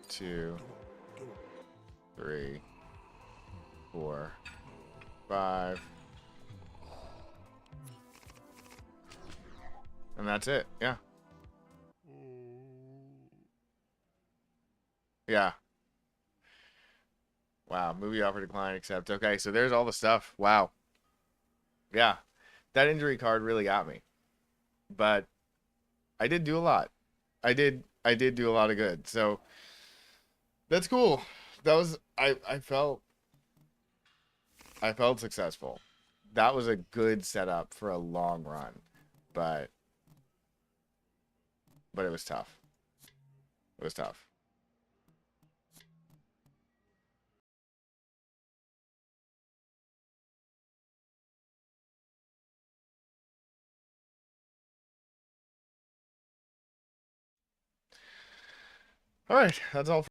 2, 3, 4, 5, and that's it. Yeah, yeah. Wow. Movie offer decline. Accept. Okay, so there's all the stuff. Wow. Yeah, that injury card really got me, but I did do a lot. I did do a lot of good. So that's cool. That was I felt successful. That was a good setup for a long run, but it was tough. It was tough. All right, that's all.